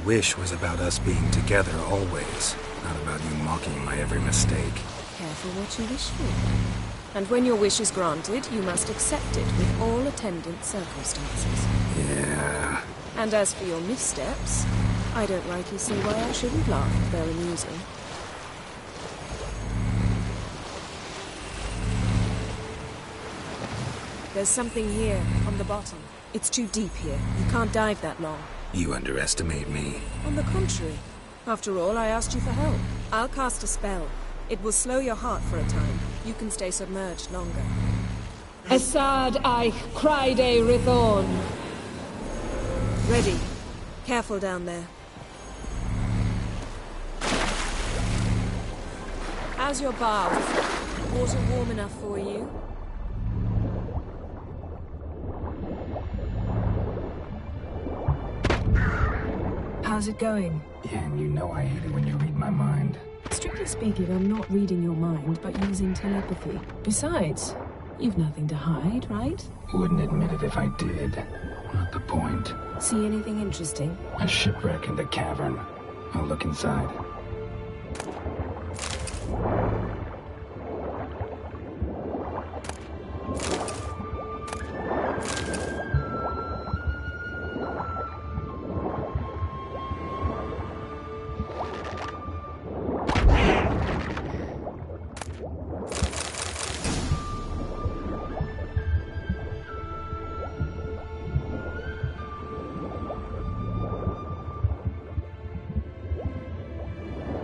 wish was about us being together always, not about you mocking my every mistake. Careful what you wish for. And when your wish is granted, you must accept it with all attendant circumstances. Yeah. And as for your missteps, I don't rightly see why I shouldn't laugh if they're amusing. There's something here, on the bottom. It's too deep here. You can't dive that long. You underestimate me. On the contrary. After all, I asked you for help. I'll cast a spell. It will slow your heart for a time. You can stay submerged longer. Esad Eich Cryde Rithorn. Ready. Careful down there. How's your bath? Water warm enough for you? How's it going? Yen, you know I hate it when you read my mind. Strictly speaking, I'm not reading your mind, but using telepathy. Besides, you've nothing to hide, right? Wouldn't admit it if I did. Not the point. See anything interesting? A shipwreck in the cavern. I'll look inside.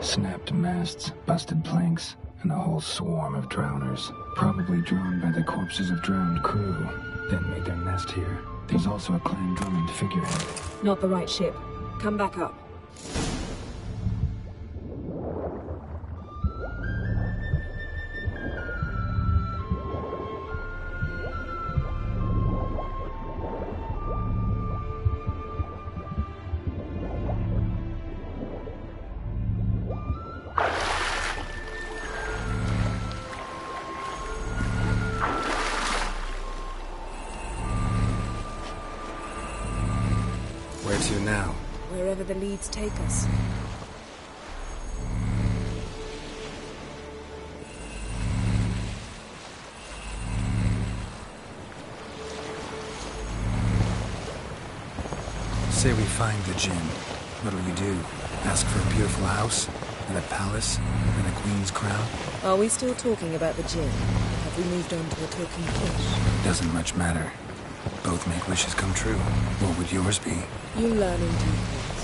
Snapped masts, busted planks, and a whole swarm of drowners. Probably drawn by the corpses of drowned crew, then made their nest here. There's also a Clan Drummond figurehead. Not the right ship. Come back up. Where to now? Wherever the leads take us. Say we find the Jinn. What'll you do? Ask for a beautiful house? And a palace? And a queen's crown? Are we still talking about the Jinn? Or have we moved on to a talking fish? Doesn't much matter. Both make wishes come true. What would yours be? You learn in due course.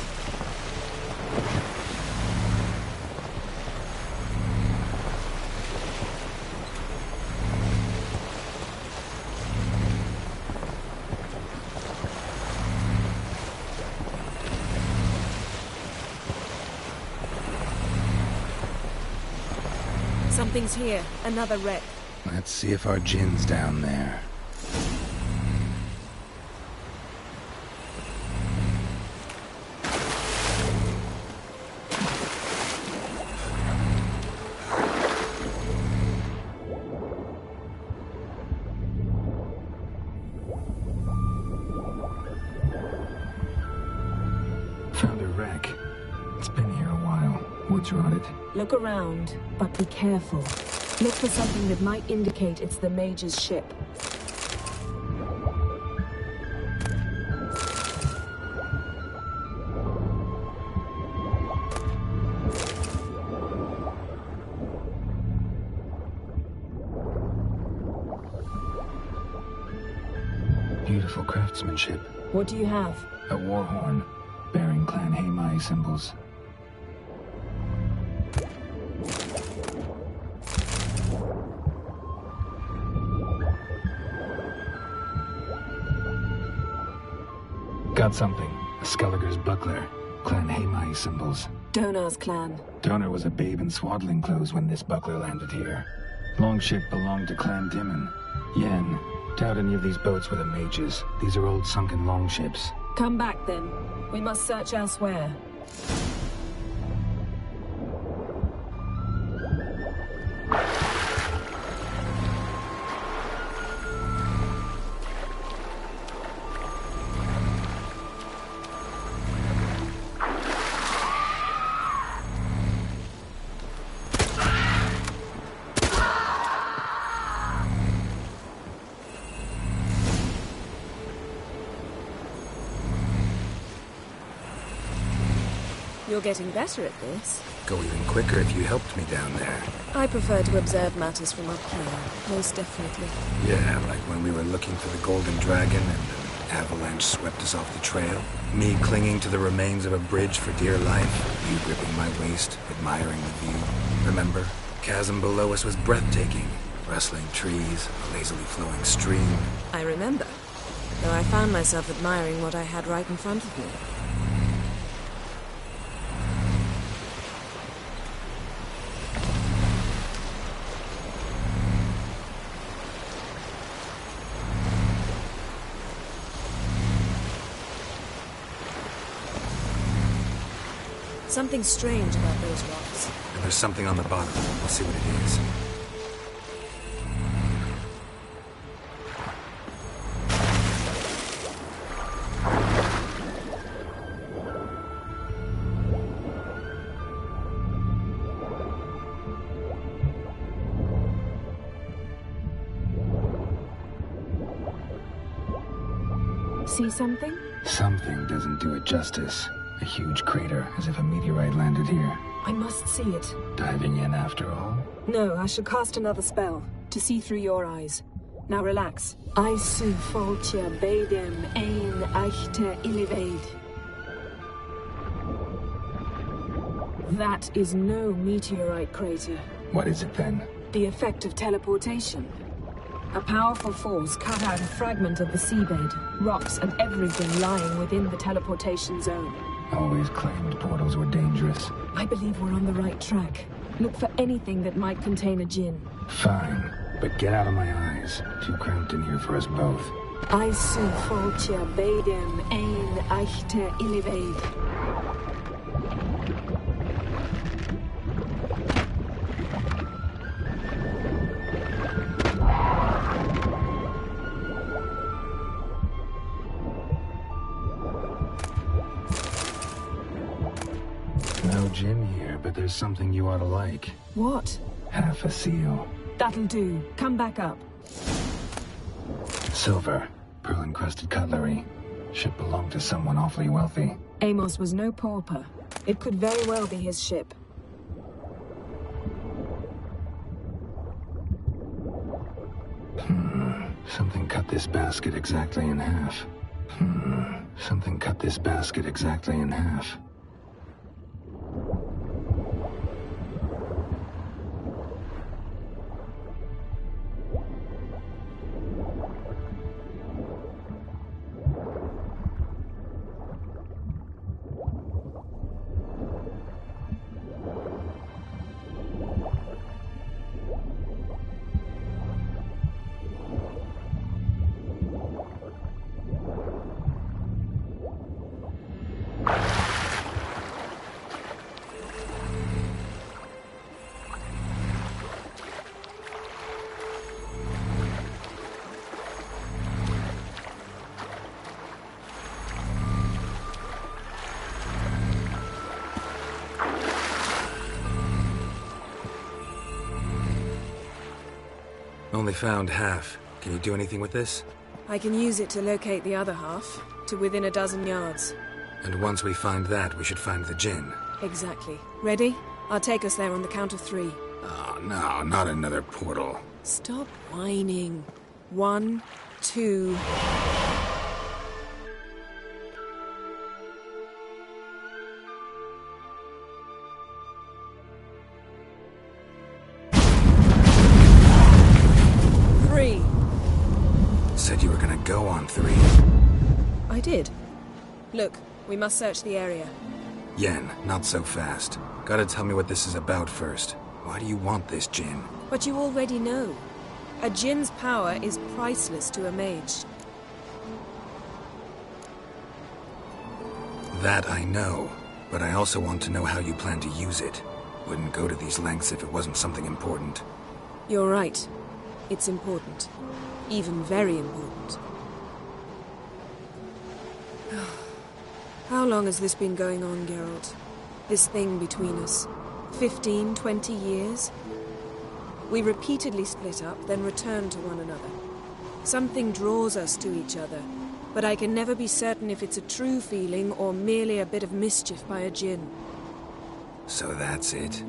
Something's here. Another wreck. Let's see if our Jinn's down there. Found a wreck. It's been here a while. Wood's rotted. Look around, but be careful. Look for something that might indicate it's the Mage's ship. Beautiful craftsmanship. What do you have? A war horn, bearing Clan Haimai symbols. Got something. A Skelliger's buckler. Clan Haimai symbols. Donar's clan. Donar was a babe in swaddling clothes when this buckler landed here. Longship belonged to Clan Dimon. Yen, doubt any of these boats were the mages. These are old sunken longships. Come back then. We must search elsewhere. You're getting better at this. Go even quicker if you helped me down there. I prefer to observe matters from up here, most definitely. Yeah, like when we were looking for the Golden Dragon and an avalanche swept us off the trail. Me clinging to the remains of a bridge for dear life. You gripping my waist, admiring the view. Remember? The chasm below us was breathtaking. Rustling trees, a lazily flowing stream. I remember, though I found myself admiring what I had right in front of me. Something strange about those rocks. And there's something on the bottom. I'll see what it is. See something? Something doesn't do it justice. A huge crater, as if a meteorite landed here. I must see it. Diving in after all? No, I shall cast another spell, to see through your eyes. Now relax. Aisu foltia beidem ein eichte illivaid. That is no meteorite crater. What is it then? The effect of teleportation. A powerful force cut out a fragment of the seabed, rocks and everything lying within the teleportation zone. Always claimed portals were dangerous. I believe we're on the right track. Look for anything that might contain a djinn. Fine, but get out of my eyes. Too cramped in here for us both. Aisu foltia beidem ein eichte illivaid. No djinn here, but there's something you ought to like. What? Half a seal. That'll do. Come back up. Silver. Pearl-encrusted cutlery. Ship belonged to someone awfully wealthy. Amos was no pauper. It could very well be his ship. Something cut this basket exactly in half. Something cut this basket exactly in half. Only found half. Can you do anything with this? I can use it to locate the other half, to within a dozen yards. And once we find that, we should find the djinn. Exactly. Ready? I'll take us there on the count of 3. Oh, no, not another portal. Stop whining. 1, 2... Said you were gonna go on 3. I did. Look, we must search the area. Yen, not so fast. Gotta tell me what this is about first. Why do you want this djinn? But you already know. A djinn's power is priceless to a mage. That I know, but I also want to know how you plan to use it. Wouldn't go to these lengths if it wasn't something important. You're right. It's important. Even very important. How long has this been going on, Geralt? This thing between us? 15, 20 years? We repeatedly split up, then return to one another. Something draws us to each other, but I can never be certain if it's a true feeling or merely a bit of mischief by a djinn. So that's it.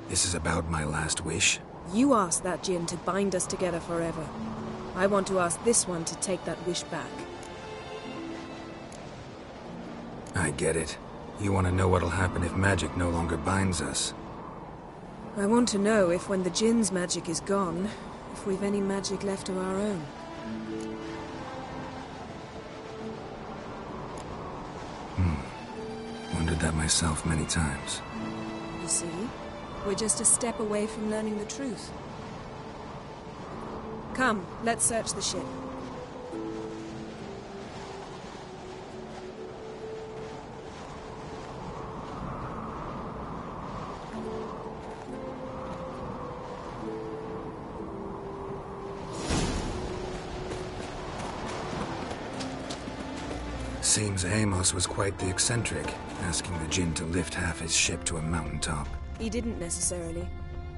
This is about my last wish? You asked that Jinn to bind us together forever. I want to ask this one to take that wish back. I get it. You want to know what'll happen if magic no longer binds us. I want to know if when the Jinn's magic is gone, if we've any magic left of our own. Wondered that myself many times. You see? We're just a step away from learning the truth. Come, let's search the ship. Seems Amos was quite the eccentric, asking the Jinn to lift half his ship to a mountaintop. He didn't necessarily.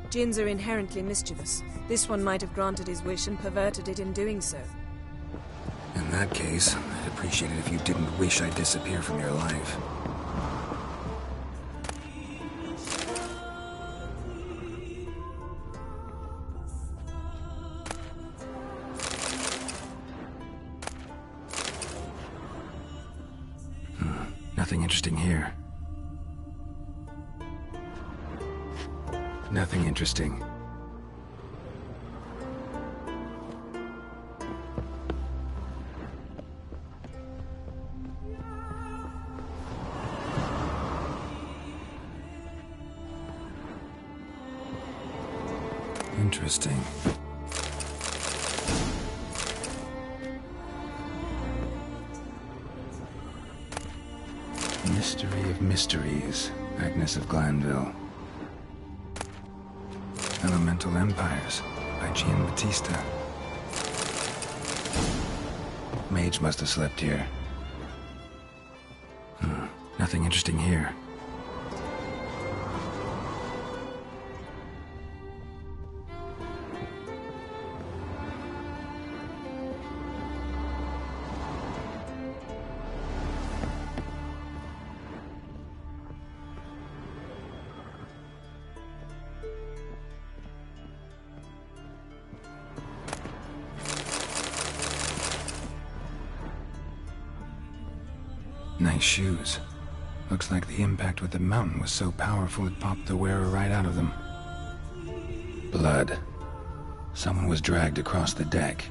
Jinns are inherently mischievous. This one might have granted his wish and perverted it in doing so. In that case, I'd appreciate it if you didn't wish I'd disappear from your life. Nothing interesting here. Nothing interesting. Interesting. Mystery of Mysteries, Agnes of Glanville. Elemental Empires, by Gian Battista. Mage must have slept here. Nothing interesting here. Nice shoes. Looks like the impact with the mountain was so powerful it popped the wearer right out of them. Blood. Someone was dragged across the deck.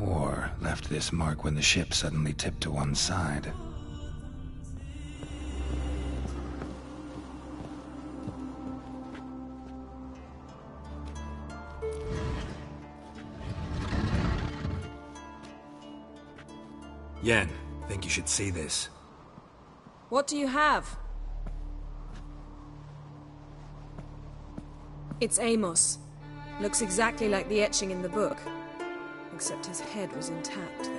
Or left this mark when the ship suddenly tipped to one side. Yen, think you should see this. What do you have? It's Amos. Looks exactly like the etching in the book. Except his head was intact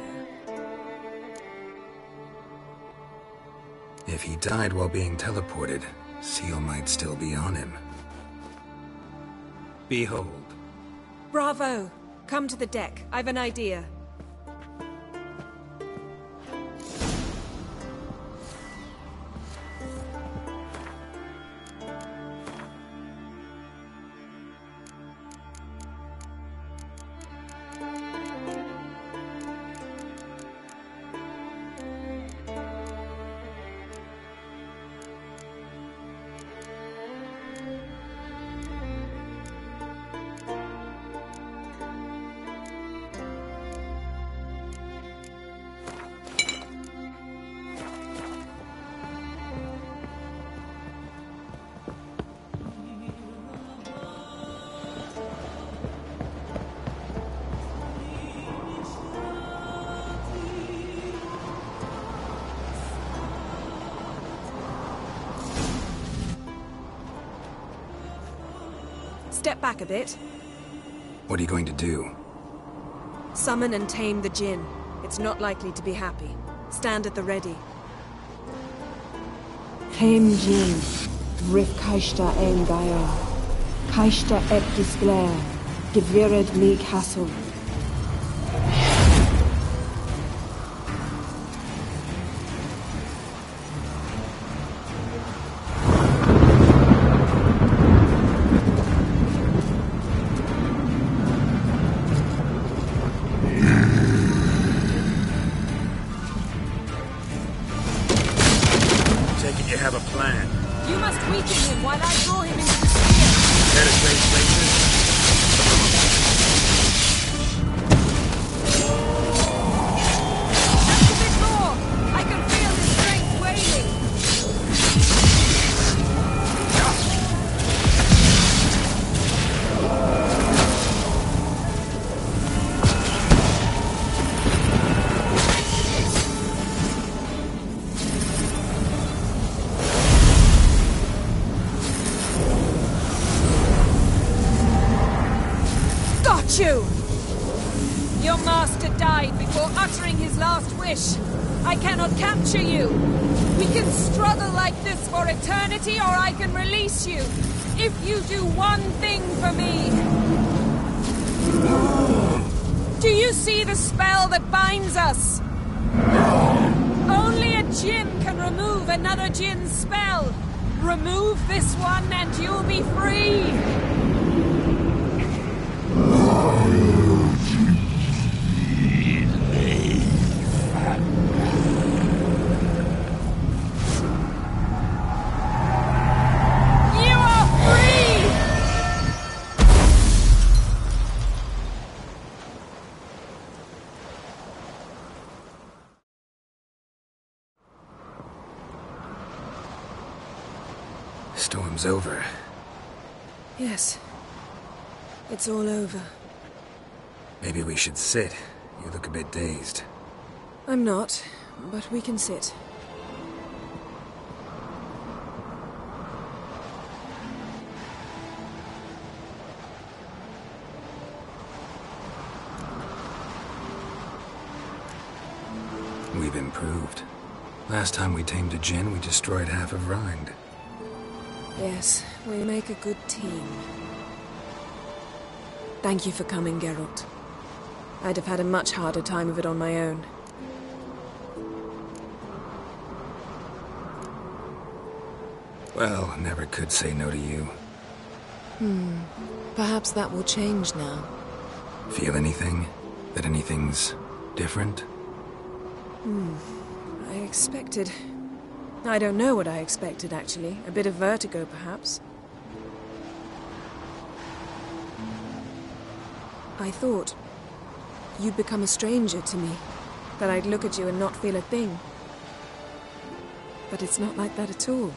there. If he died while being teleported, Seal might still be on him. Behold. Bravo! Come to the deck. I've an idea. Step back a bit. What are you going to do? Summon and tame the Jinn. It's not likely to be happy. Stand at the ready. Tame Jinn, Rif Kaishta ein Gaia, Kaishta et Displair, Gevired Meek Hassel. you! Your master died before uttering his last wish. I cannot capture you. We can struggle like this for eternity, or I can release you. If you do one thing for me. Do you see the spell that binds us? Only a djinn can remove another djinn's spell. Remove this one and you'll be free. You are free! Storm's over. Yes. It's all over. Maybe we should sit. You look a bit dazed. I'm not, but we can sit. We've improved. Last time we tamed a djinn, we destroyed half of Rind. Yes, we make a good team. Thank you for coming, Geralt. I'd have had a much harder time of it on my own. Well, never could say no to you. Perhaps that will change now. Feel anything? That anything's different? I expected... I don't know what I expected, actually. A bit of vertigo, perhaps. I thought you'd become a stranger to me, that I'd look at you and not feel a thing. But it's not like that at all.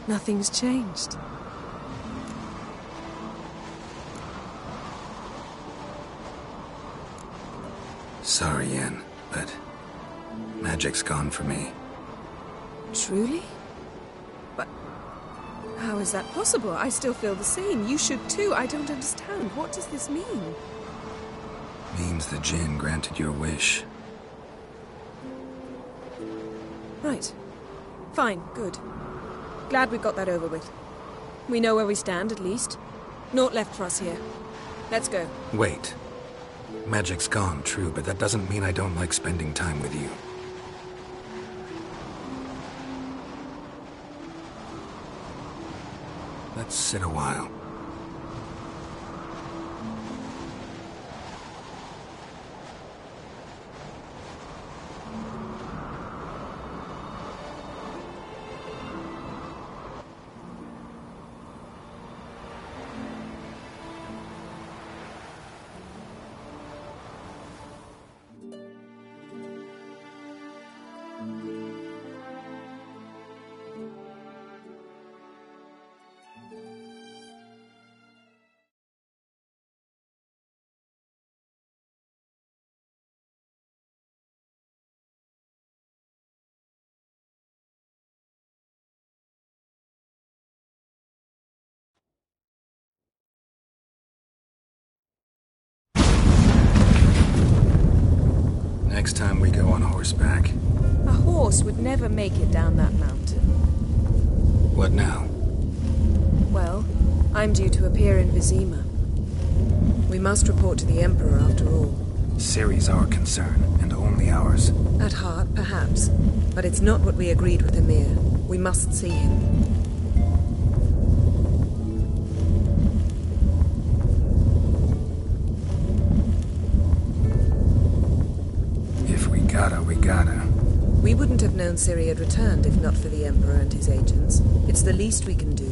Nothing's changed. Sorry, Yen, but magic's gone for me. Truly? But how is that possible? I still feel the same. You should too. I don't understand. What does this mean? Means the djinn granted your wish. Right. Fine. Good. Glad we've got that over with. We know where we stand, at least. Naught left for us here. Let's go. Wait. Magic's gone, true, but that doesn't mean I don't like spending time with you. Let's sit a while. Next time we go on horseback. A horse would never make it down that mountain. What now? Well, I'm due to appear in Vizima. We must report to the Emperor after all. Ciri's our concern, and only ours. At heart, perhaps. But it's not what we agreed with Emir. We must see him. If we gotta, we gotta. We wouldn't have known Ciri had returned if not for the Emperor and his agents. It's the least we can do.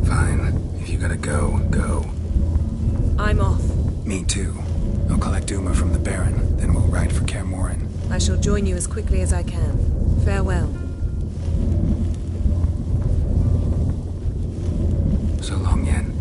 Fine. If you gotta go, go. I'm off. Me too. I'll collect Uma from the Baron, then we'll ride for Kaer Morhen. I shall join you as quickly as I can. Farewell. So long, Yen.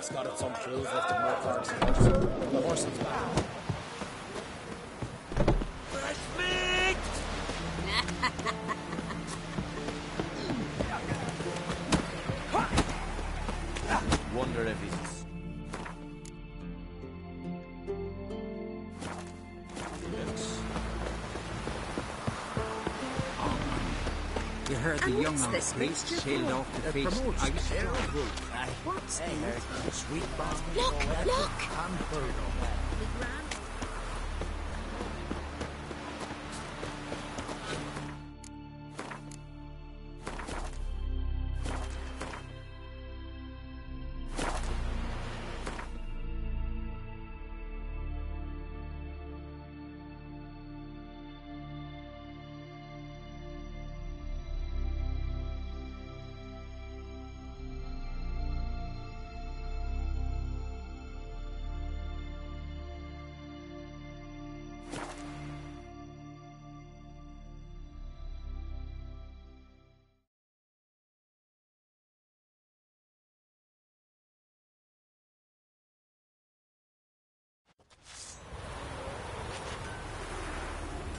spotted some fools lifting more carts and the horse is back. Wonder if he's... You heard the young on the priest sailed off the feast. I was What's this? sweet bomb. Look!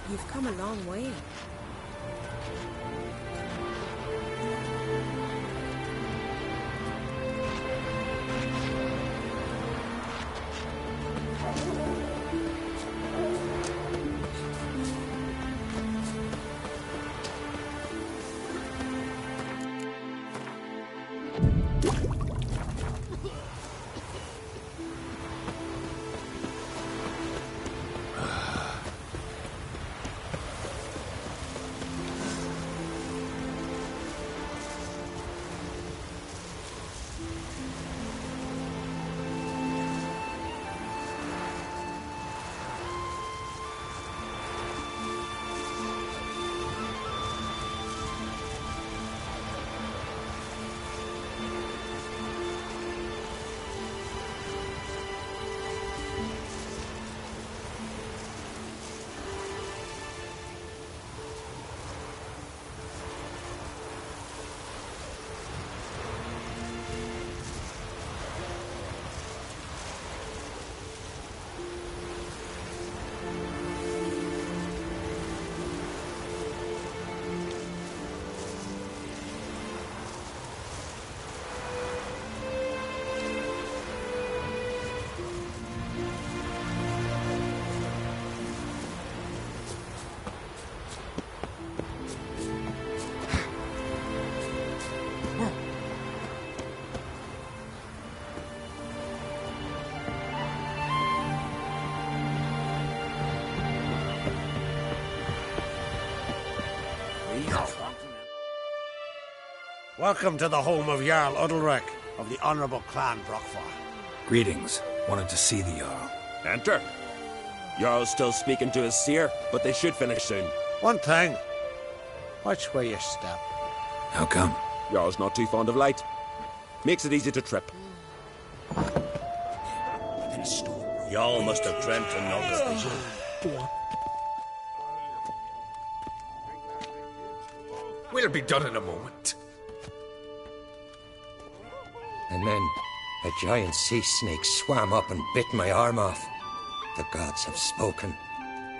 You've come a long way. Welcome to the home of Jarl Udalric of the Honourable Clan Brockfar. Greetings. Wanted to see the Jarl. Enter. Jarl's still speaking to his seer, but they should finish soon. One thing. Watch where you step. How come? Jarl's not too fond of light. Makes it easy to trip. Y'all must have dreamt another vision. We'll be done in a moment. And then a giant sea snake swam up and bit my arm off. The gods have spoken.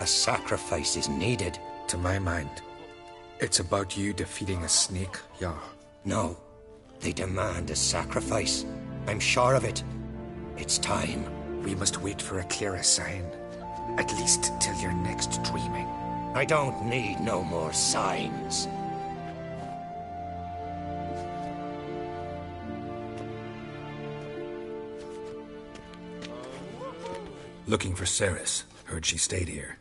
A sacrifice is needed. To my mind, it's about you defeating a snake, Jarl. No, they demand a sacrifice. I'm sure of it. It's time. We must wait for a clearer sign. At least till your next dreaming. I don't need no more signs. Looking for Cerys. Heard she stayed here.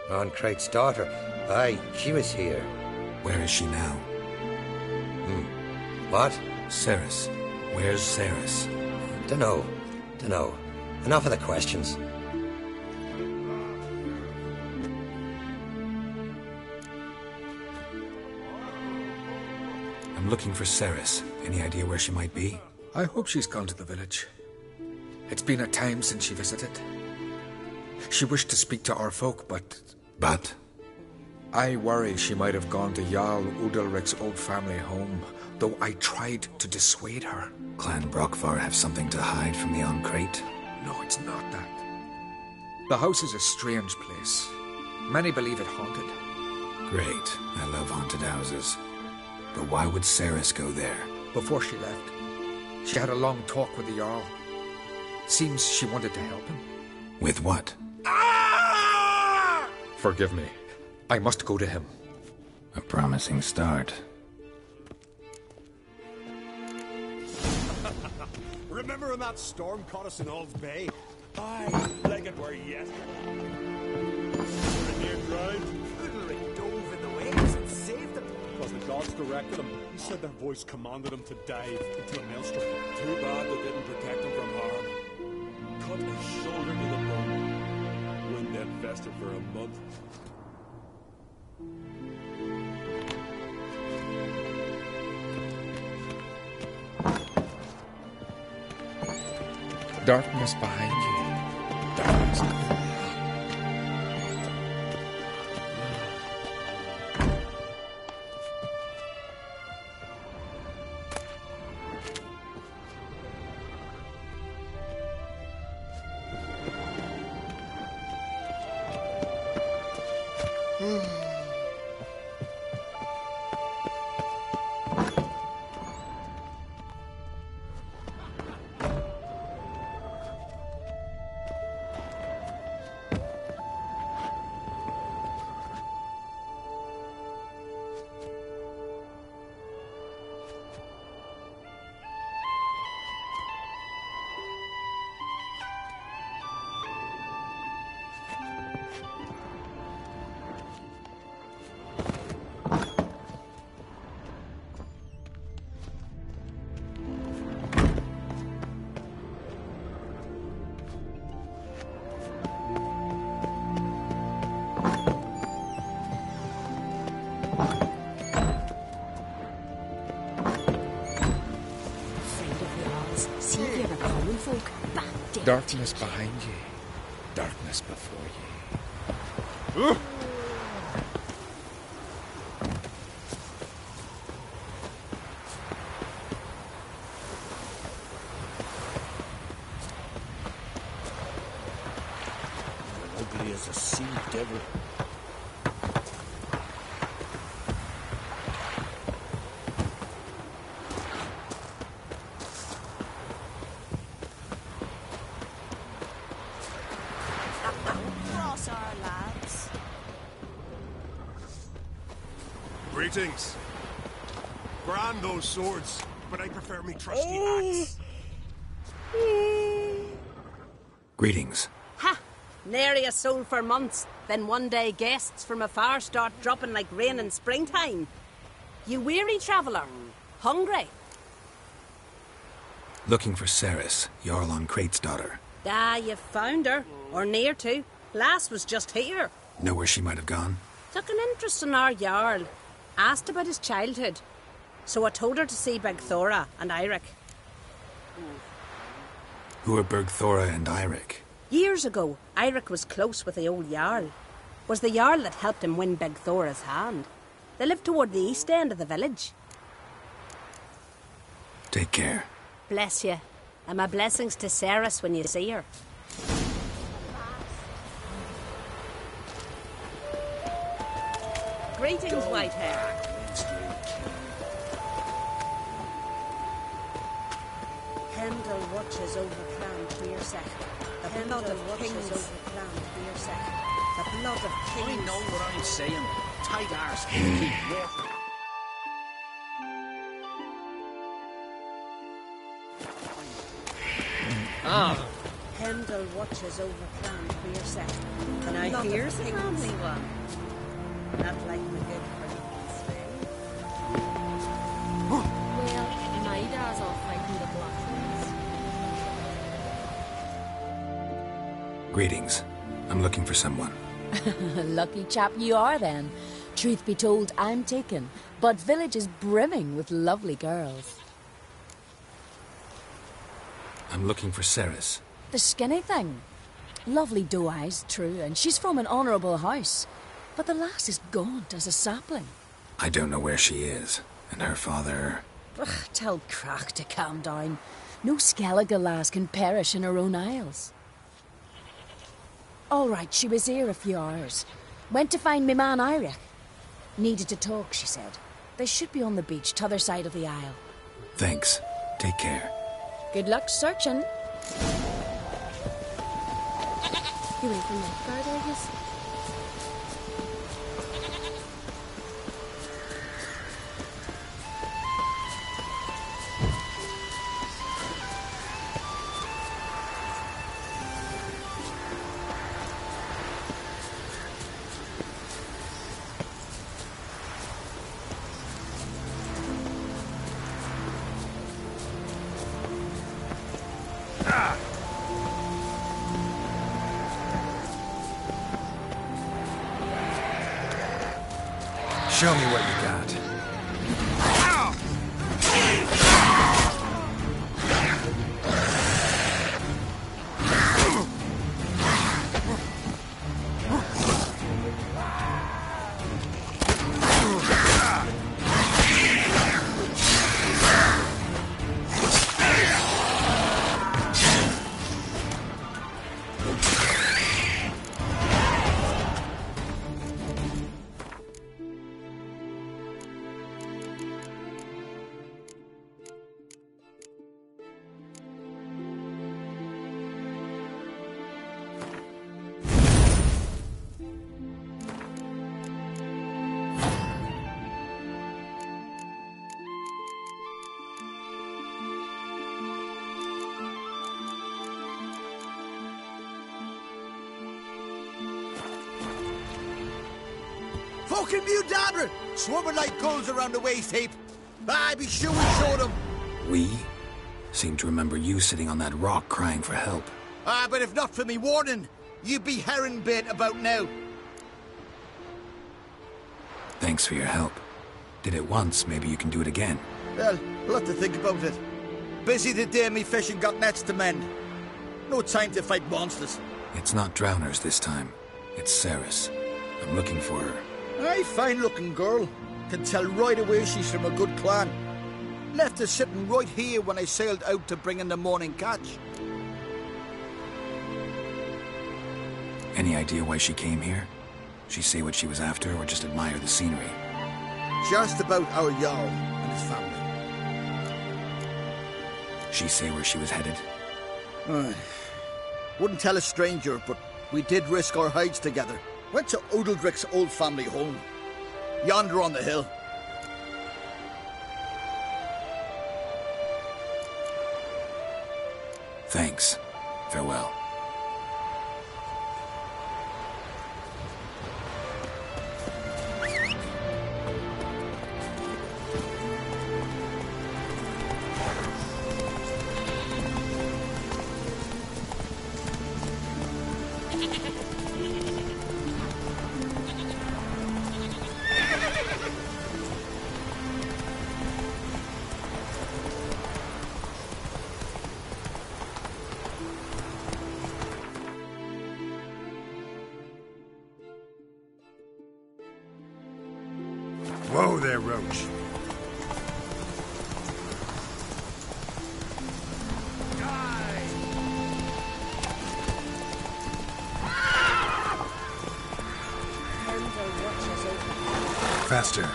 Roncrate's daughter. Aye, she was here. Where is she now? What? Cerys. Where's Cerys? Dunno. Enough of the questions. I'm looking for Cerys. Any idea where she might be? I hope she's gone to the village. It's been a time since she visited. She wished to speak to our folk, but... But? I worry she might have gone to Jarl Udalric's old family home, though I tried to dissuade her. Clan Brockvar have something to hide from the Ancrate? No, it's not that. The house is a strange place. Many believe it haunted. Great. I love haunted houses. But why would Cerys go there? Before she left, she had a long talk with the Jarl. Seems she wanted to help him. With what? Forgive me. I must go to him. A promising start. Remember when that storm caught us in Old Bay? Aye, like it were yesterday. We're near drowned. Udalric dove in the waves and saved them. Because the gods directed him. He said their voice commanded him to dive into a maelstrom. Too bad they didn't protect him from harm. Cut his shoulder to the bone. Wind that festered for a month. Darkness behind you. Darkness. Darkness behind you, darkness before you. Ugly as a sea devil. Greetings. Grand those swords, but I prefer me trusty axe. Greetings. Ha! Nary a soul for months. Then one day guests from afar start dropping like rain in springtime. You weary traveller? Hungry? Looking for Cerys, Jarl Ancrate's daughter. Ah, you found her. Or near to. Lass was just here. Know where she might have gone? Took an interest in our Jarl. Asked about his childhood. So I told her to see Bergthora and Eirik. Who are Bergthora and Eirik? Years ago, Eirik was close with the old Jarl. Was the Jarl that helped him win Bergthora's hand. They lived toward the east end of the village. Take care. Bless you. And my blessings to Cerys when you see her. Greetings, Whitehair. Pendle watches over Clan Queersec. The blood of kings over Clan Queersec. The blood of kings. I know what I'm saying. Tight arse. Keep water. Pendle watches over Clan Queersec. And I hear the family one. Not like the good friends. Well, my dad's off fighting the Black. Greetings. I'm looking for someone. Lucky chap you are then. Truth be told, I'm taken, but village is brimming with lovely girls. I'm looking for Cerys. The skinny thing. Lovely doe eyes, true, and she's from an honourable house. But the lass is gaunt as a sapling. I don't know where she is, and her father... Ugh, tell Crach to calm down. No Skellige lass can perish in her own isles. All right, she was here a few hours. Went to find me man Iric. Needed to talk, she said. They should be on the beach, t'other side of the isle. Thanks. Take care. Good luck searching. You went from that guard, I guess? Show me what you got. Fucking Mudadra! Swarming like gulls around the waist heap. I be sure we showed them. We? Seem to remember you sitting on that rock crying for help. But if not for me warning, you'd be herring bait about now. Thanks for your help. Did it once, maybe you can do it again. Well, we'll have to think about it. Busy the day me fishing got nets to mend. No time to fight monsters. It's not drowners this time. It's Ceres. I'm looking for her. Aye, fine-looking girl. Can tell right away she's from a good clan. Left her sitting right here when I sailed out to bring in the morning catch. Any idea why she came here? She say what she was after, or just admire the scenery? Just about our Jarl and his family. She say where she was headed? Wouldn't tell a stranger, but we did risk our hides together. Went to Odeldrick's old family home. Yonder on the hill. Thanks. Farewell. Whoa there, Roach. Faster.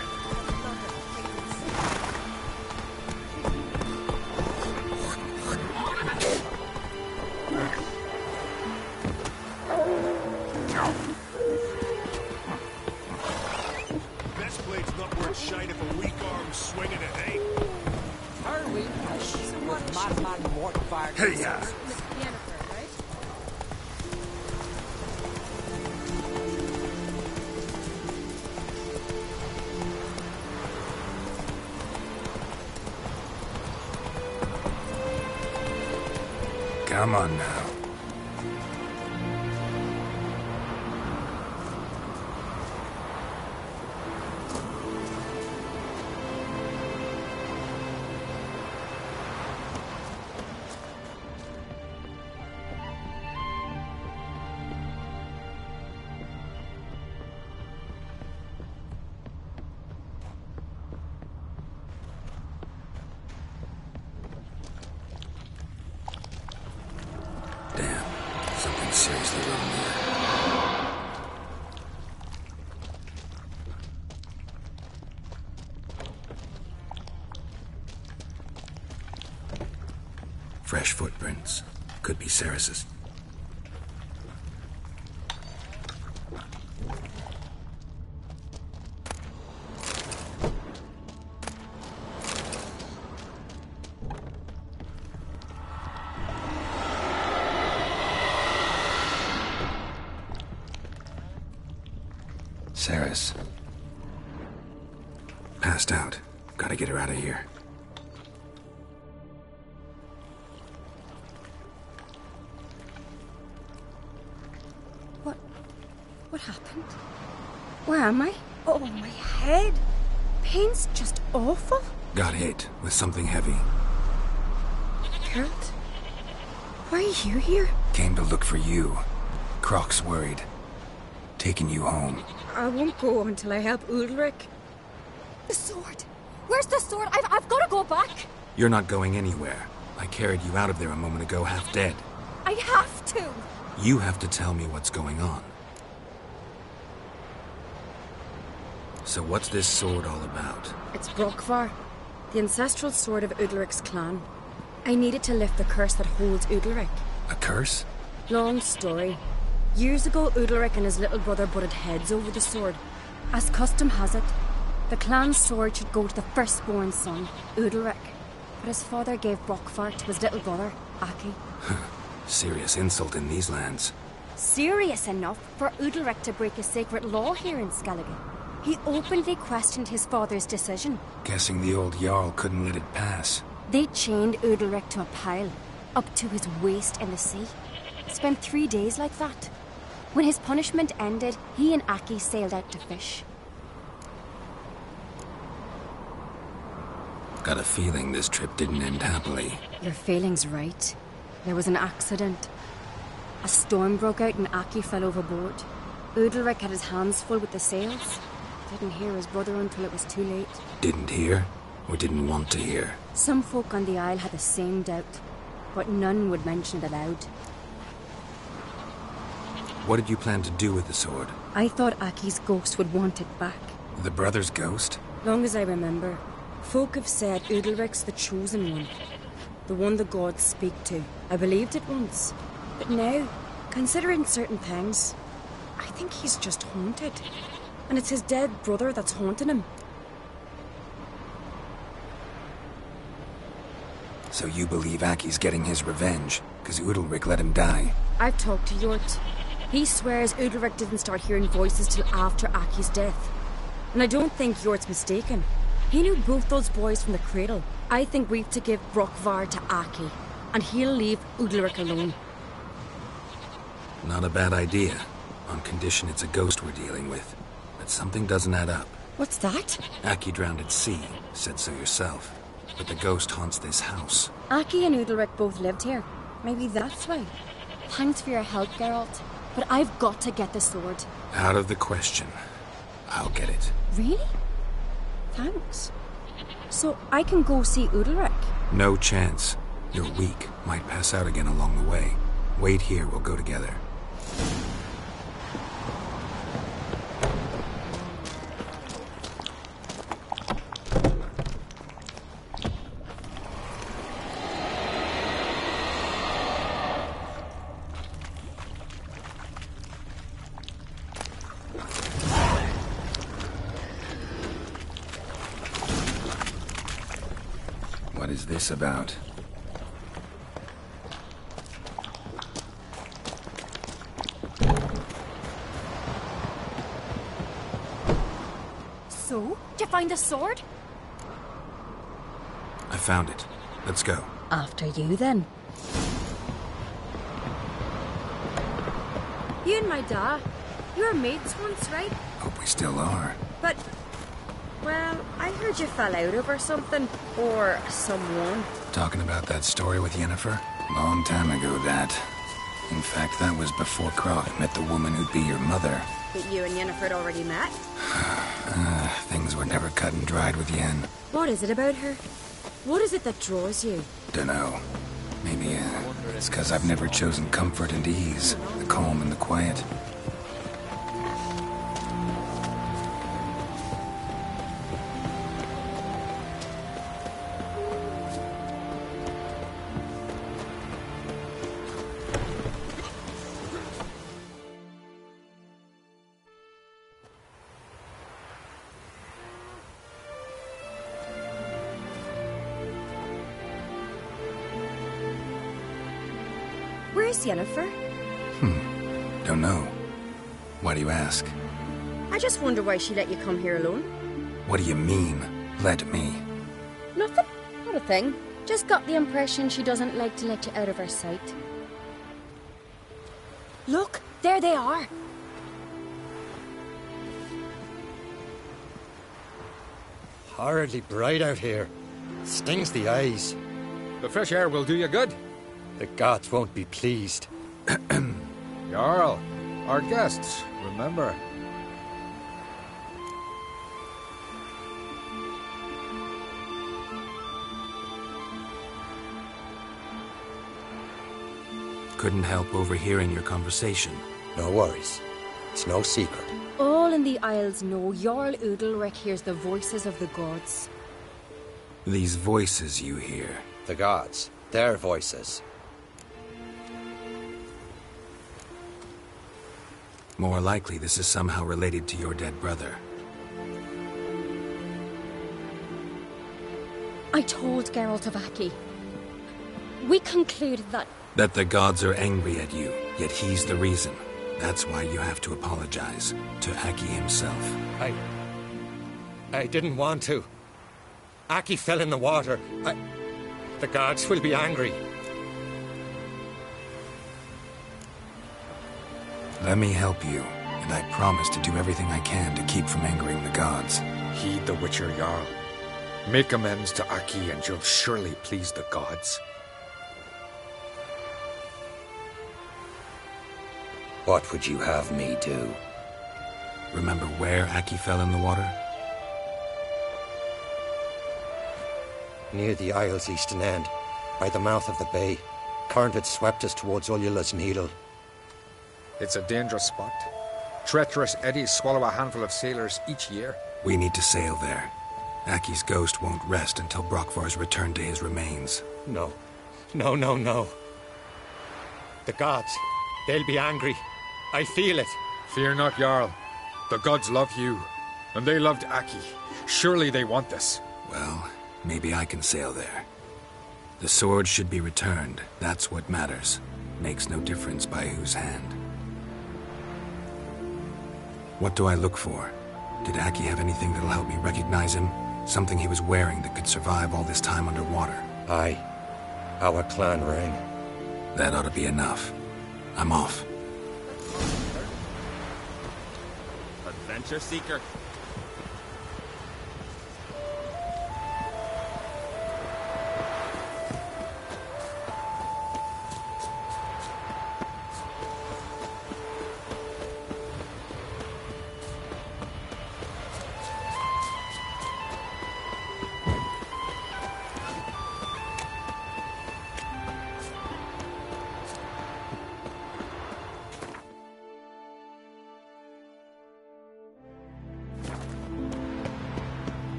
Best blade's not worth shite if a weak arm's swinging it, eh? Her weakness was Madman Mortified. Hey, yeah. Yennefer, right? Come on now. Something seriously wrong here. Fresh footprints. Could be Ceres's. Ceres. Passed out. Gotta get her out of here. What happened? Where am I? Oh, my head. Pain's just awful. Got hit with something heavy. Geralt? Why are you here? Came to look for you. Croc's worried. Taking you home. I won't go until I help Udalric. The sword. Where's the sword? I've got to go back. You're not going anywhere. I carried you out of there a moment ago, half dead. I have to. You have to tell me what's going on. So what's this sword all about? It's Brokvar, the ancestral sword of Udalric's clan. I need it to lift the curse that holds Udalric. A curse? Long story. Years ago, Udalric and his little brother butted heads over the sword. As custom has it, the clan's sword should go to the firstborn son, Udalric. But his father gave Brokvar to his little brother, Aki. Serious insult in these lands. Serious enough for Udalric to break a sacred law here in Skellige. He openly questioned his father's decision. Guessing the old Jarl couldn't let it pass. They chained Udalric to a pile, up to his waist in the sea. Spent 3 days like that. When his punishment ended, he and Aki sailed out to fish. Got a feeling this trip didn't end happily. Your feeling's right. There was an accident. A storm broke out and Aki fell overboard. Udalric had his hands full with the sails. Didn't hear his brother until it was too late. Didn't hear? Or didn't want to hear? Some folk on the Isle had the same doubt, but none would mention it aloud. What did you plan to do with the sword? I thought Aki's ghost would want it back. The brother's ghost? Long as I remember, folk have said Udalric's the chosen one. The one the gods speak to. I believed it once. But now, considering certain things, I think he's just haunted. And it's his dead brother that's haunting him. So you believe Aki's getting his revenge, because Udalric let him die? I've talked to Yort. He swears Udalric didn't start hearing voices till after Aki's death. And I don't think Yort's mistaken. He knew both those boys from the cradle. I think we've to give Brokvar to Aki, and he'll leave Udalric alone. Not a bad idea, on condition it's a ghost we're dealing with. But something doesn't add up. What's that? Aki drowned at sea, said so yourself. But the ghost haunts this house. Aki and Udalric both lived here. Maybe that's why. Thanks for your help, Geralt. But I've got to get the sword. Out of the question. I'll get it. Really? Thanks. So I can go see Udalric? No chance. You're weak. Might pass out again along the way. Wait here, we'll go together. What is this about? So? Did you find the sword? I found it. Let's go. After you, then. You and my dad, you were mates once, right? Hope we still are. But, well, I heard you fell out over something. Or someone. Talking about that story with Yennefer? Long time ago, that. In fact, that was before Croc met the woman who'd be your mother. But you and Yennefer had already met? Things were never cut and dried with Yen. What is it about her? What is it that draws you? Dunno. Maybe it's because I've never chosen comfort and ease, the calm and the quiet. Where's Yennefer? Don't know. Why do you ask? I just wonder why she let you come here alone. What do you mean, let me? Nothing. Not a thing. Just got the impression she doesn't like to let you out of her sight. Look, there they are. Horridly bright out here. Stings the eyes. The fresh air will do you good. The gods won't be pleased. Jarl, our guests, remember. Couldn't help overhearing your conversation. No worries. It's no secret. All in the Isles know Jarl Udalric hears the voices of the gods. These voices you hear. The gods. Their voices. More likely this is somehow related to your dead brother. I told Geralt of Aki. We concluded that... That the gods are angry at you, yet he's the reason. That's why you have to apologize to Aki himself. I didn't want to. Aki fell in the water. The gods will be angry. Let me help you, and I promise to do everything I can to keep from angering the gods. Heed the Witcher Jarl. Make amends to Aki and you'll surely please the gods. What would you have me do? Remember where Aki fell in the water? Near the Isle's eastern end, by the mouth of the bay. Current had swept us towards Ullula's Needle. It's a dangerous spot. Treacherous eddies swallow a handful of sailors each year. We need to sail there. Aki's ghost won't rest until Brokvar's returned to his remains. No. No. The gods, they'll be angry. I feel it. Fear not, Jarl. The gods love you, and they loved Aki. Surely they want this. Well, maybe I can sail there. The sword should be returned. That's what matters. Makes no difference by whose hand. What do I look for? Did Aki have anything that'll help me recognize him? Something he was wearing that could survive all this time underwater? Aye. Our clan ring. That ought to be enough. I'm off. Adventure seeker.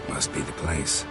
Must be the place.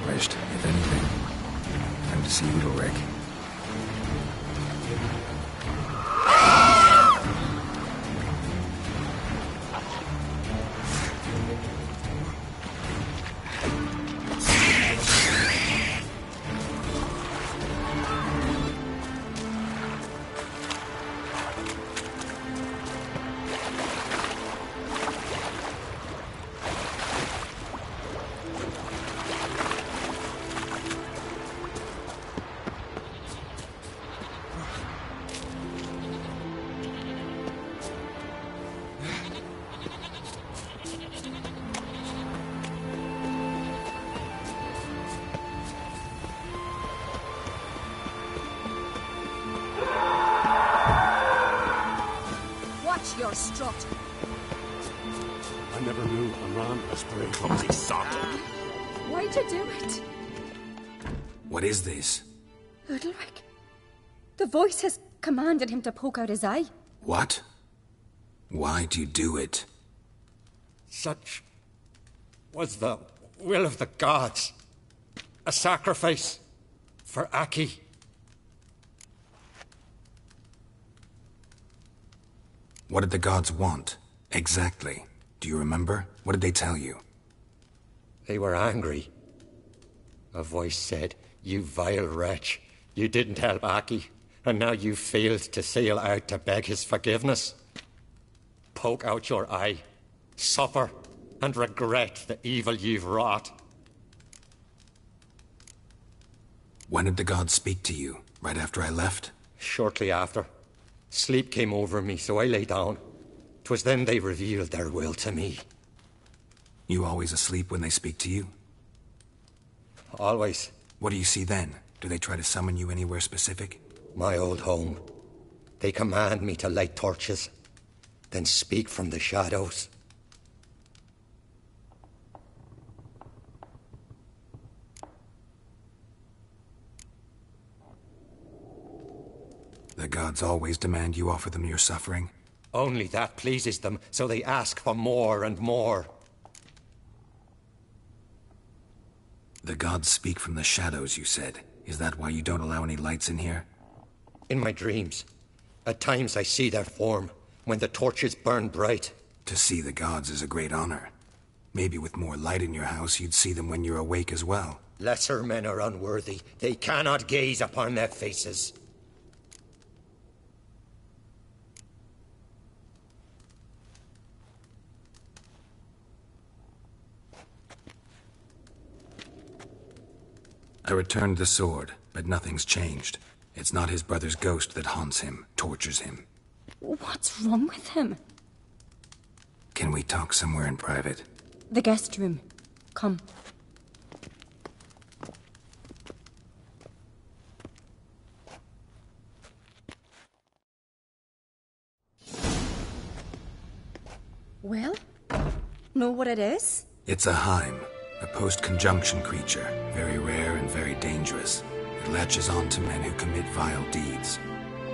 accomplished, if anything. Time to see Udalric. Your strut. I never knew a man as brave. Clumsy sock. Why'd you do it? What is this? Udalric. The voice has commanded him to poke out his eye. What? Why do you do it? Such was the will of the gods. A sacrifice for Aki. What did the gods want? Exactly. Do you remember? What did they tell you? They were angry. A voice said, "You vile wretch. You didn't help Aki, and now you failed to sail out to beg his forgiveness. Poke out your eye, suffer, and regret the evil you've wrought." When did the gods speak to you? Right after I left? Shortly after. Sleep came over me, so I lay down. 'Twas then they revealed their will to me. You always asleep when they speak to you? Always. What do you see then? Do they try to summon you anywhere specific? My old home. They command me to light torches, then speak from the shadows. The gods always demand you offer them your suffering? Only that pleases them, so they ask for more and more. The gods speak from the shadows, you said. Is that why you don't allow any lights in here? In my dreams. At times I see their form, when the torches burn bright. To see the gods is a great honor. Maybe with more light in your house, you'd see them when you're awake as well. Lesser men are unworthy. They cannot gaze upon their faces. I returned the sword, but nothing's changed. It's not his brother's ghost that haunts him, tortures him. What's wrong with him? Can we talk somewhere in private? The guest room. Come. Well? Know what it is? It's a Heim, a post-conjunction creature, very rare and very dangerous. It latches on to men who commit vile deeds.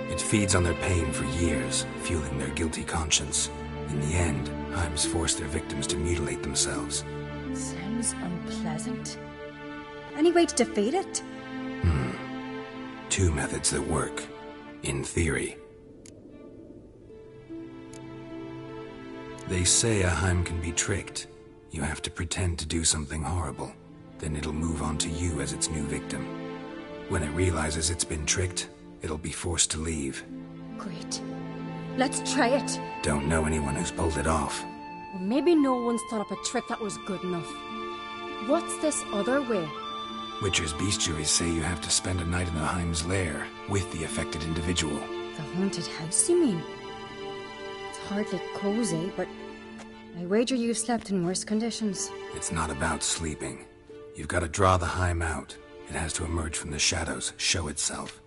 It feeds on their pain for years, fueling their guilty conscience. In the end, Heims force their victims to mutilate themselves. Sounds unpleasant. Any way to defeat it? Two methods that work. In theory. They say a Heim can be tricked. You have to pretend to do something horrible. Then it'll move on to you as its new victim. When it realizes it's been tricked, it'll be forced to leave. Great. Let's try it. Don't know anyone who's pulled it off. Well, maybe no one's thought up a trick that was good enough. What's this other way? Witcher's bestiaries say you have to spend a night in the Heim's lair with the affected individual. The haunted house, you mean? It's hardly cozy, but I wager you've slept in worse conditions. It's not about sleeping. You've got to draw the Heim out. It has to emerge from the shadows, show itself.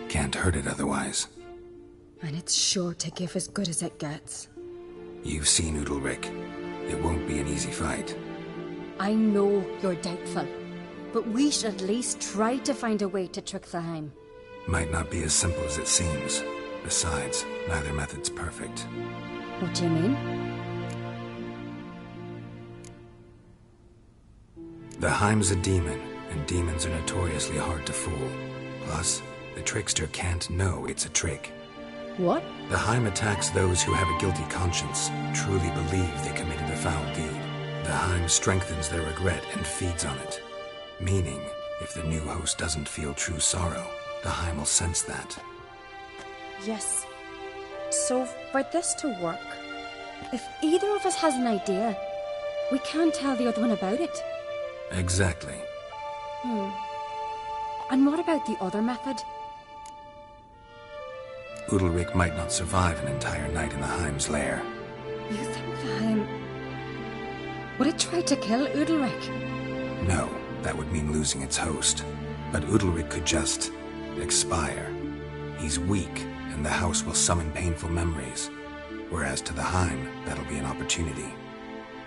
Can't hurt it otherwise. And it's sure to give as good as it gets. You've seen Udalric. It won't be an easy fight. I know you're doubtful, but we should at least try to find a way to trick the Heim. Might not be as simple as it seems. Besides, neither method's perfect. What do you mean? The Heim's a demon, and demons are notoriously hard to fool. Plus, the trickster can't know it's a trick. What? The Heim attacks those who have a guilty conscience, truly believe they committed a foul deed. The Heim strengthens their regret and feeds on it. Meaning, if the new host doesn't feel true sorrow, the Heim will sense that. Yes. So, for this to work, if either of us has an idea, we can't tell the other one about it. Exactly. And what about the other method? Udalryk might not survive an entire night in the Heim's lair. You think the Heim would it try to kill Udalryk? No, that would mean losing its host. But Udalryk could just expire. He's weak, and the house will summon painful memories. Whereas to the Heim, that'll be an opportunity.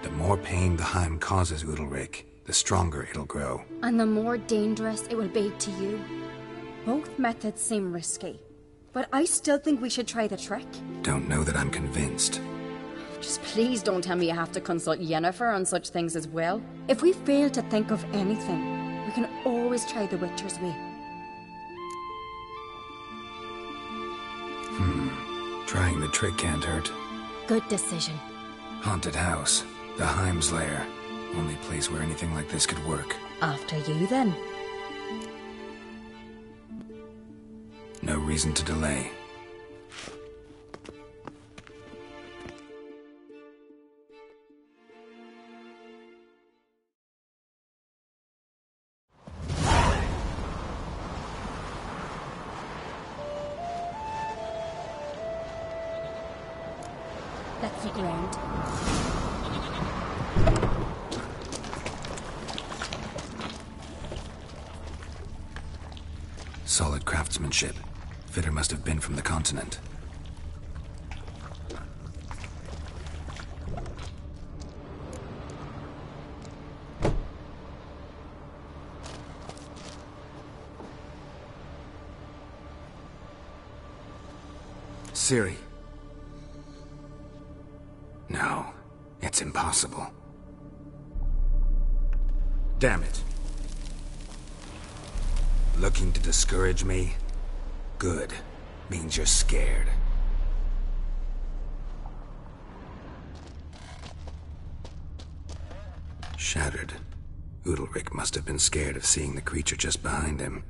The more pain the Heim causes Udalryk, the stronger it'll grow. And the more dangerous it will be to you. Both methods seem risky, but I still think we should try the trick. Don't know that I'm convinced. Just please don't tell me you have to consult Yennefer on such things as well. If we fail to think of anything, we can always try the Witcher's way. Trying the trick can't hurt. Good decision. Haunted house. The Heim's lair. Only place where anything like this could work. After you, then. No reason to delay. Let's look around. Solid craftsmanship. Fitter must have been from the continent. Ciri. No, it's impossible. Damn it. Looking to discourage me? Good. Means you're scared. Shattered. Udalryk must have been scared of seeing the creature just behind him.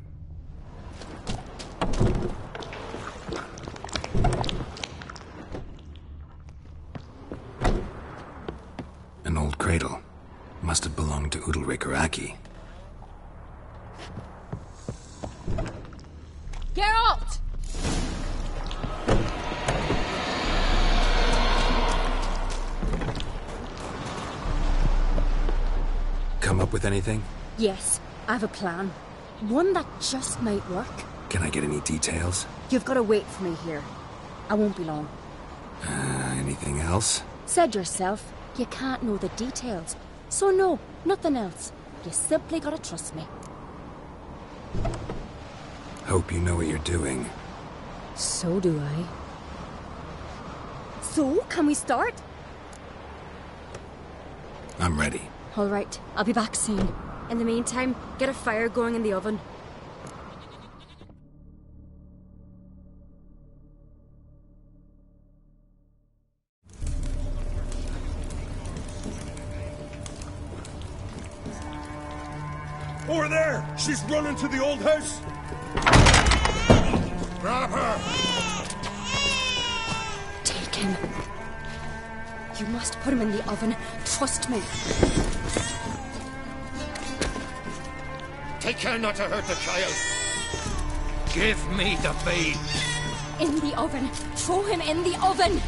An old cradle. Must have belonged to Udalryk or Aki. Geralt! Come up with anything? Yes, I have a plan. One that just might work. Can I get any details? You've got to wait for me here. I won't be long. Anything else? Said yourself, you can't know the details. So no, nothing else. You simply gotta trust me. Hope you know what you're doing. So do I. So, can we start? I'm ready. All right, I'll be back soon. In the meantime, get a fire going in the oven. Over there! She's running to the old house! Grab her! Take him. You must put him in the oven. Trust me. Take care not to hurt the child. Give me the babe. In the oven. Throw him in the oven.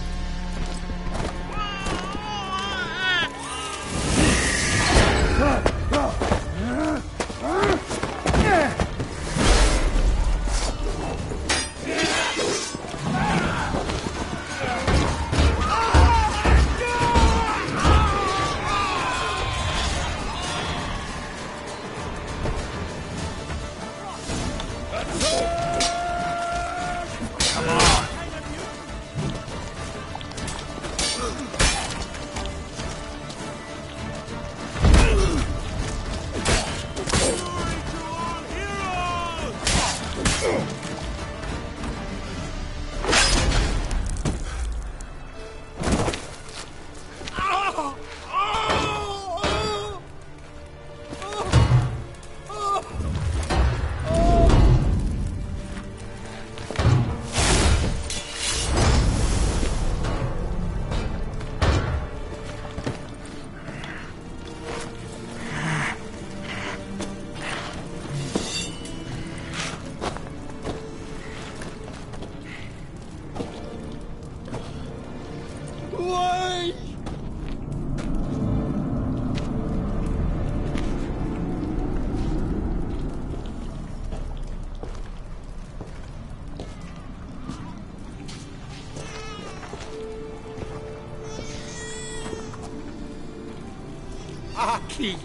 Aki!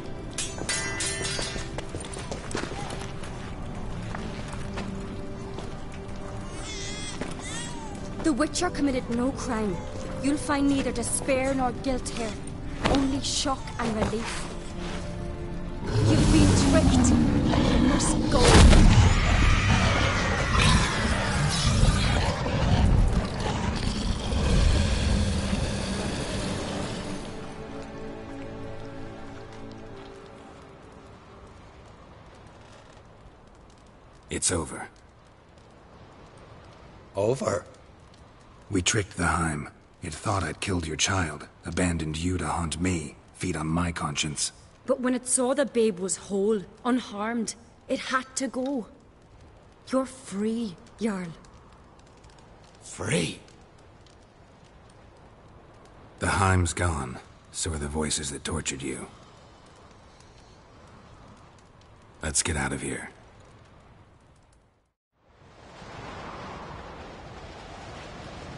The Witcher committed no crime. You'll find neither despair nor guilt here. Only shock and relief. You've been tricked. You must go. It's over. Over? We tricked the Heim. It thought I'd killed your child, abandoned you to haunt me, feed on my conscience. But when it saw the babe was whole, unharmed, it had to go. You're free, Jarl. Free? The Heim's gone. So are the voices that tortured you. Let's get out of here.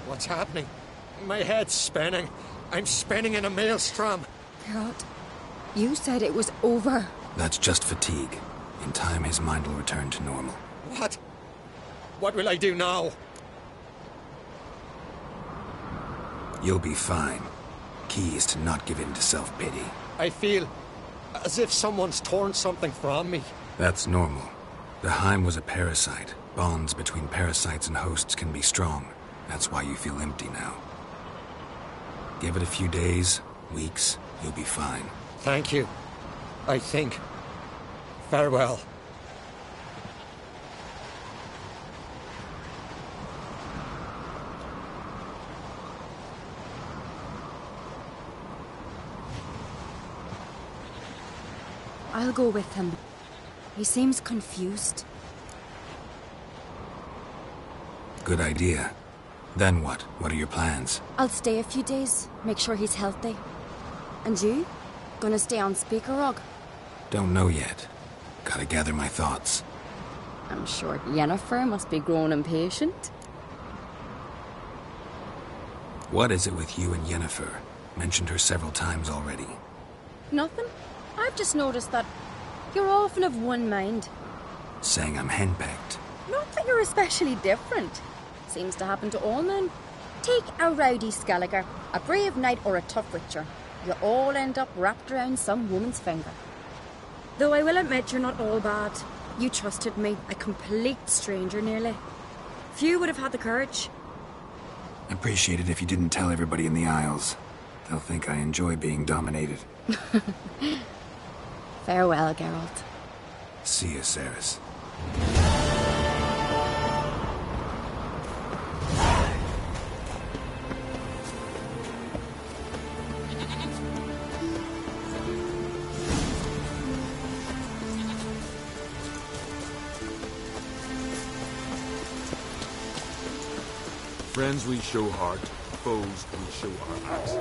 What's happening? My head's spinning. I'm spinning in a maelstrom. Geralt, you said it was over. That's just fatigue. In time, his mind will return to normal. What? What will I do now? You'll be fine. Key is to not give in to self-pity. I feel as if someone's torn something from me. That's normal. The Heim was a parasite. Bonds between parasites and hosts can be strong. That's why you feel empty now. Give it a few days, weeks, you'll be fine. Thank you. I think. Farewell. I'll go with him. He seems confused. Good idea. Then what? What are your plans? I'll stay a few days, make sure he's healthy. And you? Gonna stay on Speaker Rog? Don't know yet. Gotta gather my thoughts. I'm sure Yennefer must be growing impatient. What is it with you and Yennefer? Mentioned her several times already. Nothing. I've just noticed that you're often of one mind. Saying I'm henpecked. Not that you're especially different. Seems to happen to all men. Take a rowdy Skelliger, a brave knight or a tough witcher. You all end up wrapped around some woman's finger. Though I will admit you're not all bad. You trusted me, a complete stranger nearly. Few would have had the courage. Appreciate it if you didn't tell everybody in the Isles. They'll think I enjoy being dominated. Farewell, Geralt. See you, Cerys. Friends we show heart, foes we show our axe.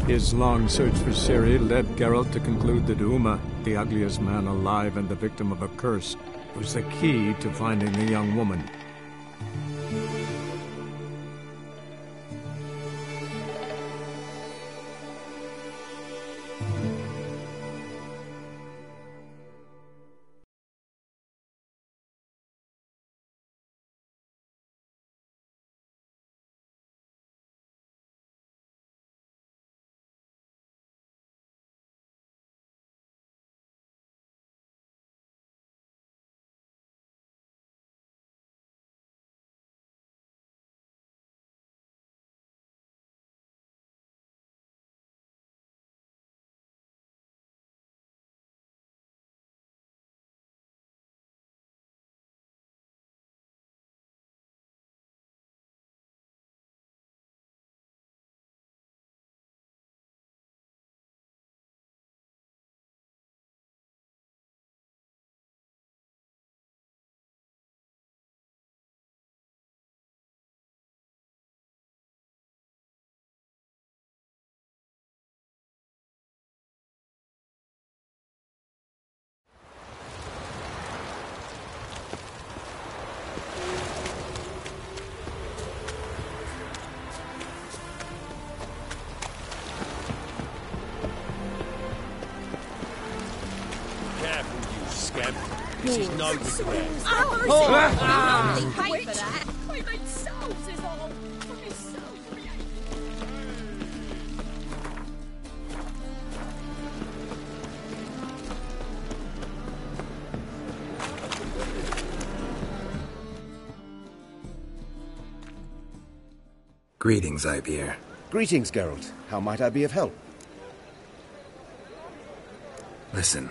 His long search for Ciri led Geralt to conclude that Uma, the ugliest man alive and the victim of a curse, was the key to finding the young woman. This is no regret. Wait for that. My souls is all. My souls. Greetings, Ibeer. Greetings, Geralt. How might I be of help? Listen.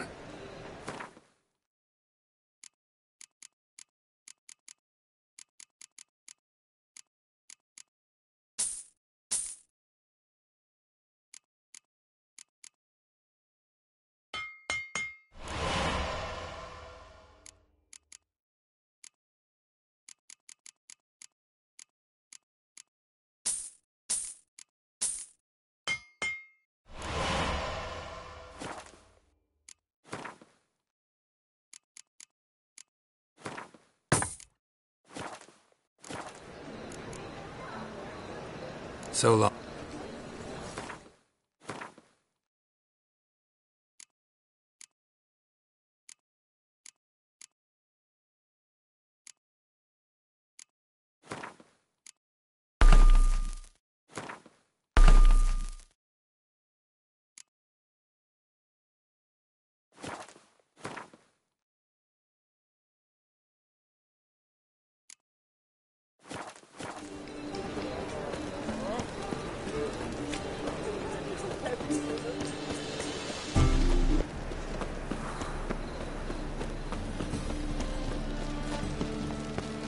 So long.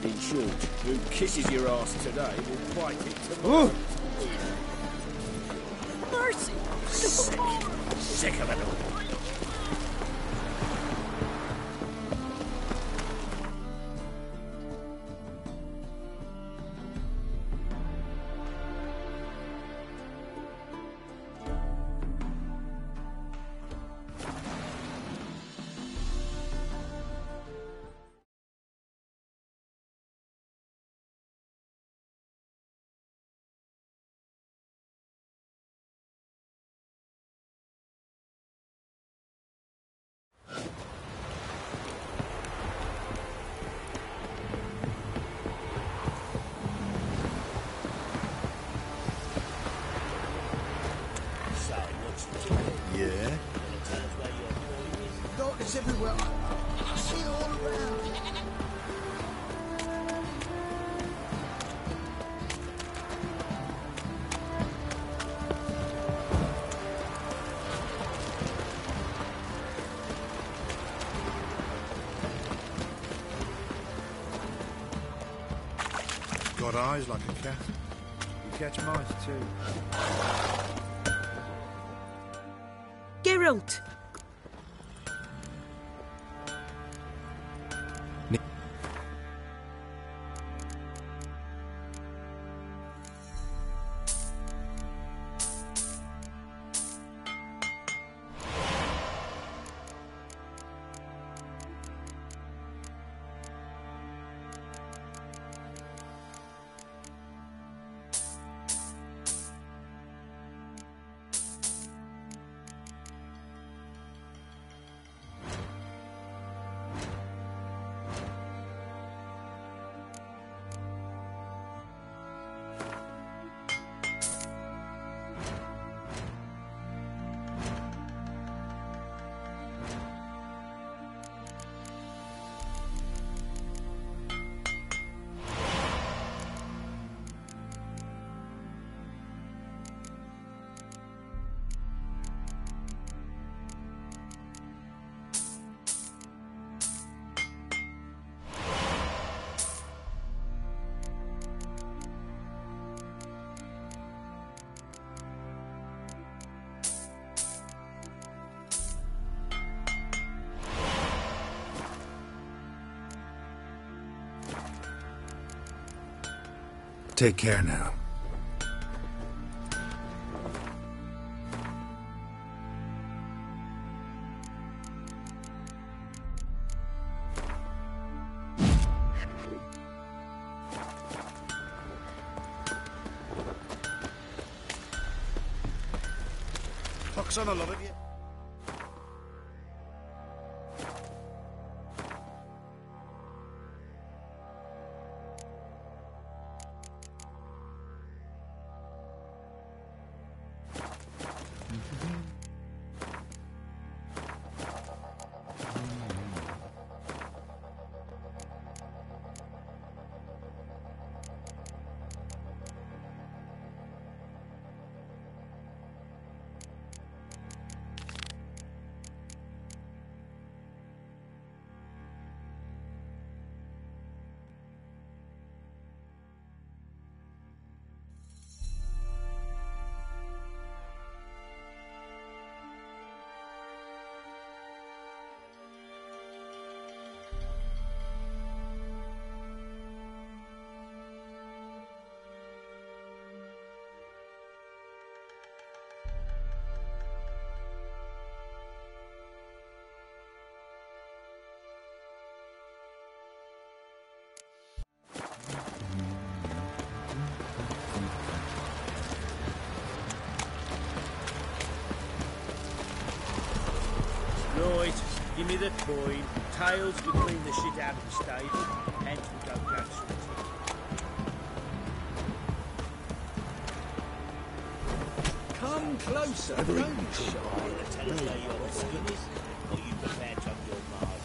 In short, who kisses your ass today will bite it tomorrow. Mercy! Sick of it all. Yeah? Doctors everywhere. I see it all around. Got eyes like a cat. You catch mice too. Geralt! Take care now. Fuck's on a lot of you. Right, give me the coin. Tails, we clean the shit out of the stable. Heads, we go grab some tea. Come closer, don't be shy. Tell us where your skin is, or you prepare to have your Mars.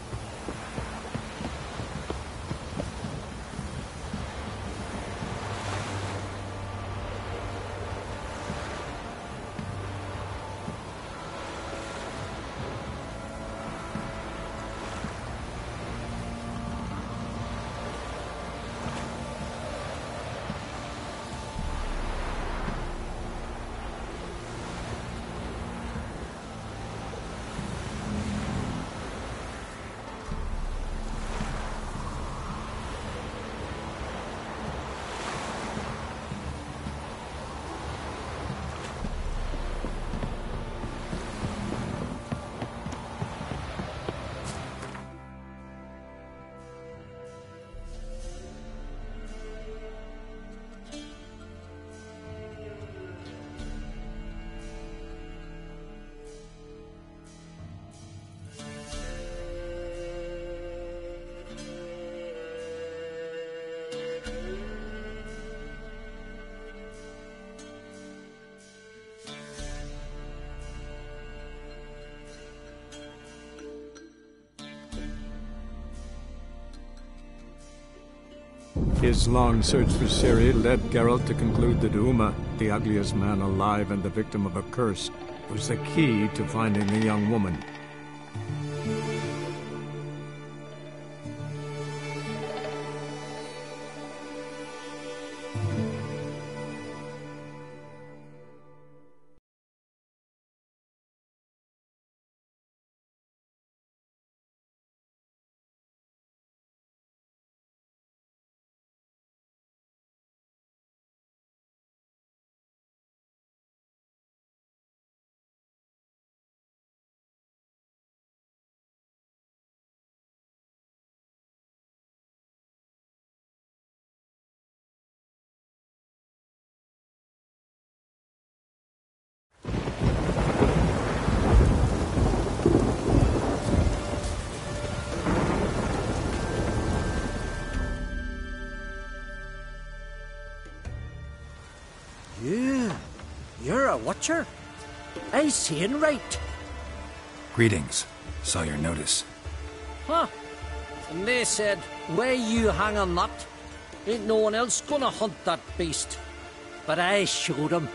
His long search for Ciri led Geralt to conclude that Uma, the ugliest man alive and the victim of a curse, was the key to finding the young woman. You're a watcher? I seeing right. Greetings. Saw your notice. Huh. And they said, where you hang on that, ain't no one else gonna hunt that beast. But I showed him.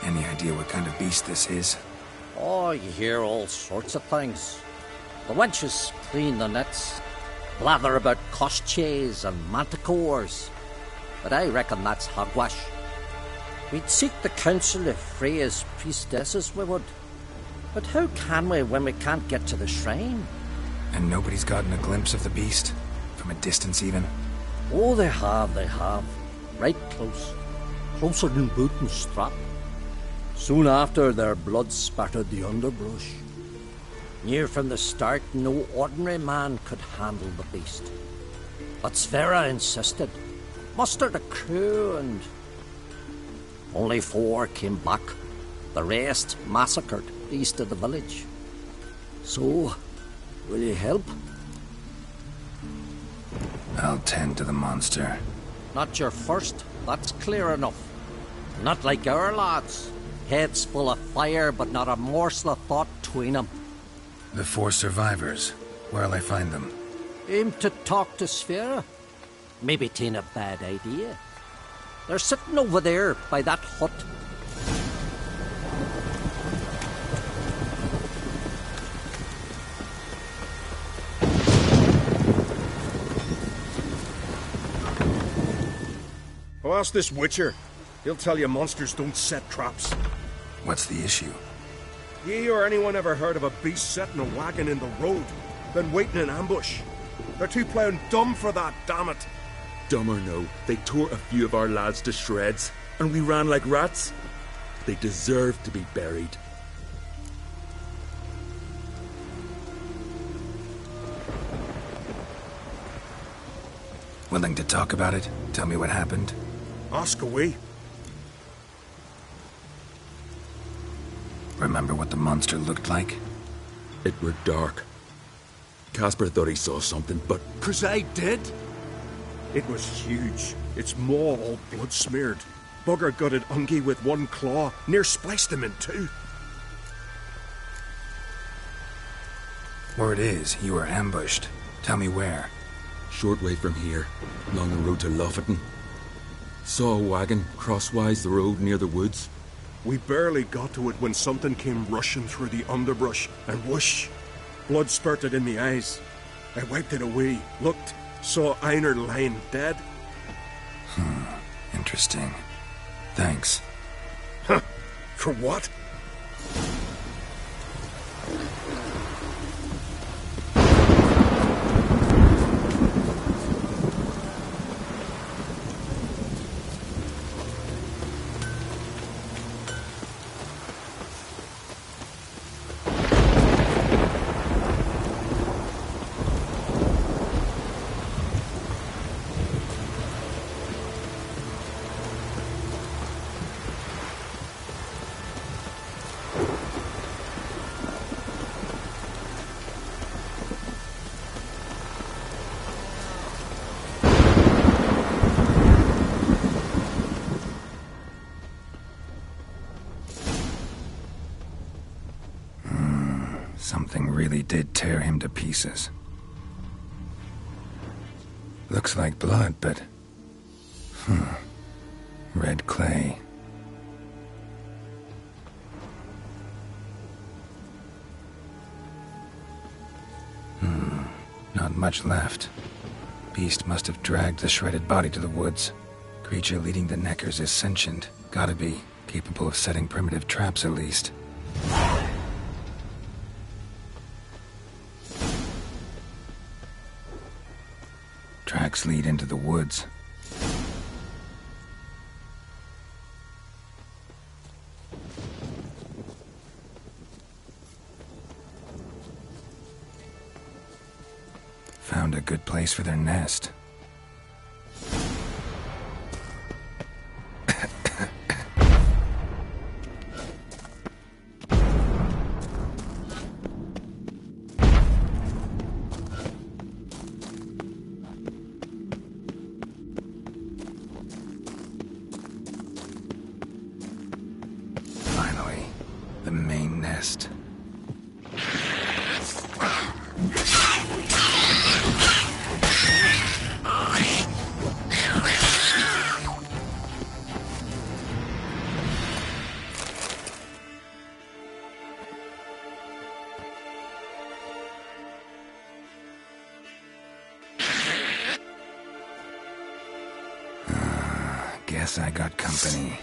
Any idea what kind of beast this is? Oh, you hear all sorts of things. The wenches clean the nets, blather about kosches and manticores. But I reckon that's hogwash. We'd seek the counsel of Freya's priestesses, we would. But how can we when we can't get to the shrine? And nobody's gotten a glimpse of the beast? From a distance, even? Oh, they have. Right close. Closer than boot and strap. Soon after, their blood spattered the underbrush. Near from the start, no ordinary man could handle the beast. But Sverre insisted. Mustered a crew and... Only 4 came back. The rest massacred east of the village. So, will you help? I'll tend to the monster. Not your first, that's clear enough. Not like our lads. Heads full of fire, but not a morsel of thought between them. The 4 survivors. Where'll I find them? Aim to talk to Sverre. Maybe 'tain't a bad idea. They're sitting over there by that hut. Oh, ask this Witcher. He'll tell you monsters don't set traps. What's the issue? Ye or anyone ever heard of a beast setting a wagon in the road, then waiting in ambush? They're too plowing dumb for that, damn it. Dumb or no, they tore a few of our lads to shreds, and we ran like rats. They deserve to be buried. Willing to talk about it? Tell me what happened? Ask away. Remember what the monster looked like? It were dark. Casper thought he saw something, but... 'Cause I did. It was huge. Its maw all blood-smeared. Bugger gutted Ungi with 1 claw, near spliced him in 2. Word is, you were ambushed. Tell me where. Short way from here, along the road to Lofoten. Saw a wagon crosswise the road near the woods. We barely got to it when something came rushing through the underbrush, and whoosh! Blood spurted in me eyes. I wiped it away, looked, saw Einar lying dead. Interesting. Thanks. Huh. For what? Something really did tear him to pieces. Looks like blood, but... red clay. Not much left. Beast must have dragged the shredded body to the woods. Creature leading the Neckers is sentient. Gotta be. Capable of setting primitive traps, at least. Tracks lead into the woods. Found a good place for their nest. Finally, the main nest. Guess I got company.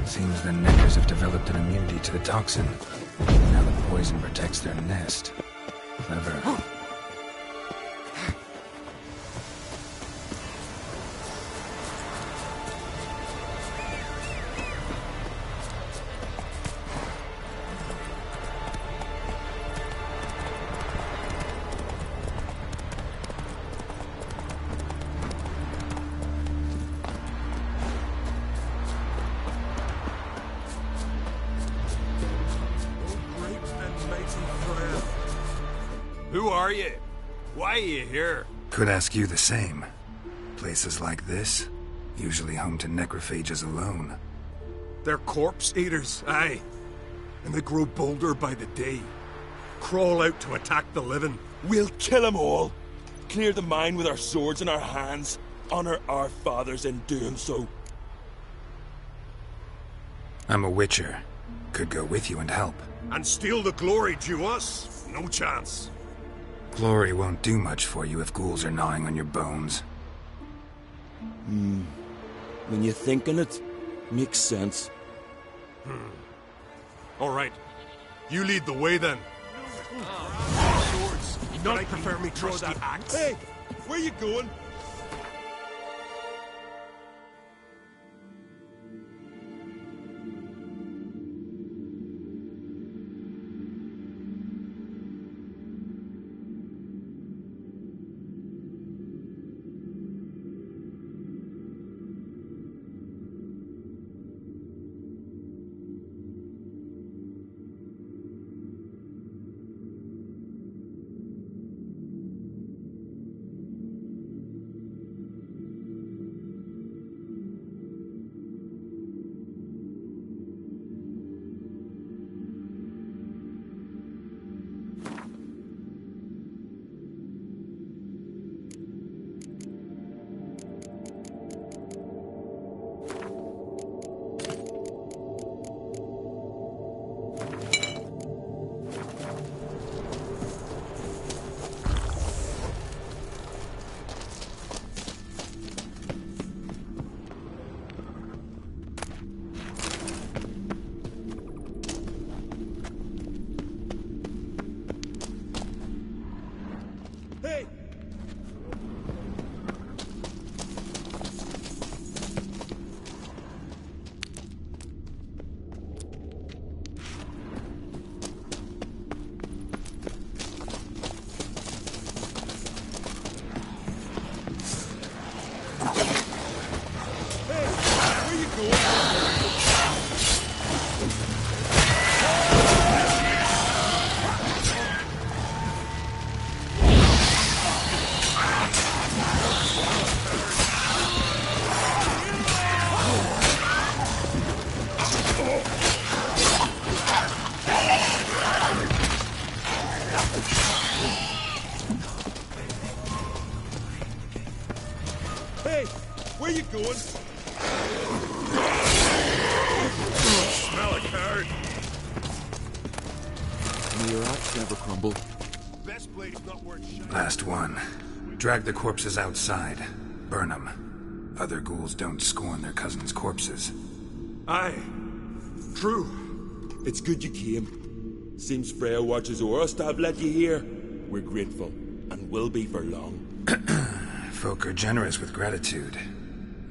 Seems the neckers have developed an immunity to the toxin. Now the poison protects their nest. Clever. Who are you? Why are you here? Could ask you the same. Places like this, usually home to necrophages alone. They're corpse eaters, aye. And they grow bolder by the day. Crawl out to attack the living. We'll kill them all. Clear the mine with our swords in our hands. Honor our fathers in doing so. I'm a witcher. Could go with you and help. And steal the glory due us? No chance. Glory won't do much for you if ghouls are gnawing on your bones. When you think on it, makes sense. All right. You lead the way then. Swords. Not prefer me trust that axe. Hey, where you going? Hey, where you going? Smell a card. May your axe never crumble. Best place not worth shit. Last one. Drag the corpses outside. Burn them. Other ghouls don't scorn their cousins' corpses. Aye. True. It's good you came. Seems Freya watches o'er us to have let you here. We're grateful, and will be for long. Folk are generous with gratitude.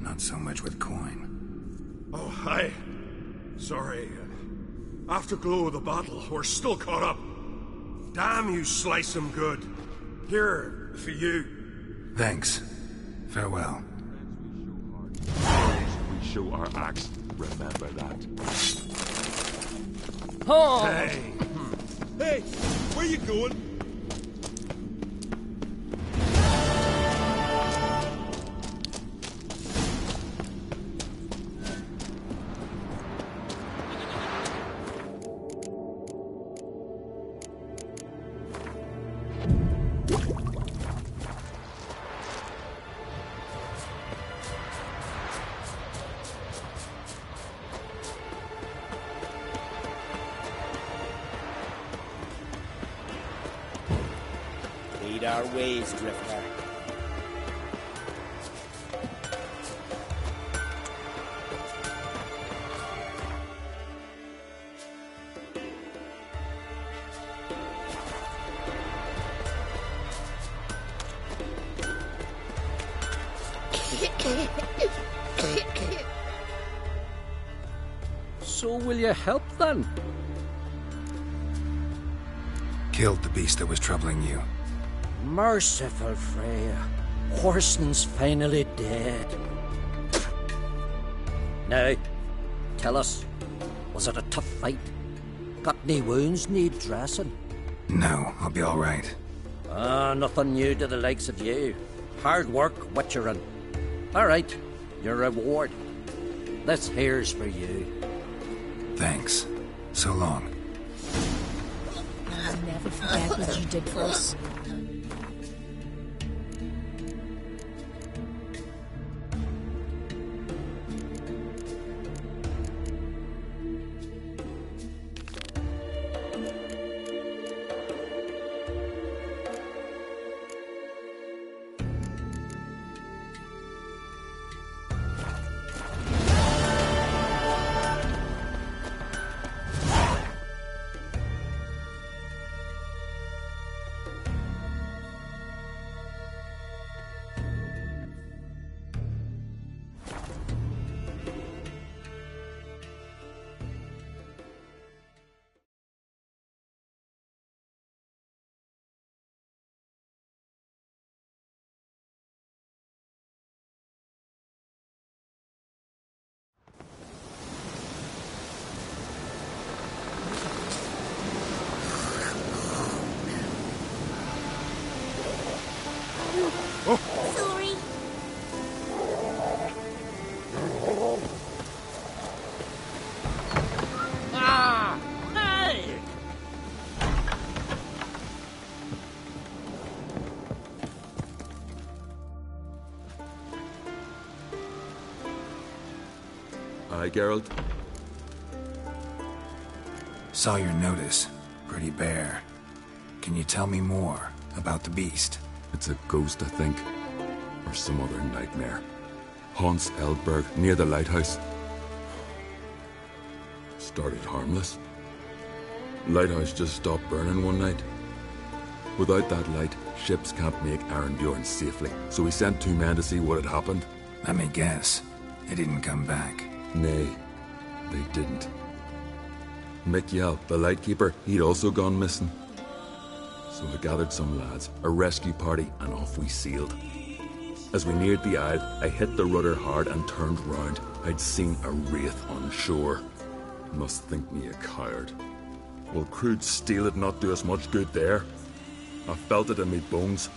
Not so much with coin. Oh, aye. Sorry. Afterglow of the battle, we're still caught up. Damn, you slice 'em good. Here, for you. Thanks. Farewell. We show our axe. Remember that. Oh. Hey. Hey, where you going? Our ways, Drifter. So will you help then? Killed the beast that was troubling you. Merciful Freya. Whoreson's finally dead. Now, tell us, was it a tough fight? Got any wounds need dressing? No, I'll be all right. Nothing new to the likes of you. Hard work, witcherin'. All right, your reward. This here's for you. Thanks. So long. I'll never forget what you did for us. Sorry. Ah! Hey! Aye, Geralt? Saw your notice. Pretty bare. Can you tell me more about the beast? It's a ghost, I think. Or some other nightmare. Haunts Eldberg, near the lighthouse. Started harmless. Lighthouse just stopped burning one night. Without that light, ships can't make Arenbjorn safely, so we sent 2 men to see what had happened. Let me guess. They didn't come back. Nay, they didn't. Mikjal, the lightkeeper, he'd also gone missing. So I gathered some lads, a rescue party, and off we sailed. As we neared the isle, I hit the rudder hard and turned round. I'd seen a wraith on shore. Must think me a coward. Will crude steel it not do us much good there? I felt it in me bones.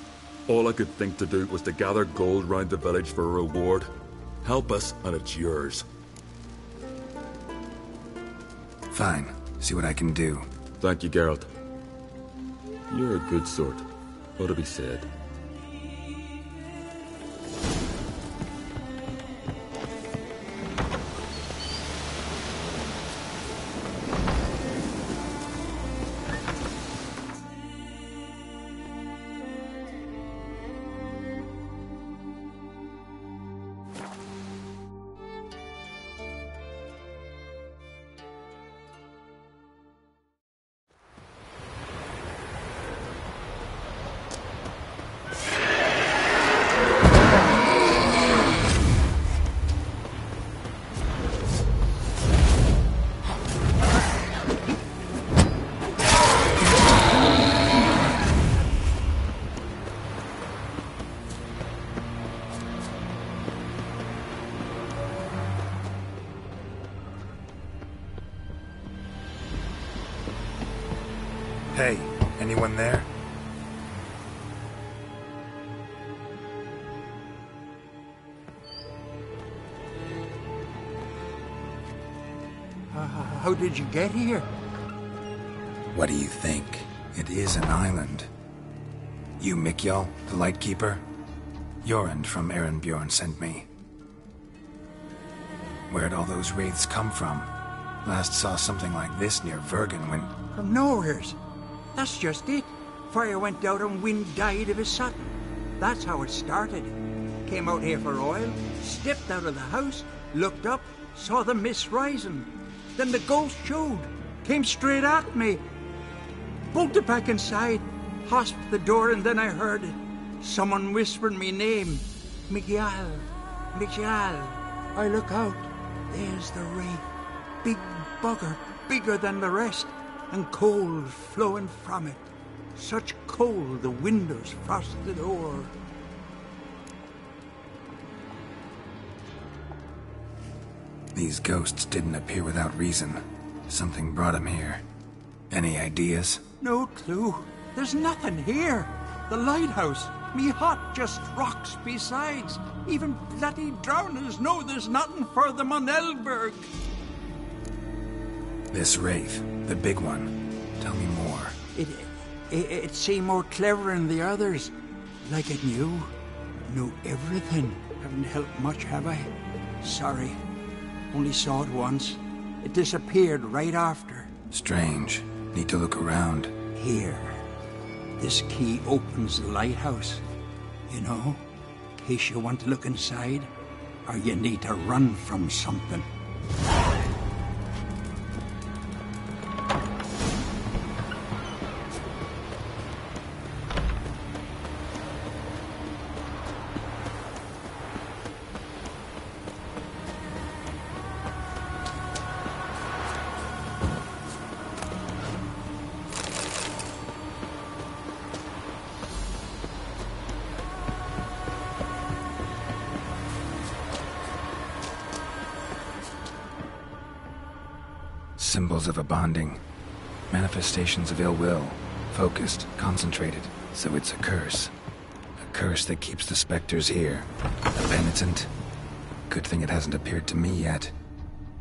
All I could think to do was to gather gold round the village for a reward. Help us, and it's yours. Fine. See what I can do. Thank you, Geralt. You're a good sort. Ought to be said. Hey, anyone there? How did you get here? What do you think? It is an island. You Mikjal, the Lightkeeper? Jorund from Arenbjorn sent me. Where'd all those wraiths come from? Last saw something like this near Vergen when... From nowheres. That's just it. Fire went out and wind died of a sudden. That's how it started. Came out here for oil, stepped out of the house, looked up, saw the mist rising. Then the ghost showed, came straight at me. Bolted back inside, hosped the door, and then I heard it. Someone whispering me name, Mikjal. Mijal, I look out. There's the wraith. Big bugger, bigger than the rest, and cold flowing from it. Such cold the windows frosted o'er. These ghosts didn't appear without reason. Something brought them here. Any ideas? No clue. There's nothing here. The lighthouse, me hut just rocks besides. Even bloody drowners know there's nothing for them on Elberg. This wraith, the big one. Tell me more. It seemed more clever than the others. Like it knew everything. Haven't helped much, have I? Sorry. Only saw it once. It disappeared right after. Strange. Need to look around. Here. This key opens the lighthouse. You know, in case you want to look inside, or you need to run from something. Symbols of a bonding. Manifestations of ill will. Focused, concentrated. So it's a curse. A curse that keeps the specters here. A penitent. Good thing it hasn't appeared to me yet.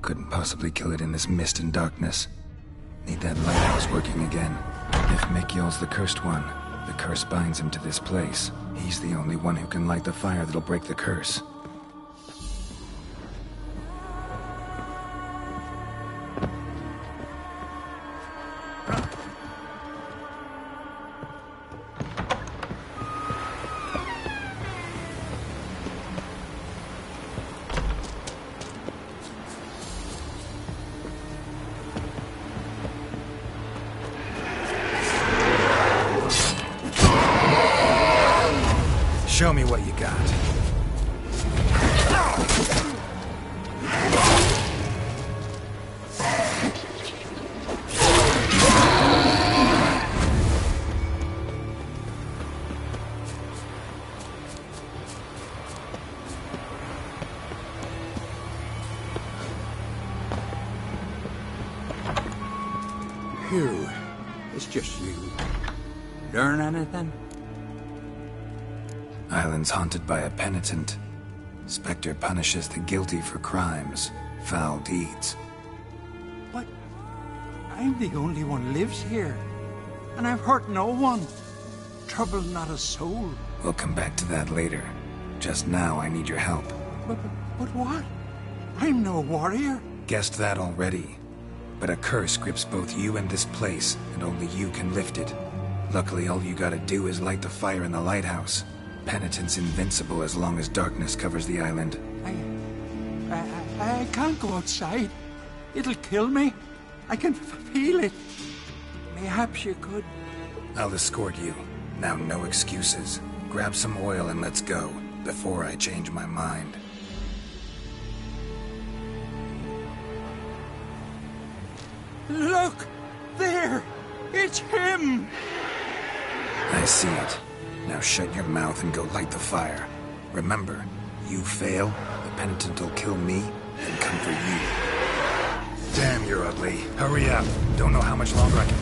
Couldn't possibly kill it in this mist and darkness. Need that lighthouse working again. If Mikyol's the cursed one, the curse binds him to this place. He's the only one who can light the fire that'll break the curse. Show me what you got. Phew. It's just you. Learn anything? Island's haunted by a penitent. Spectre punishes the guilty for crimes, foul deeds. But I'm the only one lives here, and I've hurt no one. Trouble not a soul. We'll come back to that later. Just now, I need your help. But what? I'm no warrior. Guessed that already. But a curse grips both you and this place, and only you can lift it. Luckily, all you gotta do is light the fire in the lighthouse. Penitent's invincible as long as darkness covers the island. I can't go outside. It'll kill me. I can feel it. Perhaps you could. I'll escort you. Now, no excuses. Grab some oil and let's go, before I change my mind. Look! There! It's him! I see it. Now shut your mouth and go light the fire. Remember, you fail, the penitent will kill me and come for you. Damn, you're ugly. Hurry up. Don't know how much longer I can...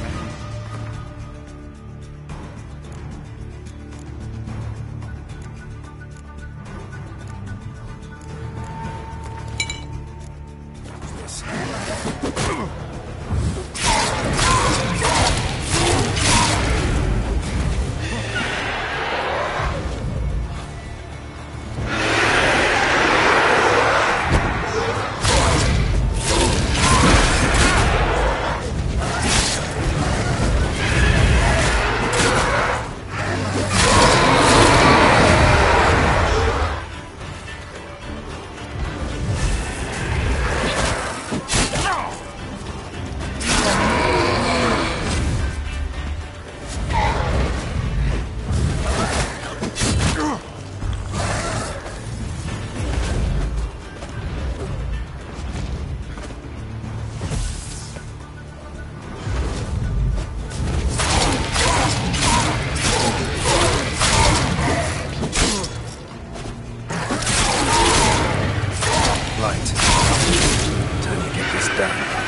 done.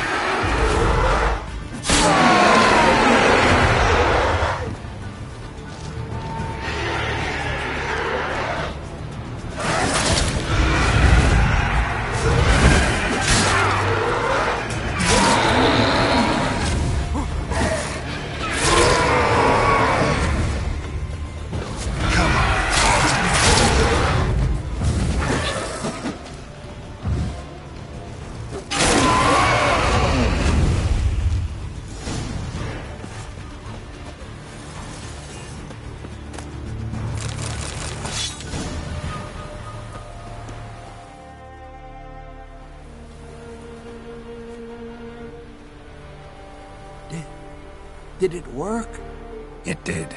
Did it work? It did.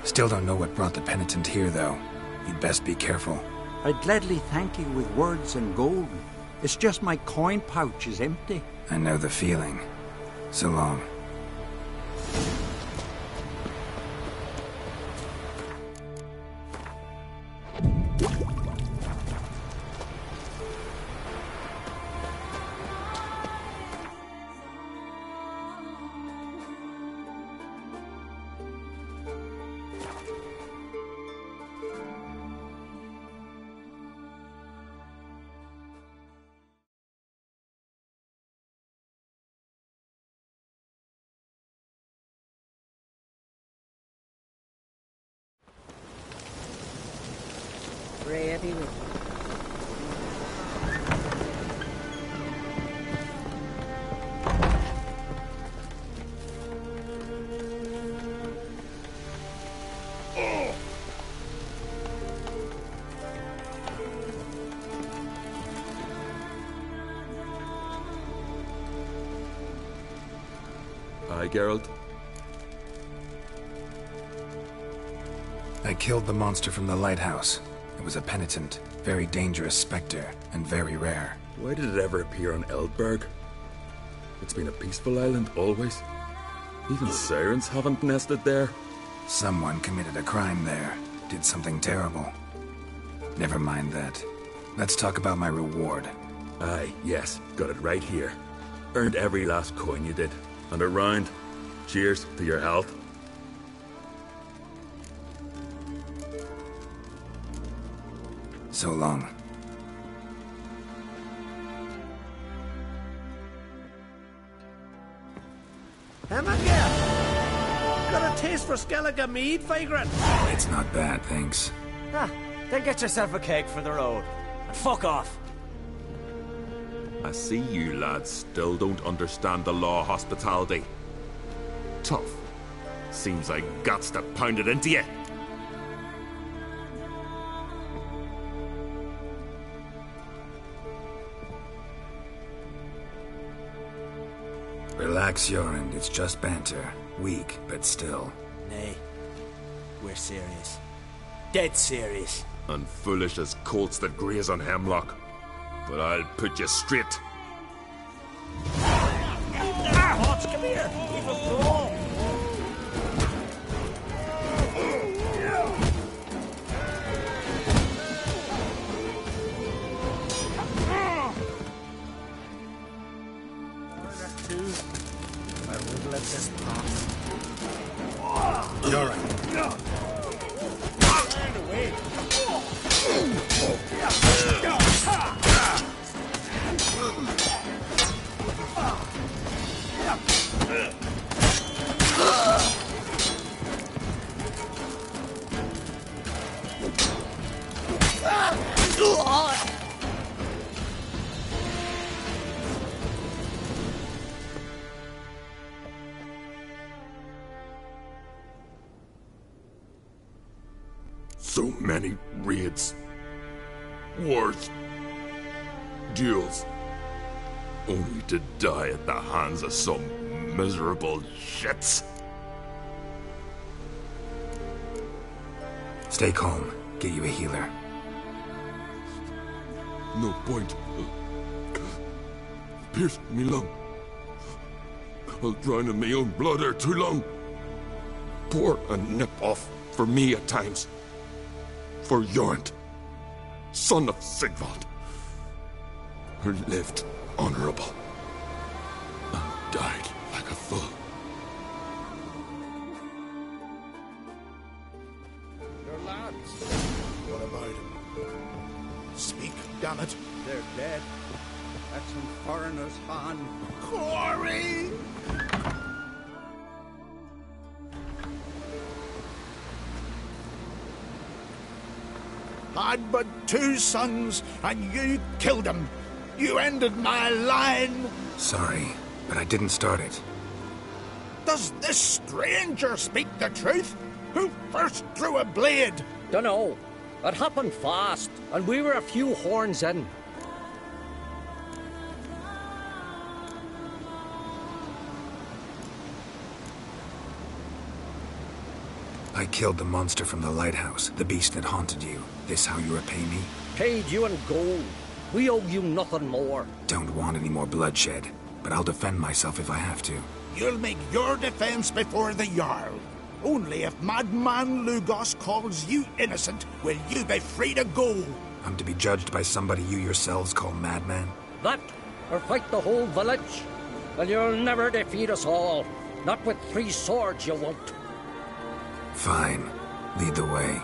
Still don't know what brought the penitent here, though. You'd best be careful. I'd gladly thank you with words and gold. It's just my coin pouch is empty. I know the feeling. So long. Ready with Aye, Geralt. I killed the monster from the lighthouse. It was a penitent, very dangerous spectre, and very rare. Why did it ever appear on Eldberg? It's been a peaceful island, always. Even sirens haven't nested there. Someone committed a crime there. Did something terrible. Never mind that. Let's talk about my reward. Aye, yes. Got it right here. Earned every last coin you did. And a round. Cheers to your health. So long. Emma, got a taste for Skellige mead, vagrant? It's not bad, thanks. Ah, then get yourself a cake for the road. And fuck off. I see you lads still don't understand the law of hospitality. Tough. Seems like guts to pound it into you. Relax, Jorund. It's just banter. Weak, but still. Nay. We're serious. Dead serious. And foolish as colts that graze on hemlock. But I'll put you straight. Hodge, come here! We've a brawl! I won't let this pass. You're right. Stand away. So many raids. Wars. Duels. Only to die at the hands of some miserable shits. Stay calm. Get you a healer. No point. Pierced me lung. I'll drown in my own blood ere too long. Pour a nip off for me at times. For Jorund, son of Sigvald, who lived honorable. died like a fool. Your lads. What about them? Speak, damn it. They're dead. At some foreigner's hand. Corey! I'd but 2 sons, and you killed them. You ended my line. Sorry, but I didn't start it. Does this stranger speak the truth? Who first drew a blade? Dunno. It happened fast, and we were a few horns in. I killed the monster from the lighthouse, the beast that haunted you. This how you repay me? Paid you in gold. We owe you nothing more. Don't want any more bloodshed, but I'll defend myself if I have to. You'll make your defense before the Jarl. Only if Madman Lugos calls you innocent will you be free to go. I'm to be judged by somebody you yourselves call madman? That, or fight the whole village? Well, you'll never defeat us all. Not with 3 swords, you won't. Fine. Lead the way.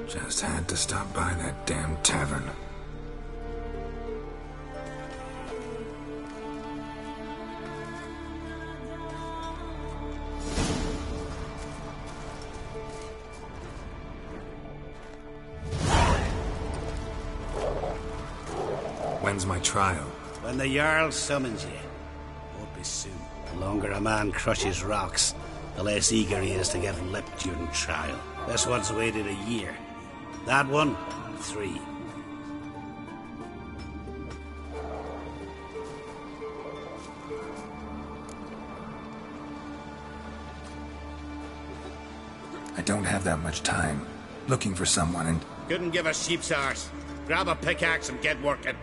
Just had to stop by that damn tavern. When's my trial? When the Jarl summons you. Won't be soon. The longer a man crushes rocks, the less eager he is to give lip during trial. This one's waited a year. That one, 3. I don't have that much time. Looking for someone and... Couldn't give a sheep's arse. Grab a pickaxe and get working.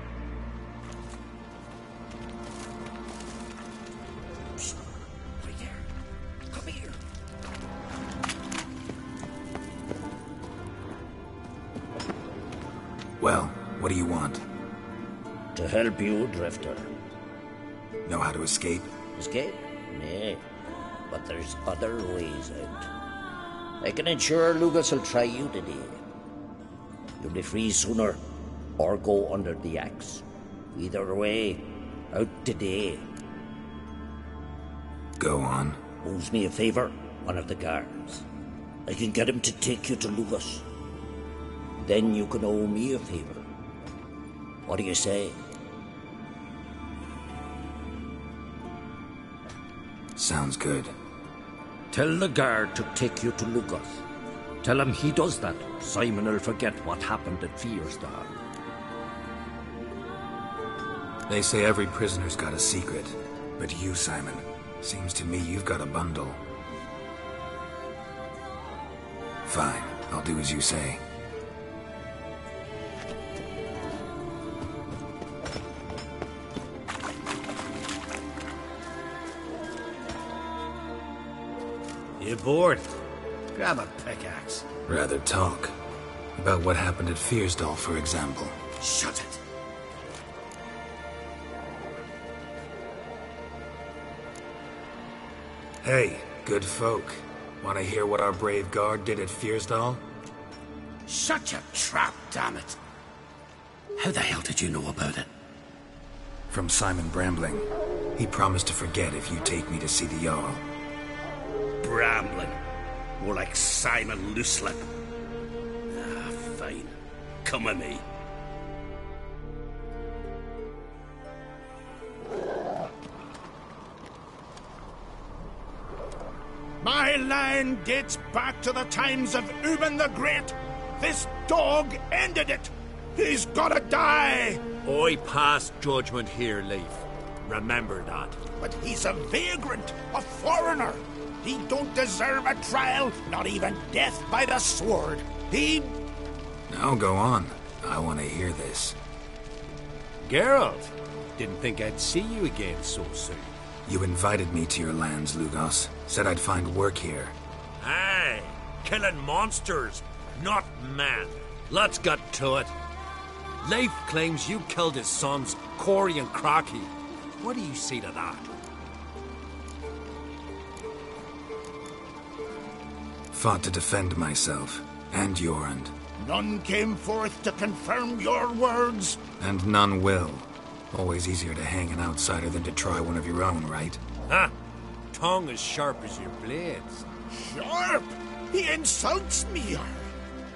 Well, what do you want? To help you, Drifter. Know how to escape? Escape? Nay. But there's other ways out. I can ensure Lugos will try you today. You'll be free sooner, or go under the axe. Either way, out today. Go on. Owes me a favor, one of the guards. I can get him to take you to Lugos. Then you can owe me a favor. What do you say? Sounds good. Tell the guard to take you to Lugos. Tell him he does that. Simon will forget what happened at Fiersdal. They say every prisoner's got a secret. But you, Simon, seems to me you've got a bundle. Fine, I'll do as you say. You bored? Grab a pickaxe. Rather talk. About what happened at Fiersdal, for example. Shut it. Hey, good folk. Want to hear what our brave guard did at Fiersdal? Shut your trap, damn it. How the hell did you know about it? From Simon Brambling. He promised to forget if you take me to see the Jarl. Brambling. More like Simon Looselip. Ah, fine. Come with me. My line dates back to the times of Ubin the Great. This dog ended it! He's gotta die! I pass judgment here, Leif. Remember that. But he's a vagrant, a foreigner. He don't deserve a trial, not even death by the sword. He... Now go on. I want to hear this. Geralt, didn't think I'd see you again so soon. You invited me to your lands, Lugos. Said I'd find work here. Aye, killing monsters, not man. Let's get to it. Leif claims you killed his sons, Corey and Crocky. What do you say to that? Fought to defend myself, and Jorund. None came forth to confirm your words. And none will. Always easier to hang an outsider than to try one of your own, right? Ha! Tongue as sharp as your blades. Sharp? He insults me.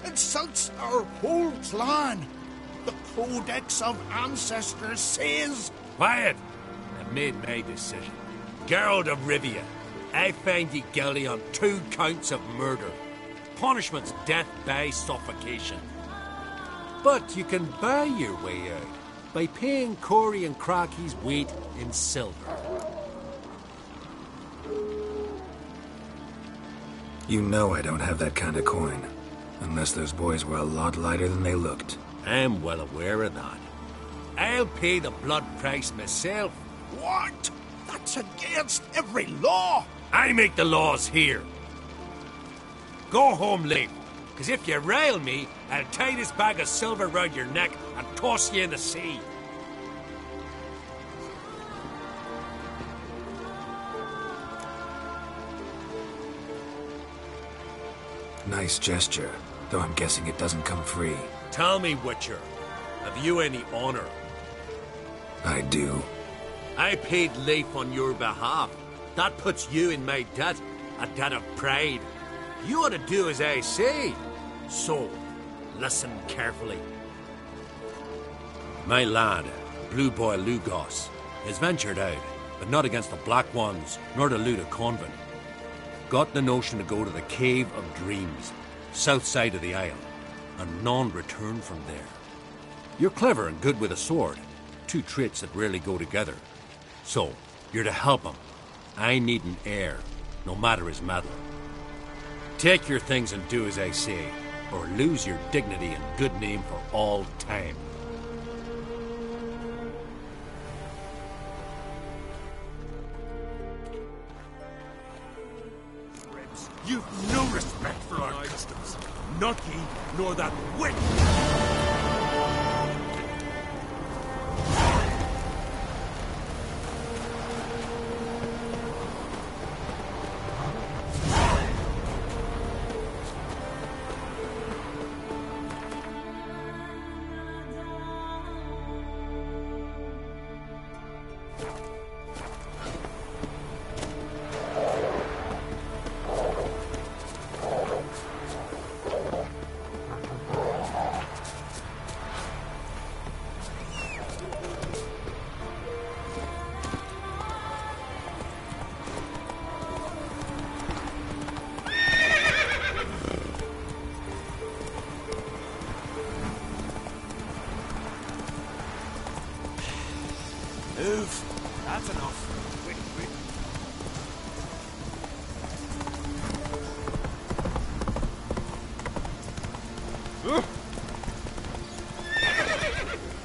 Insults our whole clan. The Codex of Ancestors says... Quiet! I've made my decision. Geralt of Rivia, I find you guilty on 2 counts of murder. Punishment's death by suffocation. But you can buy your way out by paying Corey and Crocky's weight in silver. You know I don't have that kind of coin. Unless those boys were a lot lighter than they looked. I'm well aware of that. I'll pay the blood price myself. What? That's against every law. I make the laws here. Go home, Leif, because if you rile me, I'll tie this bag of silver round your neck and toss you in the sea. Nice gesture, though I'm guessing it doesn't come free. Tell me, Witcher, have you any honor? I do. I paid Leif on your behalf. That puts you in my debt, a debt of pride. You ought to do as I say. So, listen carefully. My lad, Blue Boy Lugos, has ventured out, but not against the Black Ones, nor to loot a convent. Got the notion to go to the Cave of Dreams, south side of the isle, and none return from there. You're clever and good with a sword, 2 traits that rarely go together. So, you're to help him. I need an heir, no matter his mettle. Take your things and do as I say, or lose your dignity and good name for all time. You've no respect for our customs. Not ye, nor that witch! Move. That's enough. Wait.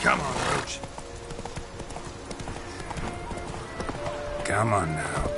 Come on, Roach. Come on now.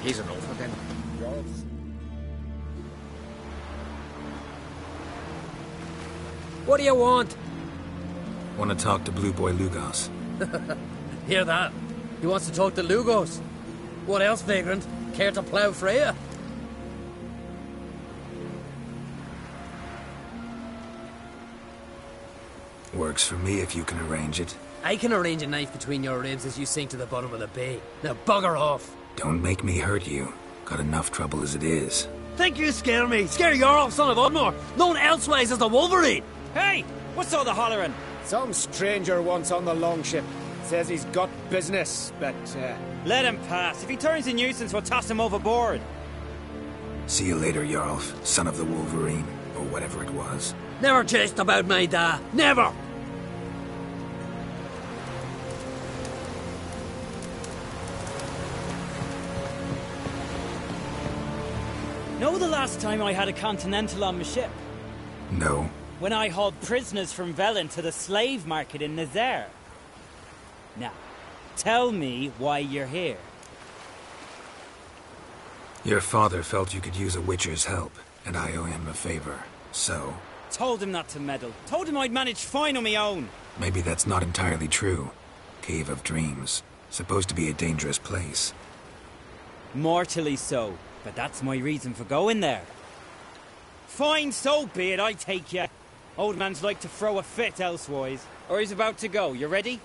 He's an oath again. What do you want? Want to talk to Blue Boy Lugos. Hear that? He wants to talk to Lugos. What else, vagrant? Care to plough Freya? Works for me if you can arrange it. I can arrange a knife between your ribs as you sink to the bottom of the bay. Now bugger off. Don't make me hurt you. Got enough trouble as it is. Think you scare me? Scare Jarl, son of Udmore, known elsewise as the Wolverine. Hey, what's all the hollering? Some stranger once on the longship. Says he's got business, but, Let him pass. If he turns a nuisance, we'll toss him overboard. See you later, Jarl, son of the Wolverine, or whatever it was. Never jest about my da. Never! Know the last time I had a Continental on my ship? No. When I hauled prisoners from Velen to the slave market in Nazaire. Now, tell me why you're here. Your father felt you could use a Witcher's help, and I owe him a favor, so... Told him not to meddle. Told him I'd manage fine on my own. Maybe that's not entirely true. Cave of Dreams. Supposed to be a dangerous place. Mortally so, but that's my reason for going there. Fine, so be it, I take you. Old man's like to throw a fit elsewise. Or he's about to go. You ready?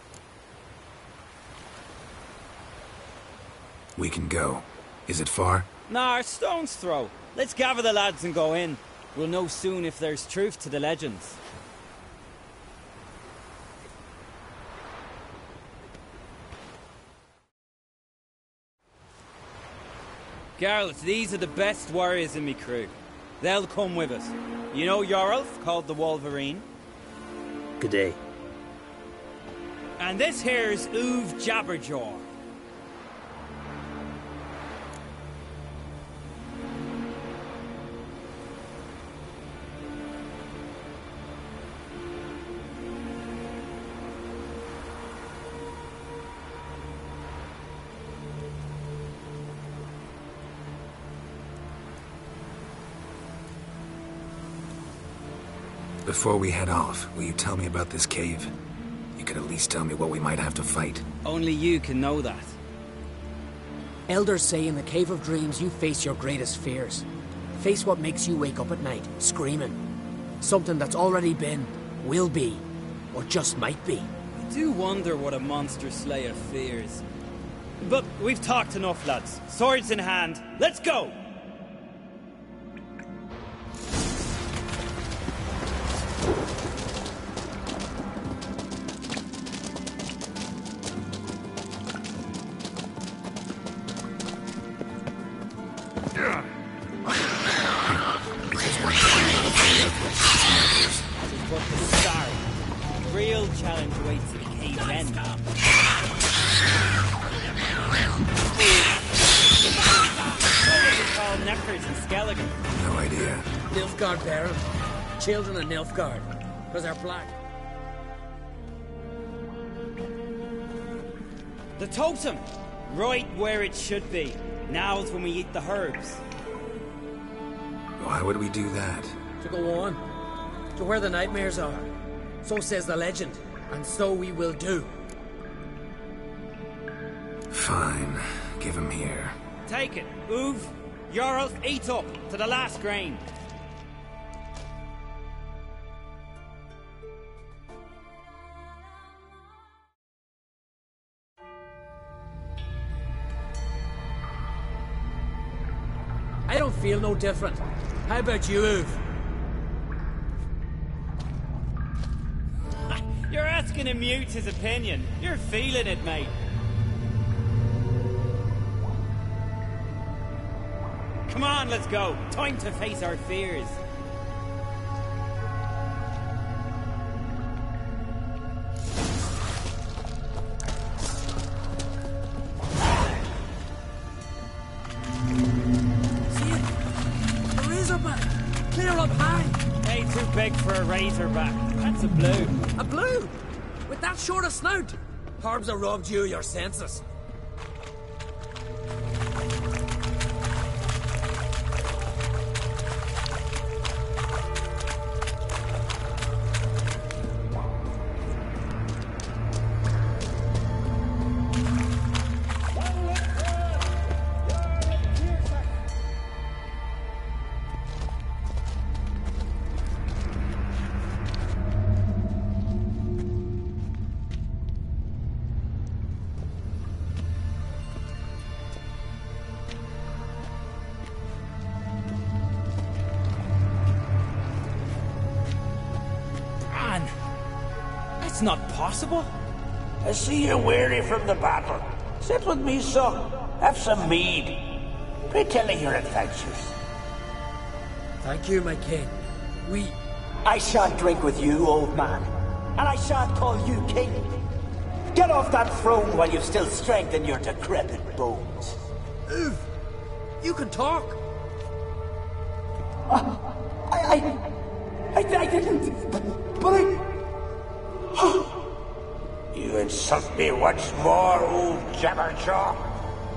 We can go. Is it far? Nah, stone's throw. Let's gather the lads and go in. We'll know soon if there's truth to the legends. Geralt, these are the best warriors in me crew. They'll come with us. You know Jorulf, called the Wolverine? Good day. And this here's Uve Jabberjaw. Before we head off, will you tell me about this cave? You could at least tell me what we might have to fight. Only you can know that. Elders say in the Cave of Dreams you face your greatest fears. Face what makes you wake up at night, screaming. Something that's already been, will be, or just might be. I do wonder what a monster slayer fears. But we've talked enough, lads. Swords in hand, let's go! Real challenge awaits at the cave end. Called Neckers and Skelligan. No idea. Nilfgaard Baron. Children of Nilfgaard. Because they're black. The totem! Right where it should be. Now's when we eat the herbs. Why would we do that? To go on. To where the nightmares are. So says the legend. And so we will do. Fine. Give him here. Take it. Uve, Jorulf, eat up to the last grain. I don't feel no different. How about you, Uve? You're asking him mute his opinion. You're feeling it, mate. Come on, let's go. Time to face our fears. See it? A razorback! Clear up high! Hey, too big for a razorback. That's a blue. A blue? With that short a snout? Harbs have robbed you of your senses. That's not possible. I see you're weary from the battle. Sit with me, son. Have some mead. Pray tell me your adventures. Thank you, my king. I shan't drink with you, old man. And I shan't call you king. Get off that throne while you've still strength in your decrepit bones. You can talk. I didn't. But I... You insult me once more, old Jabberjaw.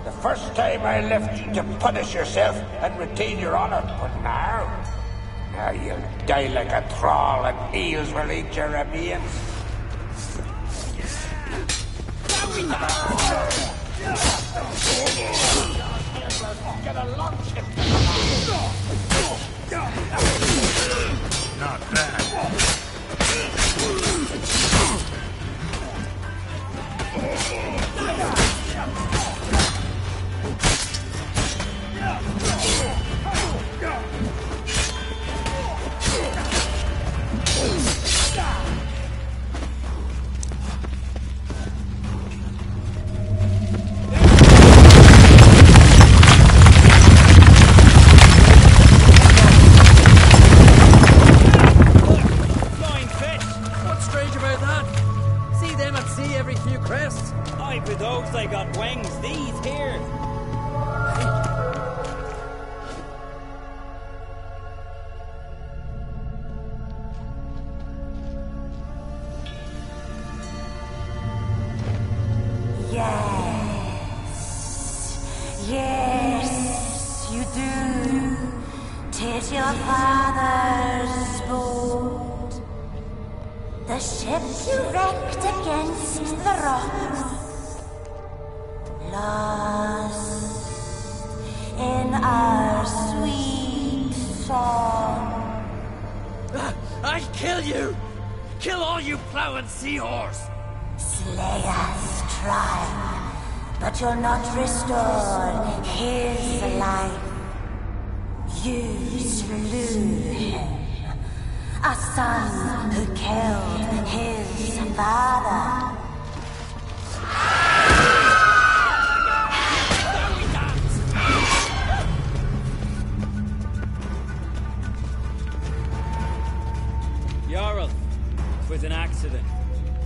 The first time I left you to punish yourself and retain your honor, but now you'll die like a thrall and eels will eat your remains. Get a lunch. Not bad. For those they got wings, these here. Yes, you do. 'Tis your father's boat. The ship you wrecked against the rocks. Lost in our sweet song. I'll kill you! Kill all you plowing seahorse! Slay us, try, but you'll not restore his life. You slew him, a son who killed his father. Jarl, it was an accident.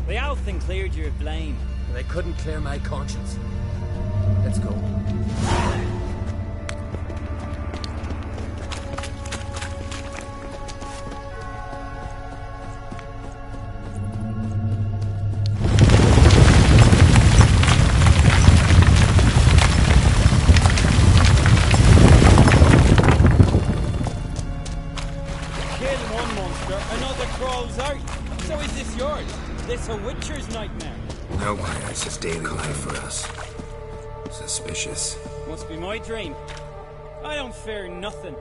The Althen cleared you of blame. They couldn't clear my conscience. Let's go. A witcher's nightmare. No, it's just daily life for us. Suspicious. Must be my dream. I don't fear nothing.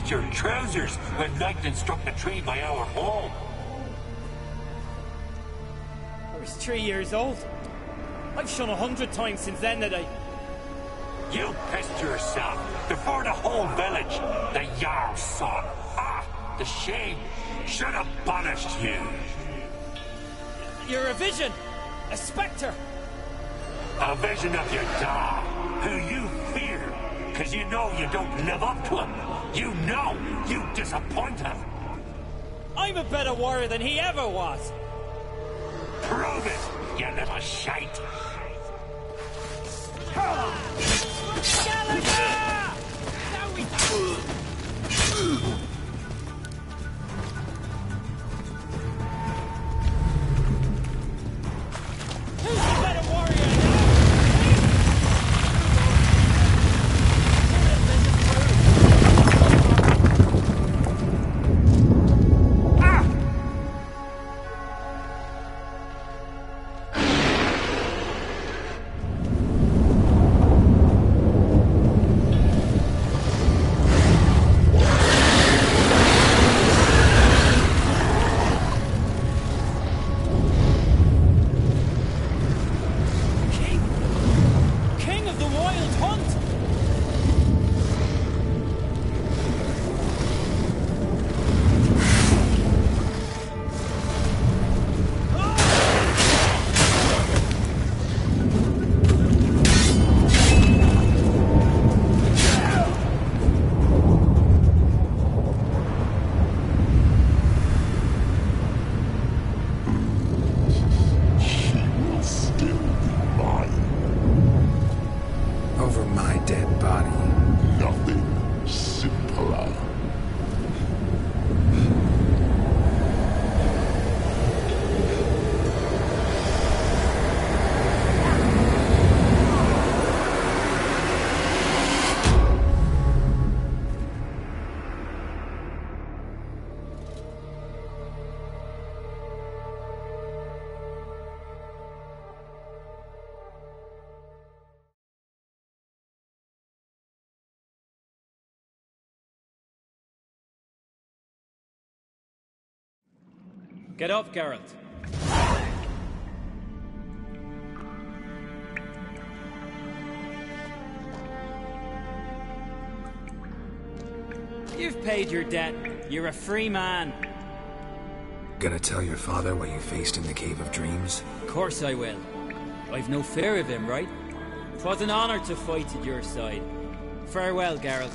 Your trousers when lightning struck the tree by our home. I was 3 years old. I've shone 100 times since then that You pissed yourself before the whole village. The Jarl's son. Ah, the shame should have punished you. You're a vision, a spectre. A vision of your dad, who you fear, because you know you don't live up to him. You know you disappoint him. I'm a better warrior than he ever was. Prove it, you little shite. Get up, Geralt. You've paid your debt. You're a free man. Gonna tell your father what you faced in the Cave of Dreams? Of course I will. I've no fear of him, right? 'Twas an honor to fight at your side. Farewell, Geralt.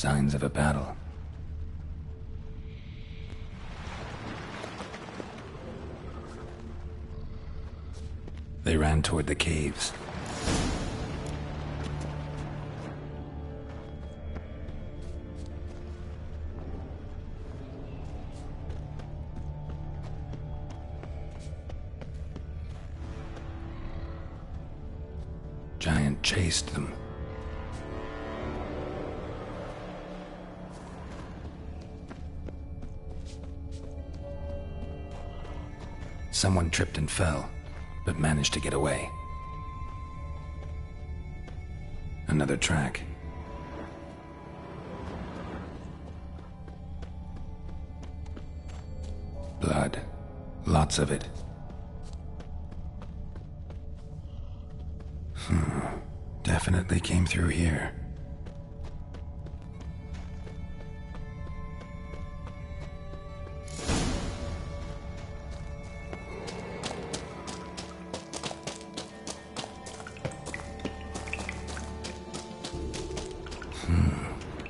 Signs of a battle. They ran toward the caves. Giant chased them. Someone tripped and fell, but managed to get away. Another track. Blood. Lots of it. Definitely came through here.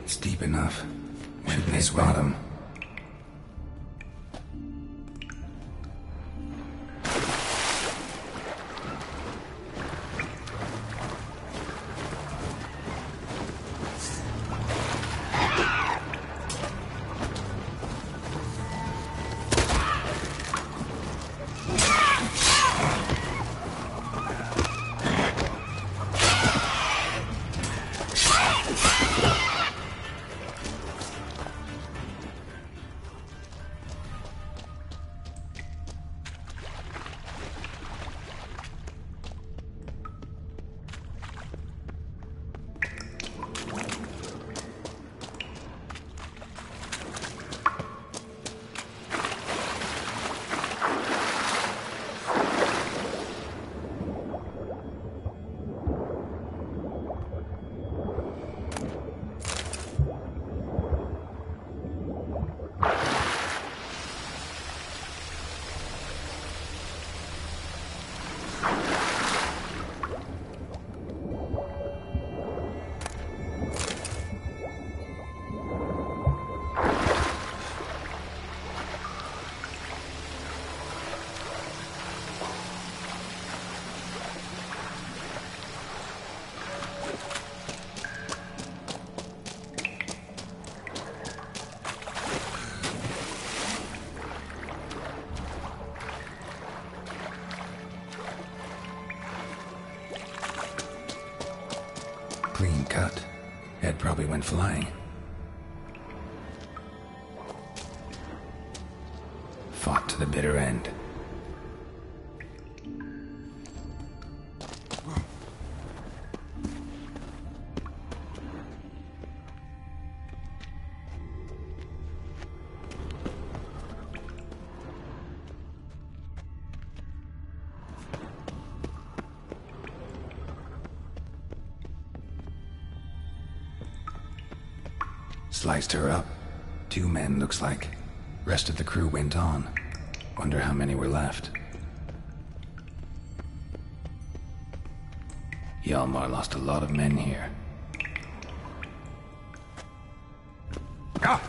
It's deep enough. Should they spot him? Clean cut. Head probably went flying. Fought to the bitter end. Sliced her up. 2 men, looks like. Rest of the crew went on. Wonder how many were left. Hjalmar lost a lot of men here. Ah!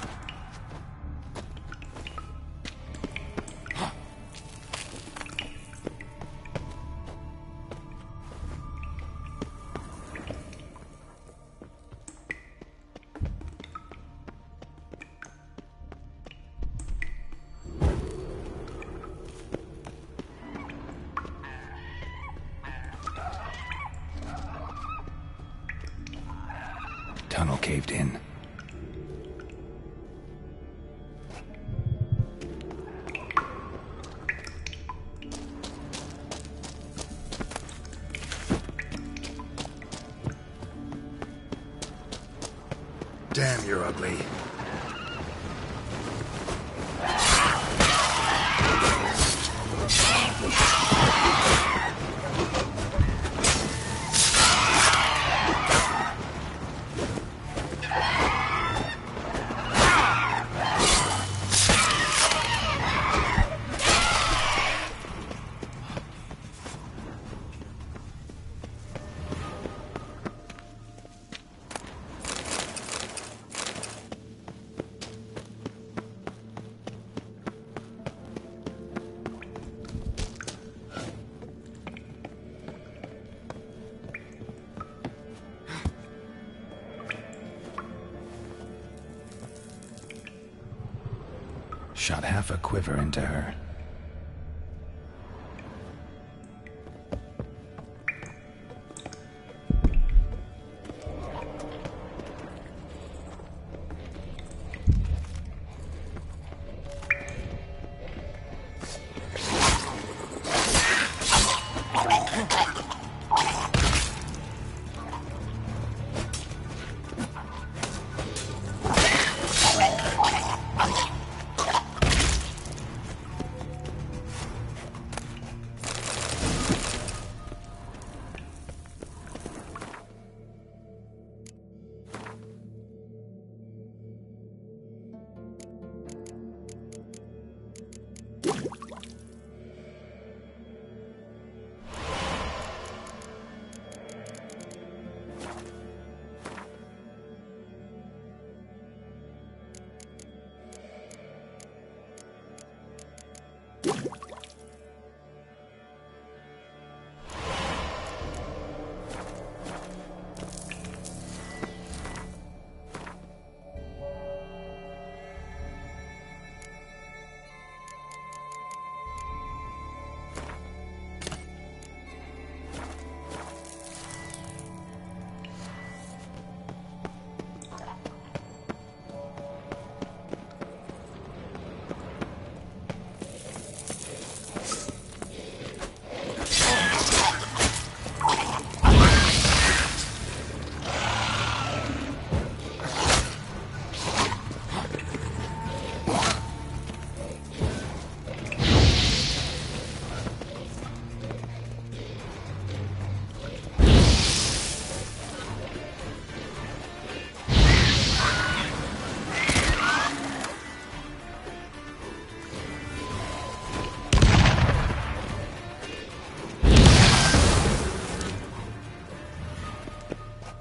Tunnel caved in. Damn, you're ugly. Shot half a quiver into her.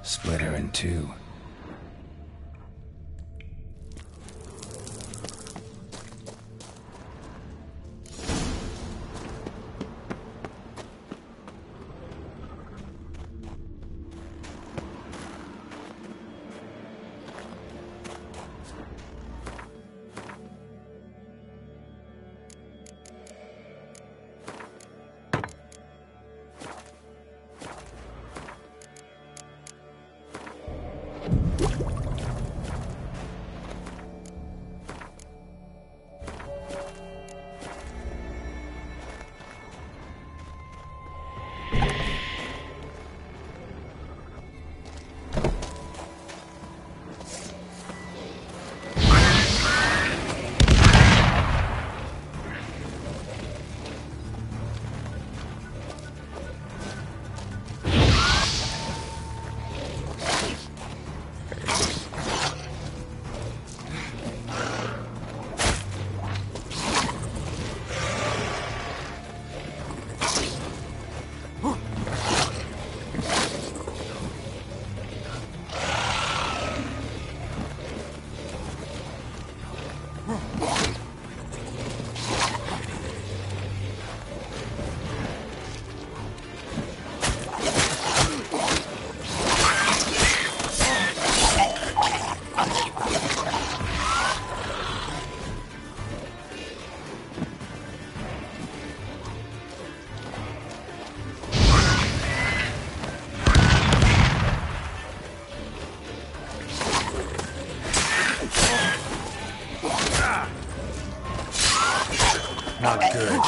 Split her in two. Not good.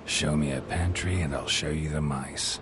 Show me a pantry and I'll show you the mice.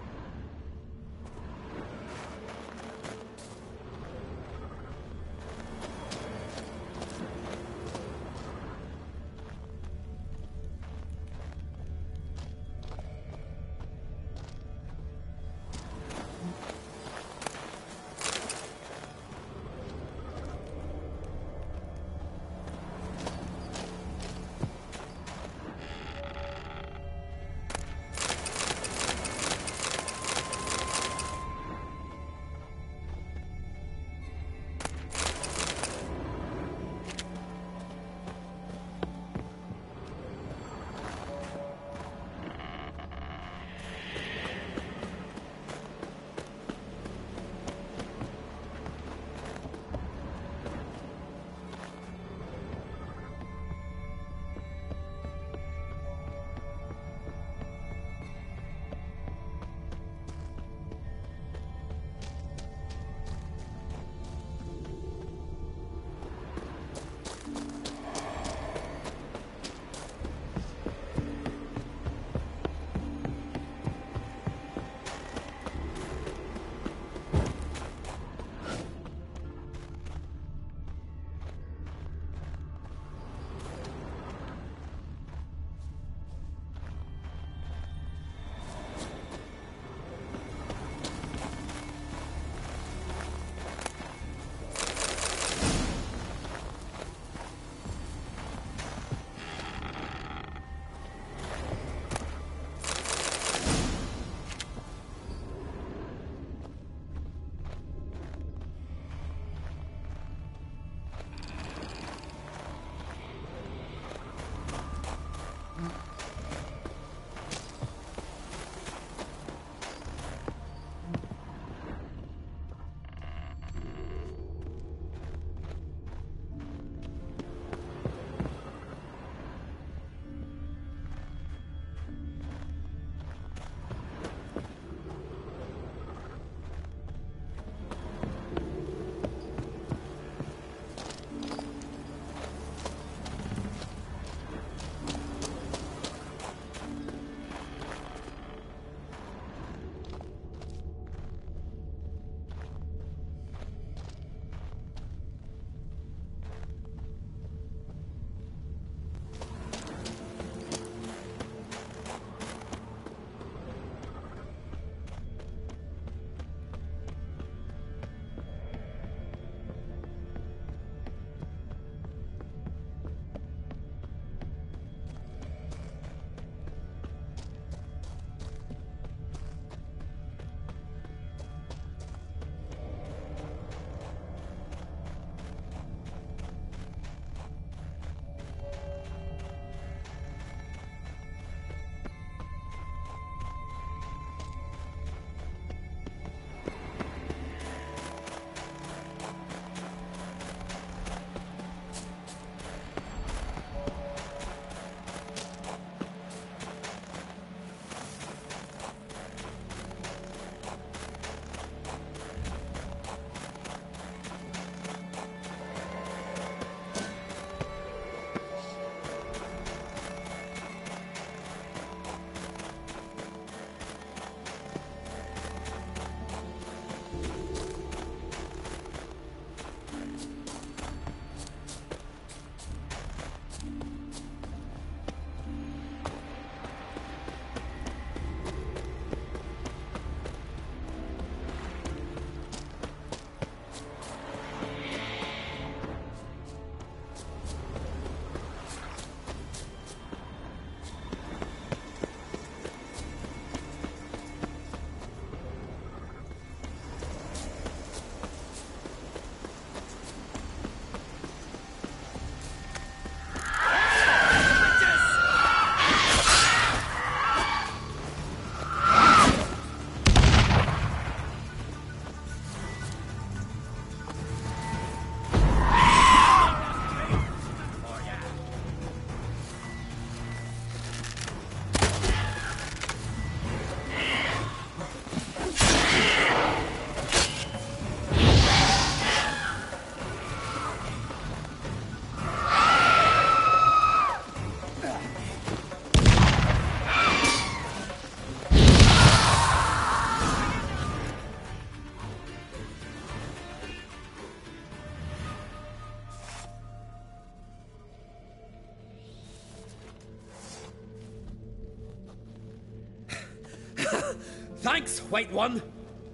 Thanks, White One.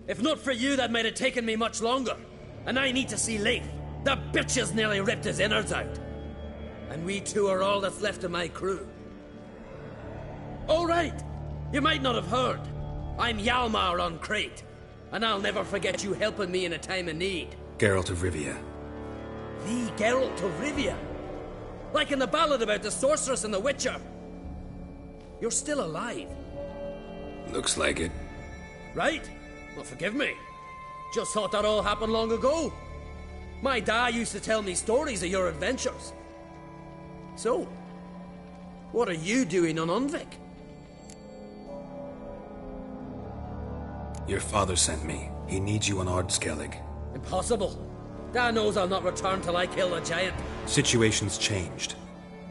If not for you, that might have taken me much longer. And I need to see Leif. The bitch has nearly ripped his innards out. And we two are all that's left of my crew. All right. You might not have heard. I'm Hjalmar on Crete. And I'll never forget you helping me in a time of need. Geralt of Rivia. The Geralt of Rivia? Like in the ballad about the sorceress and the witcher. You're still alive. Looks like it. Right? Well, forgive me. Just thought that all happened long ago. My dad used to tell me stories of your adventures. So, what are you doing on Unvik? Your father sent me. He needs you on Ard Skellig. Impossible. Dad knows I'll not return till I kill the giant. Situation's changed.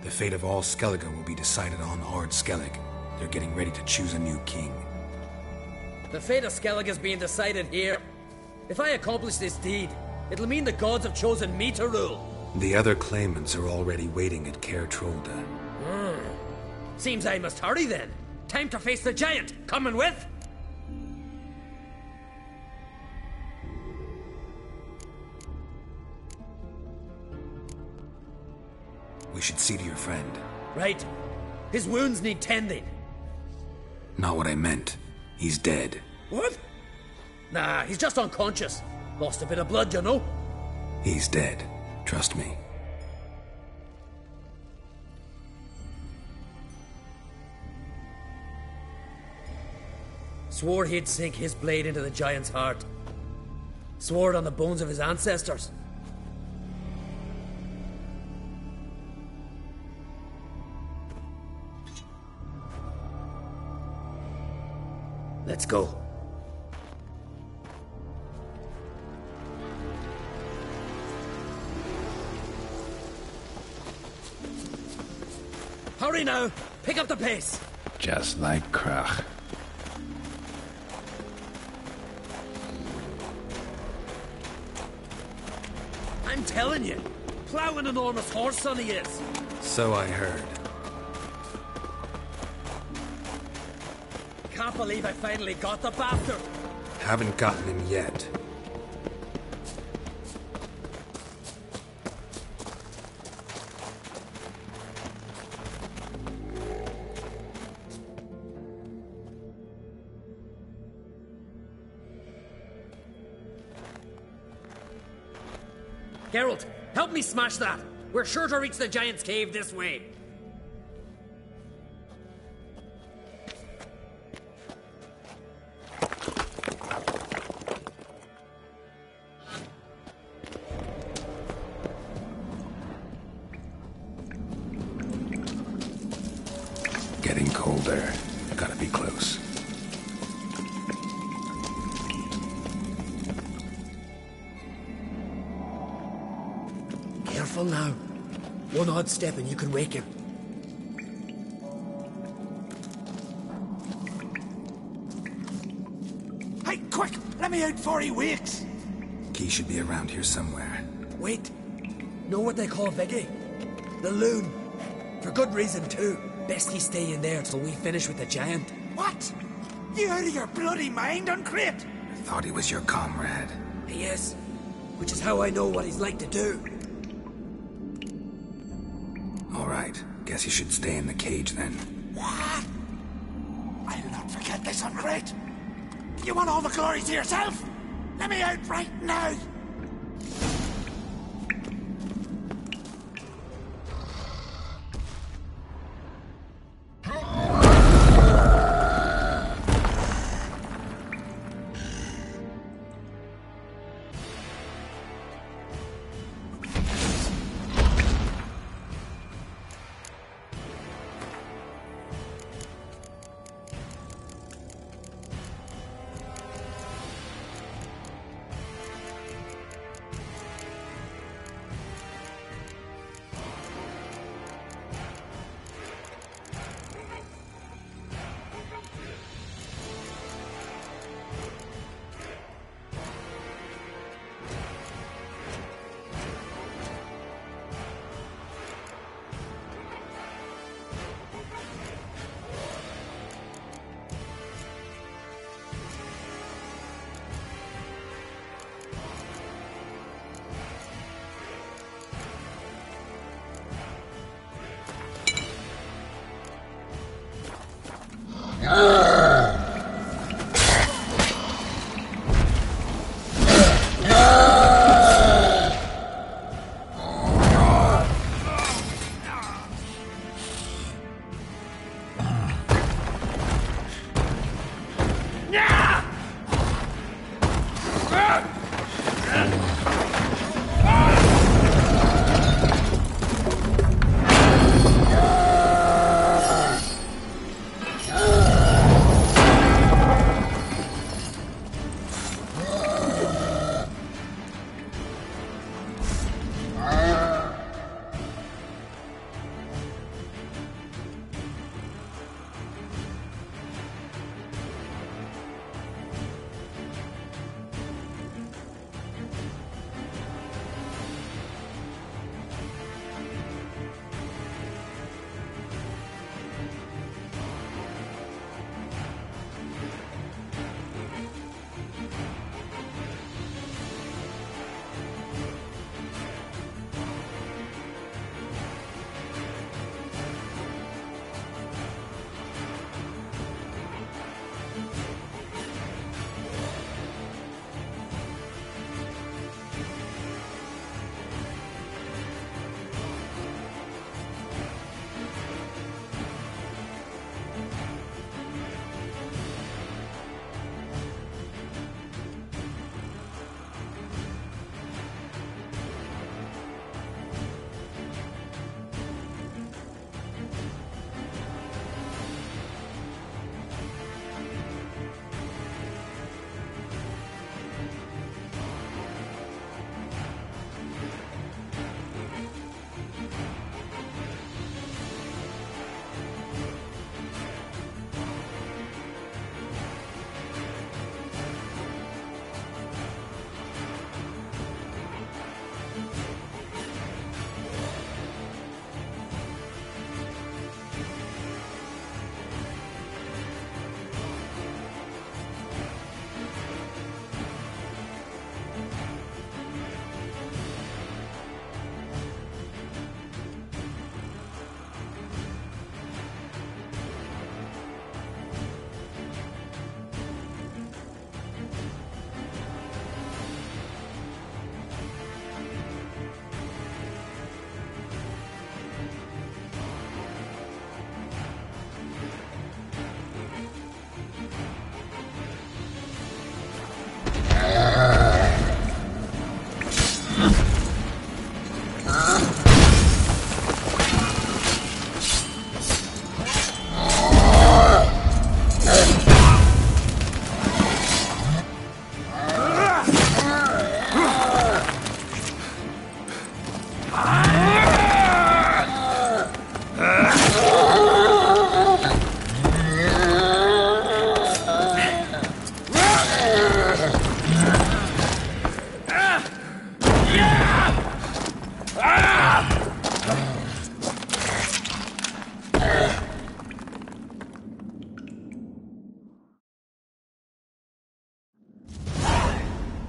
The fate of all Skellige will be decided on Ard Skellig. They're getting ready to choose a new king. The fate of Skellig is being decided here. If I accomplish this deed, it'll mean the gods have chosen me to rule. The other claimants are already waiting at Caer Trolda. Seems I must hurry then. Time to face the giant. Coming with? We should see to your friend. Right. His wounds need tending. Not what I meant. He's dead. What? Nah, he's just unconscious. Lost a bit of blood, you know. He's dead. Trust me. Swore he'd sink his blade into the giant's heart. Swore it on the bones of his ancestors. Let's go. Hurry now! Pick up the pace! Just like Krach. I'm telling you, plow an enormous horse son he is. So I heard. Can't believe I finally got the bastard. Haven't gotten him yet. Geralt, help me smash that. We're sure to reach the giant's cave this way. Getting colder. Gotta be close. Careful now. One odd step and you can wake him. Hey, quick! Let me out before he wakes! Key should be around here somewhere. Wait. Know what they call Vicky? The loon. For good reason, too. Best he stay in there till we finish with the giant. What? You out of your bloody mind on Crete? I thought he was your comrade. He is. Which is how I know what he's like to do. All right. Guess you should stay in the cage then. What? I'll not forget this on Crete. You want all the glory to yourself? Let me out right now!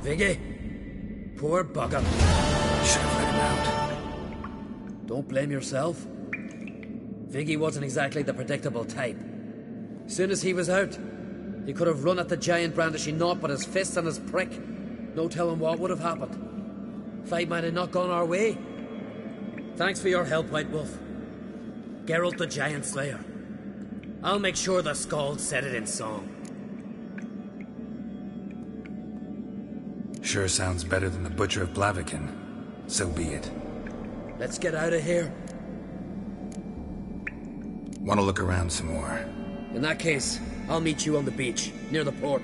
Viggy? Poor bugger. Should have let him out. Don't blame yourself. Viggy wasn't exactly the predictable type. Soon as he was out, he could have run at the giant brandishing naught but his fist and his prick. No telling what would have happened. Fight might have not gone our way. Thanks for your help, White Wolf. Geralt the Giant Slayer. I'll make sure the Skald said it in song. Sure sounds better than the Butcher of Blaviken. So be it. Let's get out of here. Want to look around some more? In that case, I'll meet you on the beach, near the port.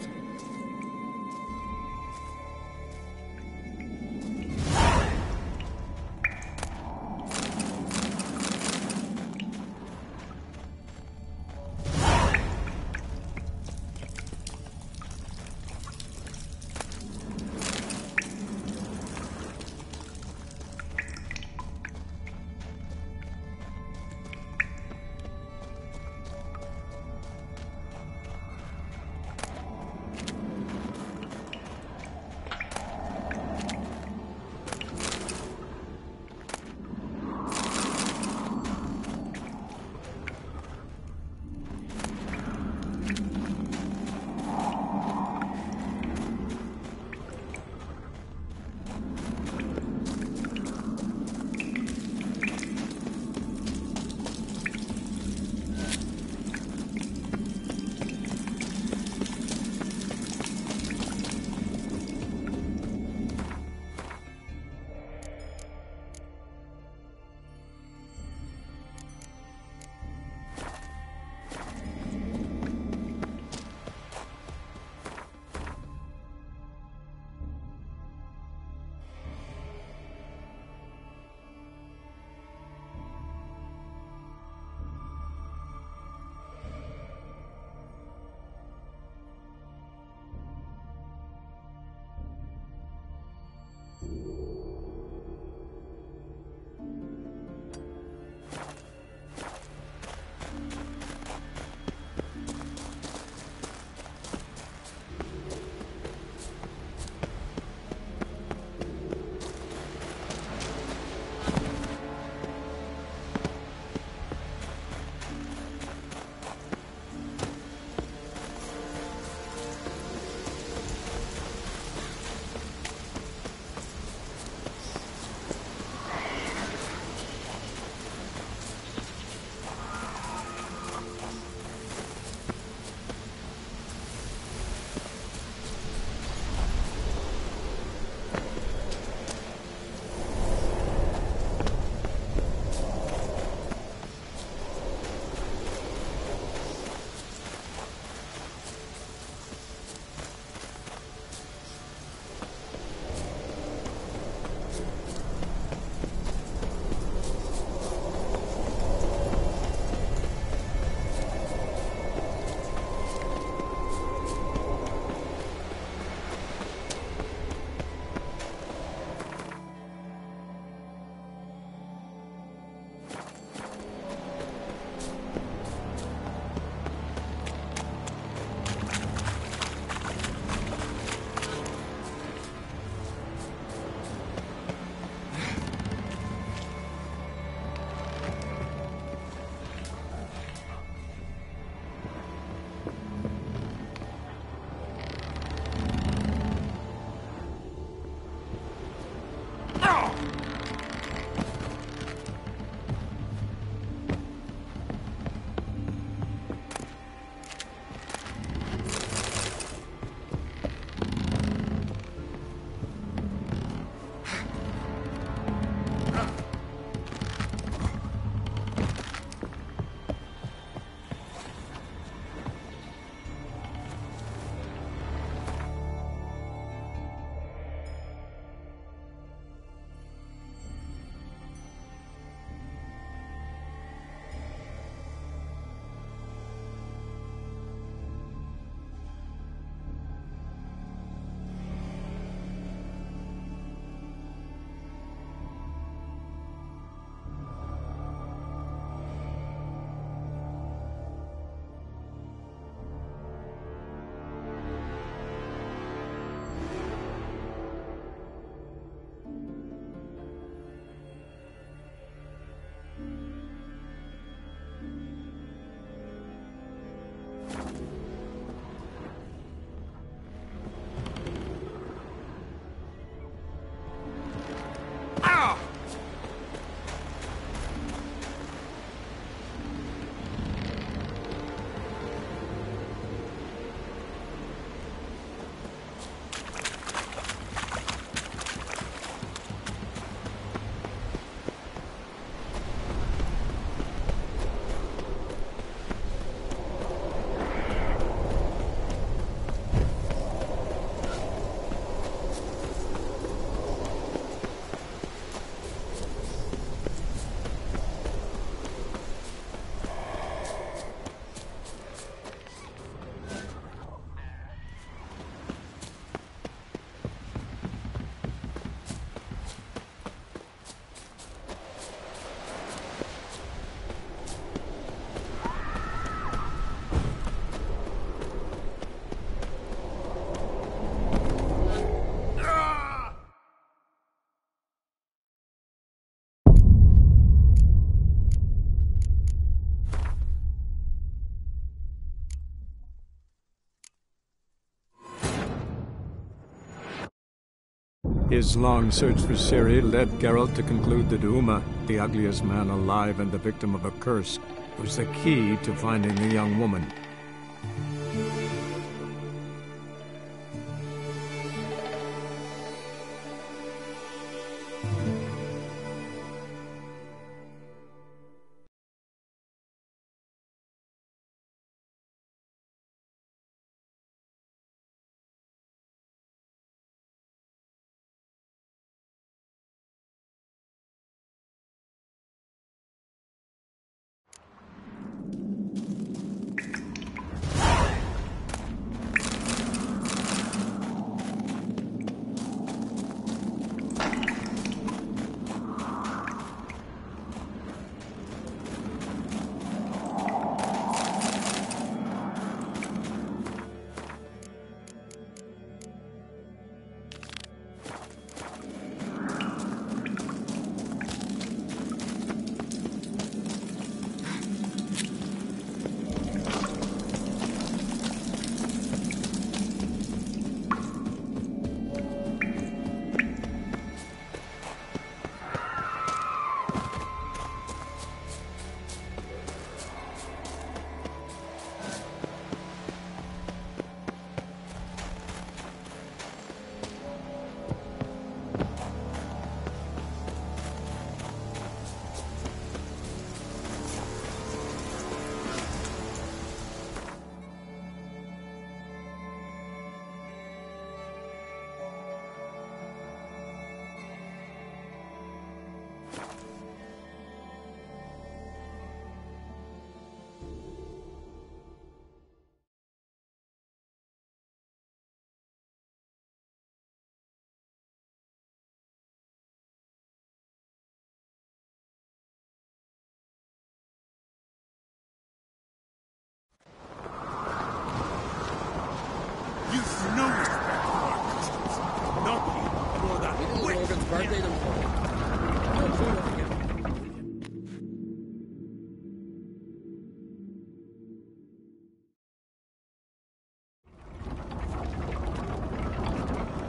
His long search for Ciri led Geralt to conclude that Uma, the ugliest man alive and the victim of a curse, was the key to finding the young woman.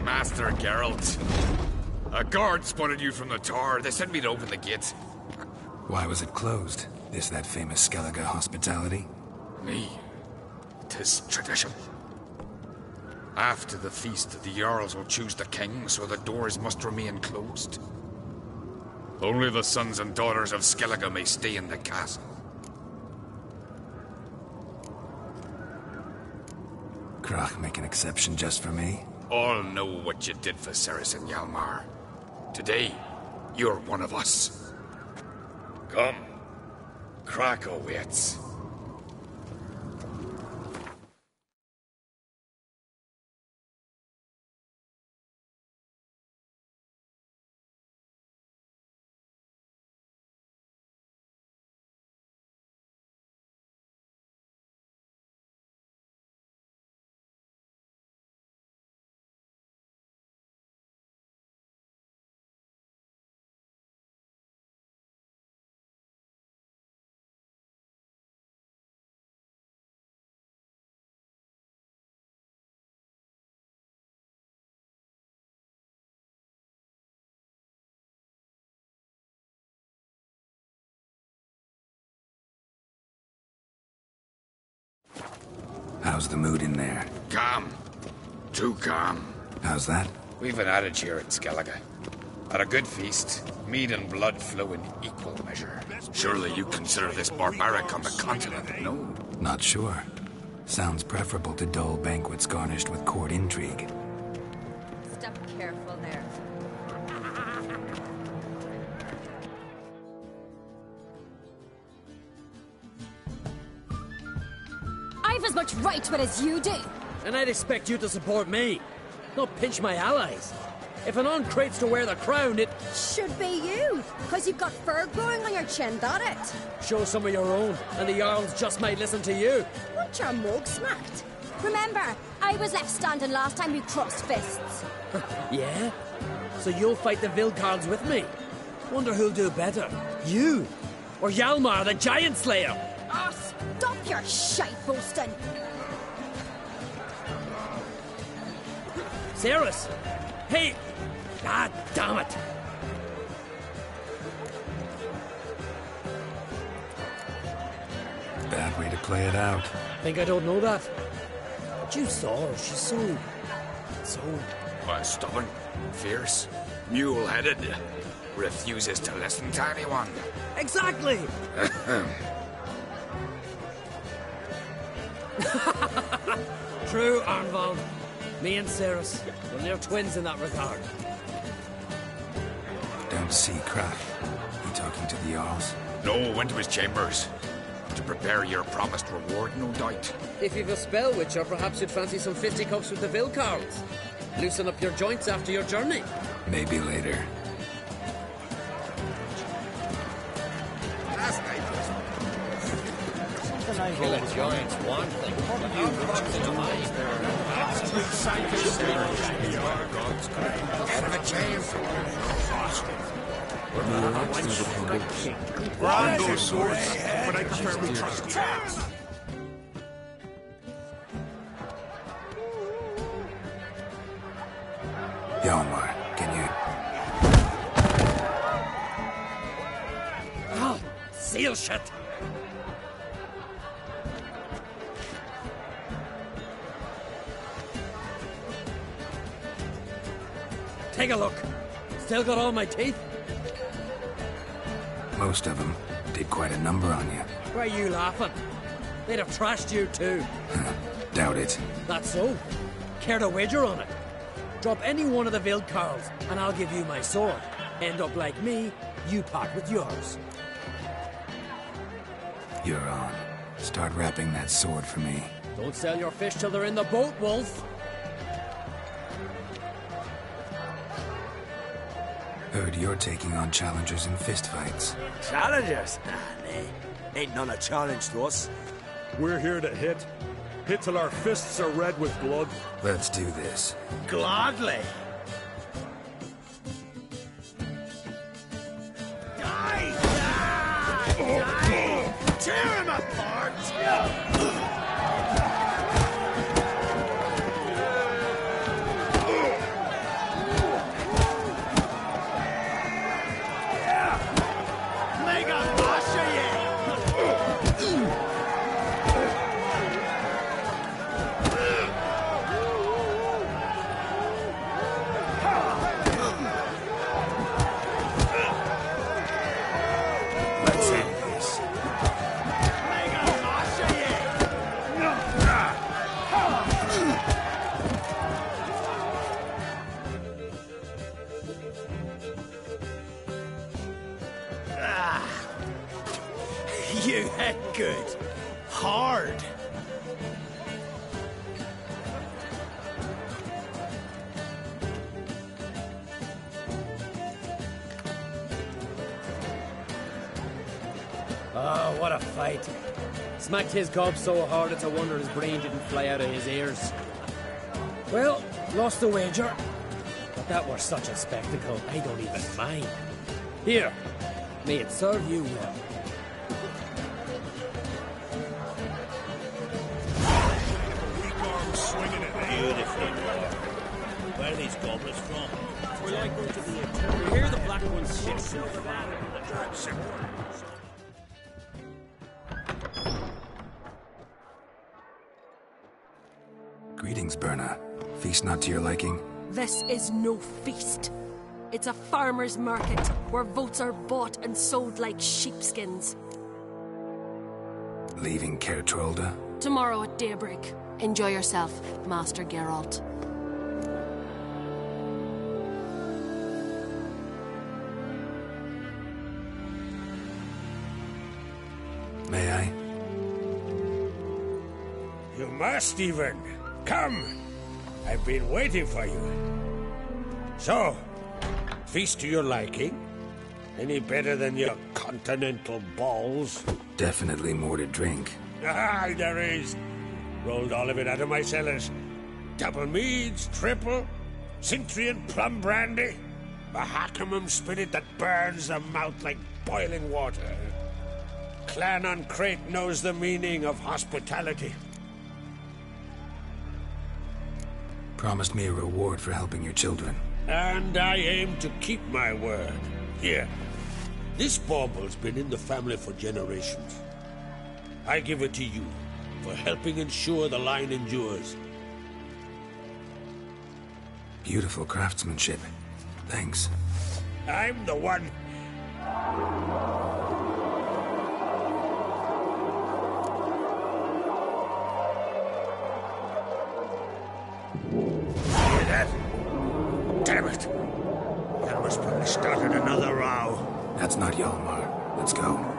Master Geralt. A guard spotted you from the tower. They sent me to open the gate. Why was it closed? Is that famous Skellige hospitality? Me. 'Tis tradition. After the feast, the Jarls will choose the king, so the doors must remain closed. Only the sons and daughters of Skellige may stay in the castle. Crach make an exception just for me? All know what you did for Saracen Hjalmar. Today, you're one of us. Come. Crach awaits. How's the mood in there? Calm. Too calm. How's that? We've an adage here at Skellige. At a good feast, mead and blood flow in equal measure. Surely you consider this barbaric on the continent, no? Not sure. Sounds preferable to dull banquets garnished with court intrigue. Step careful there. I've as much right to it as you do. And I'd expect you to support me, not pinch my allies. If an on crates to wear the crown, it should be you, because you've got fur growing on your chin, that it? Show some of your own, and the Jarls just might listen to you. Want your mug smacked? Remember, I was left standing last time we crossed fists. Yeah? So you'll fight the Vilcards with me? Wonder who'll do better, you or Hjalmar the Giant Slayer? Oh, stop your shite boasting! Cerys! Hey! God damn it! Bad way to play it out. Think I don't know that? But you saw her. She's so... Stubborn, fierce, mule-headed, refuses to listen to anyone. Exactly! True, Arnvald. Me and Ceres, well, they're twins in that regard. Don't see Crack. He talking to the Jarls? No, went to his chambers. To prepare your promised reward, no doubt. If you've a spell, Witcher, perhaps you'd fancy some fisticuffs with the Vilcarls. Loosen up your joints after your journey. Maybe later. Killing giants, one thing. You rocks in a mine. Head of a champ. Brando swords, but I prefer we trust you. Hjalmar, can you... Oh, seal shut! Take a look. Still got all my teeth? Most of them did quite a number on you. Why are you laughing? They'd have trashed you too. Doubt it. That's so. Care to wager on it? Drop any one of the Vilcarls, and I'll give you my sword. End up like me, you part with yours. You're on. Start wrapping that sword for me. Don't sell your fish till they're in the boat, Wolf. Heard you're taking on challengers in fistfights. Challengers? Nah, ain't none a challenge to us. We're here to hit. Hit till our fists are red with blood. Let's do this. Gladly. Die! Die! Tear him apart! You hit good. Hard. Oh, what a fight. Smacked his gob so hard it's a wonder his brain didn't fly out of his ears. Well, lost the wager. But that were such a spectacle, I don't even mind. Here, may it serve you well. Beautifully. Where are these goblets from? We're like going to the Eternal. We hear the Black One's ship so far. Greetings, Berna. Feast not to your liking? This is no feast. It's a farmer's market where votes are bought and sold like sheepskins. Leaving Caer Trolda? Tomorrow at daybreak. Enjoy yourself, Master Geralt. May I? You must even. Come. I've been waiting for you. So, feast to your liking? Any better than your continental balls? Definitely more to drink. Ah, there is. Rolled all of it out of my cellars. Double meads, triple, Cintrian plum brandy, a Hackamum spirit that burns the mouth like boiling water. Clan on Crate knows the meaning of hospitality. Promised me a reward for helping your children. And I aim to keep my word. Here. This bauble's been in the family for generations. I give it to you for helping ensure the line endures. Beautiful craftsmanship. Thanks. I'm the one. Hear that? Damn it! That must probably started another row. That's not Hjalmar. Let's go.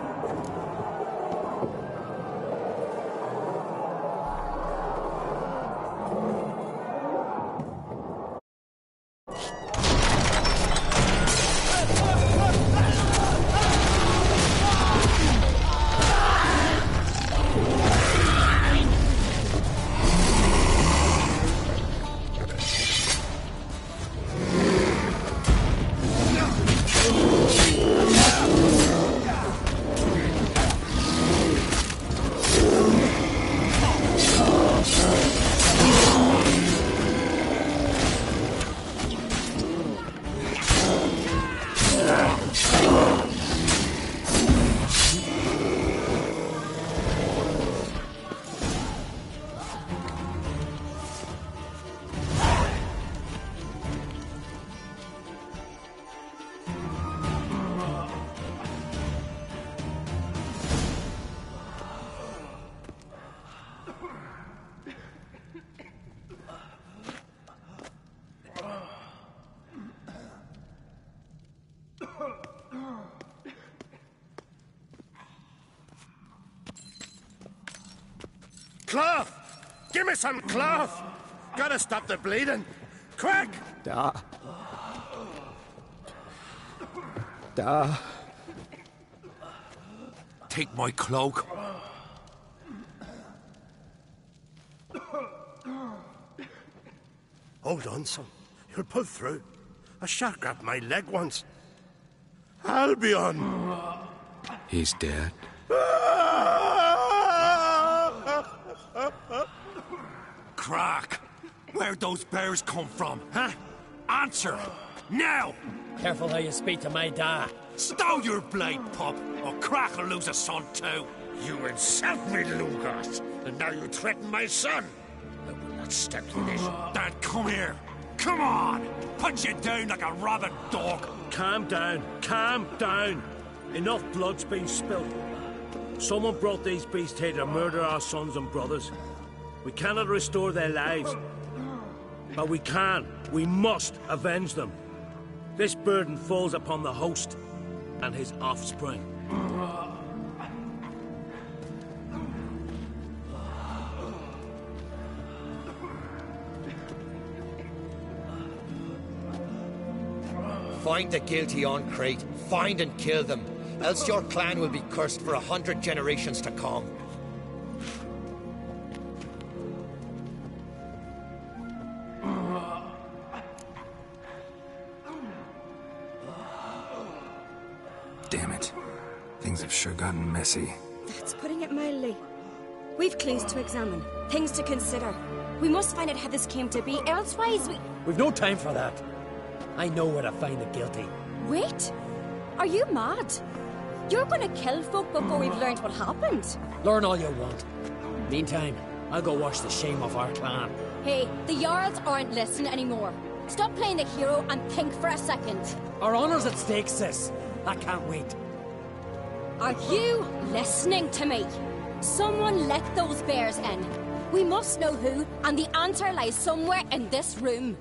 Cloth! Give me some cloth! Gotta stop the bleeding! Quick! Da. Take my cloak. Hold on, son. You'll pull through. A shark grabbed my leg once. Albion! He's dead. Crack! Where'd those bears come from, huh? Answer! Now! Careful how you speak to my dad. Stow your blade, pup, or Crack will lose a son too. You insult me, Lugos, and now you threaten my son. I will not step to this. Dad, come here. Come on! Punch you down like a rabid dog. Calm down. Calm down. Enough blood's been spilt. Someone brought these beasts here to murder our sons and brothers. We cannot restore their lives. But we can. We must avenge them. This burden falls upon the host and his offspring. Find the guilty on Crate. Find and kill them. Else your clan will be cursed for 100 generations to come. Damn it. Things have sure gotten messy. That's putting it mildly. We've clues to examine, things to consider. We must find out how this came to be, elsewise We've no time for that. I know where to find the guilty. Wait! Are you mad? You're gonna kill folk before we've learned what happened. Learn all you want. Meantime, I'll go wash the shame off our clan. Hey, the Jarls aren't listening anymore. Stop playing the hero and think for a second. Our honor's at stake, sis. I can't wait. Are you listening to me? Someone let those bears in. We must know who, and the answer lies somewhere in this room.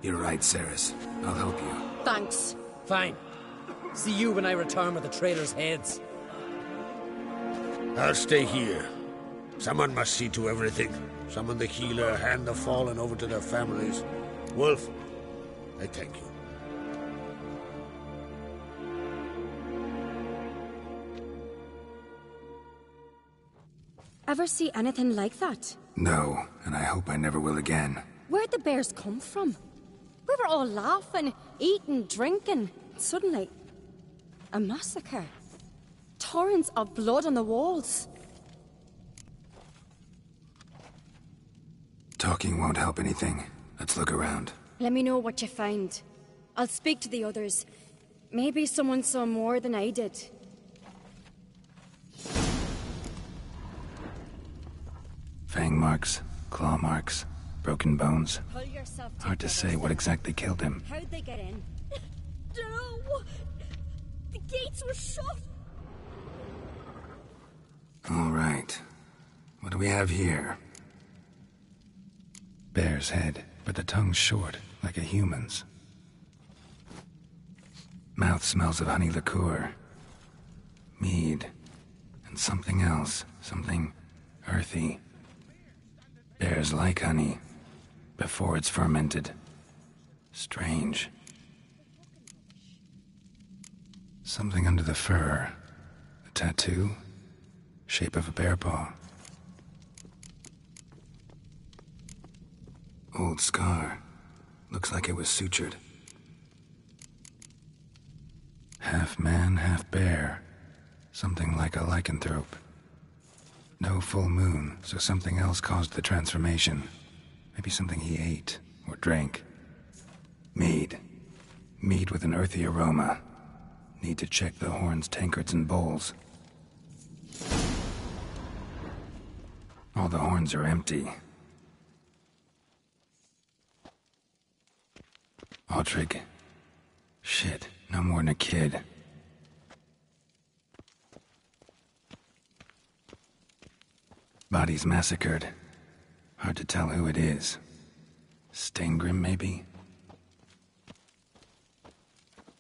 You're right, Cerys. I'll help you. Thanks. Fine. See you when I return with the traitors' heads. I'll stay here. Someone must see to everything. Summon the healer, hand the fallen over to their families. Wolf, I thank you. Ever see anything like that? No, and I hope I never will again. Where'd the bears come from? We were all laughing, eating, drinking. Suddenly, a massacre. Torrents of blood on the walls. Talking won't help anything. Let's look around. Let me know what you find. I'll speak to the others. Maybe someone saw more than I did. Fang marks, claw marks, broken bones. Pull yourself Hard to say what exactly killed him. How'd they get in? No! The gates were shut! All right. What do we have here? Bear's head, but the tongue's short, like a human's. Mouth smells of honey liqueur. Mead. And something else. Something earthy. Bears like honey. Before it's fermented. Strange. Something under the fur. A tattoo? Shape of a bear paw. Old scar. Looks like it was sutured. Half man, half bear. Something like a lycanthrope. No full moon, so something else caused the transformation. Maybe something he ate or drank. Mead. Mead with an earthy aroma. Need to check the horns, tankards, and bowls. All the horns are empty. Autrig. Shit, no more than a kid. Bodies massacred. Hard to tell who it is. Steingrim, maybe?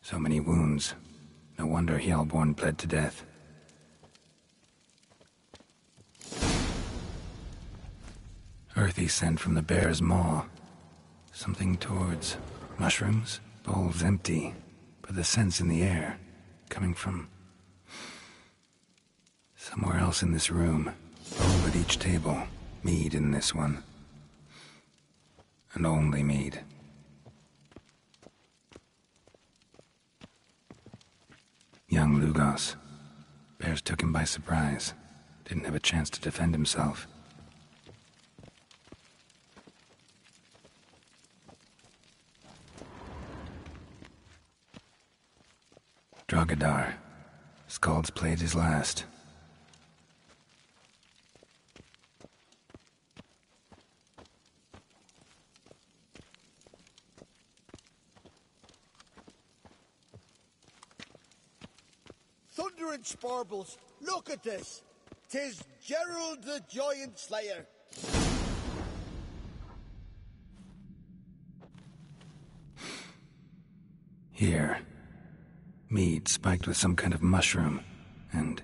So many wounds. No wonder Hjalborn bled to death. Earthy scent from the bear's maw. Something towards mushrooms? Bowls empty, but the scent's in the air. Coming from somewhere else in this room. Bowl at each table. Mead in this one. And only mead. Young Lugos. Bears took him by surprise. Didn't have a chance to defend himself. Drogadar. Skald's played his last. Thunder and Sparbles, look at this! 'Tis Gerald the Giant Slayer. Here. Mead spiked with some kind of mushroom. And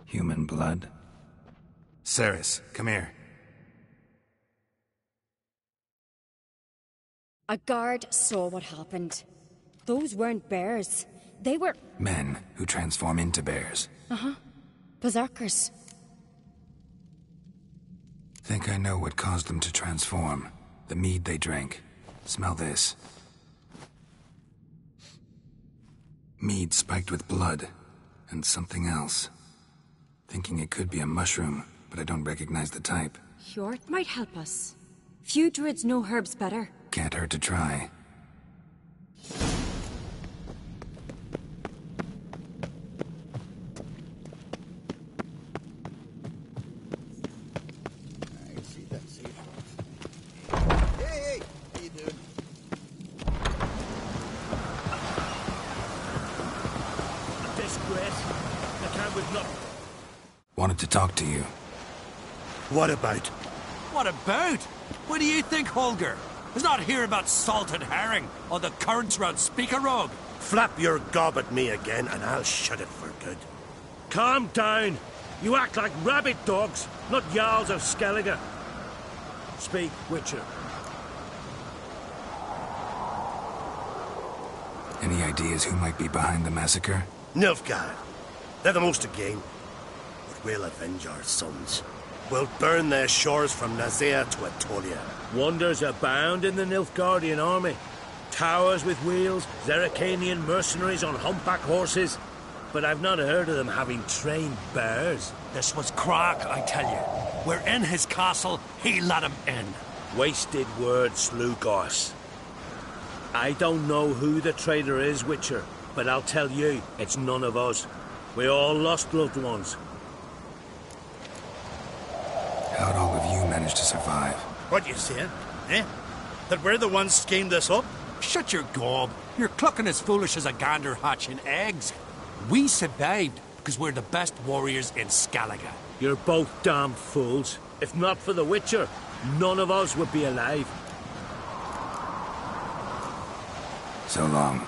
human blood. Cerys, come here. A guard saw what happened. Those weren't bears. They were... Men who transform into bears. Uh-huh. Berserkers. Think I know what caused them to transform. The mead they drank. Smell this. Mead spiked with blood. And something else. Thinking it could be a mushroom, but I don't recognize the type. Hjort might help us. Few druids know herbs better. Can't hurt to try. Hey, how you doing? Disgrace. I can't with nothing. Wanted to talk to you. What about? What about? What do you think, Holger? Is not here about salted herring or the currents round Speakerog. Flap your gob at me again and I'll shut it for good. Calm down. You act like rabbit dogs, not Jarls of Skellige. Speak, Witcher. Any ideas who might be behind the massacre? Nilfgaard. They're the most to gain. But we'll avenge our sons. We'll burn their shores from Nazea to Atolia. Wonders abound in the Nilfgaardian army. Towers with wheels, Zerrikanian mercenaries on humpback horses. But I've not heard of them having trained bears. This was Crach, I tell you. We're in his castle, he let him in. Wasted words, Lugos. I don't know who the traitor is, Witcher, but I'll tell you, it's none of us. We all lost loved ones. How'd all of you manage to survive? What you saying? Eh? That we're the ones schemed this up? Shut your gob. You're clucking as foolish as a gander hatching eggs. We survived because we're the best warriors in Skellige. You're both damn fools. If not for the Witcher, none of us would be alive. So long.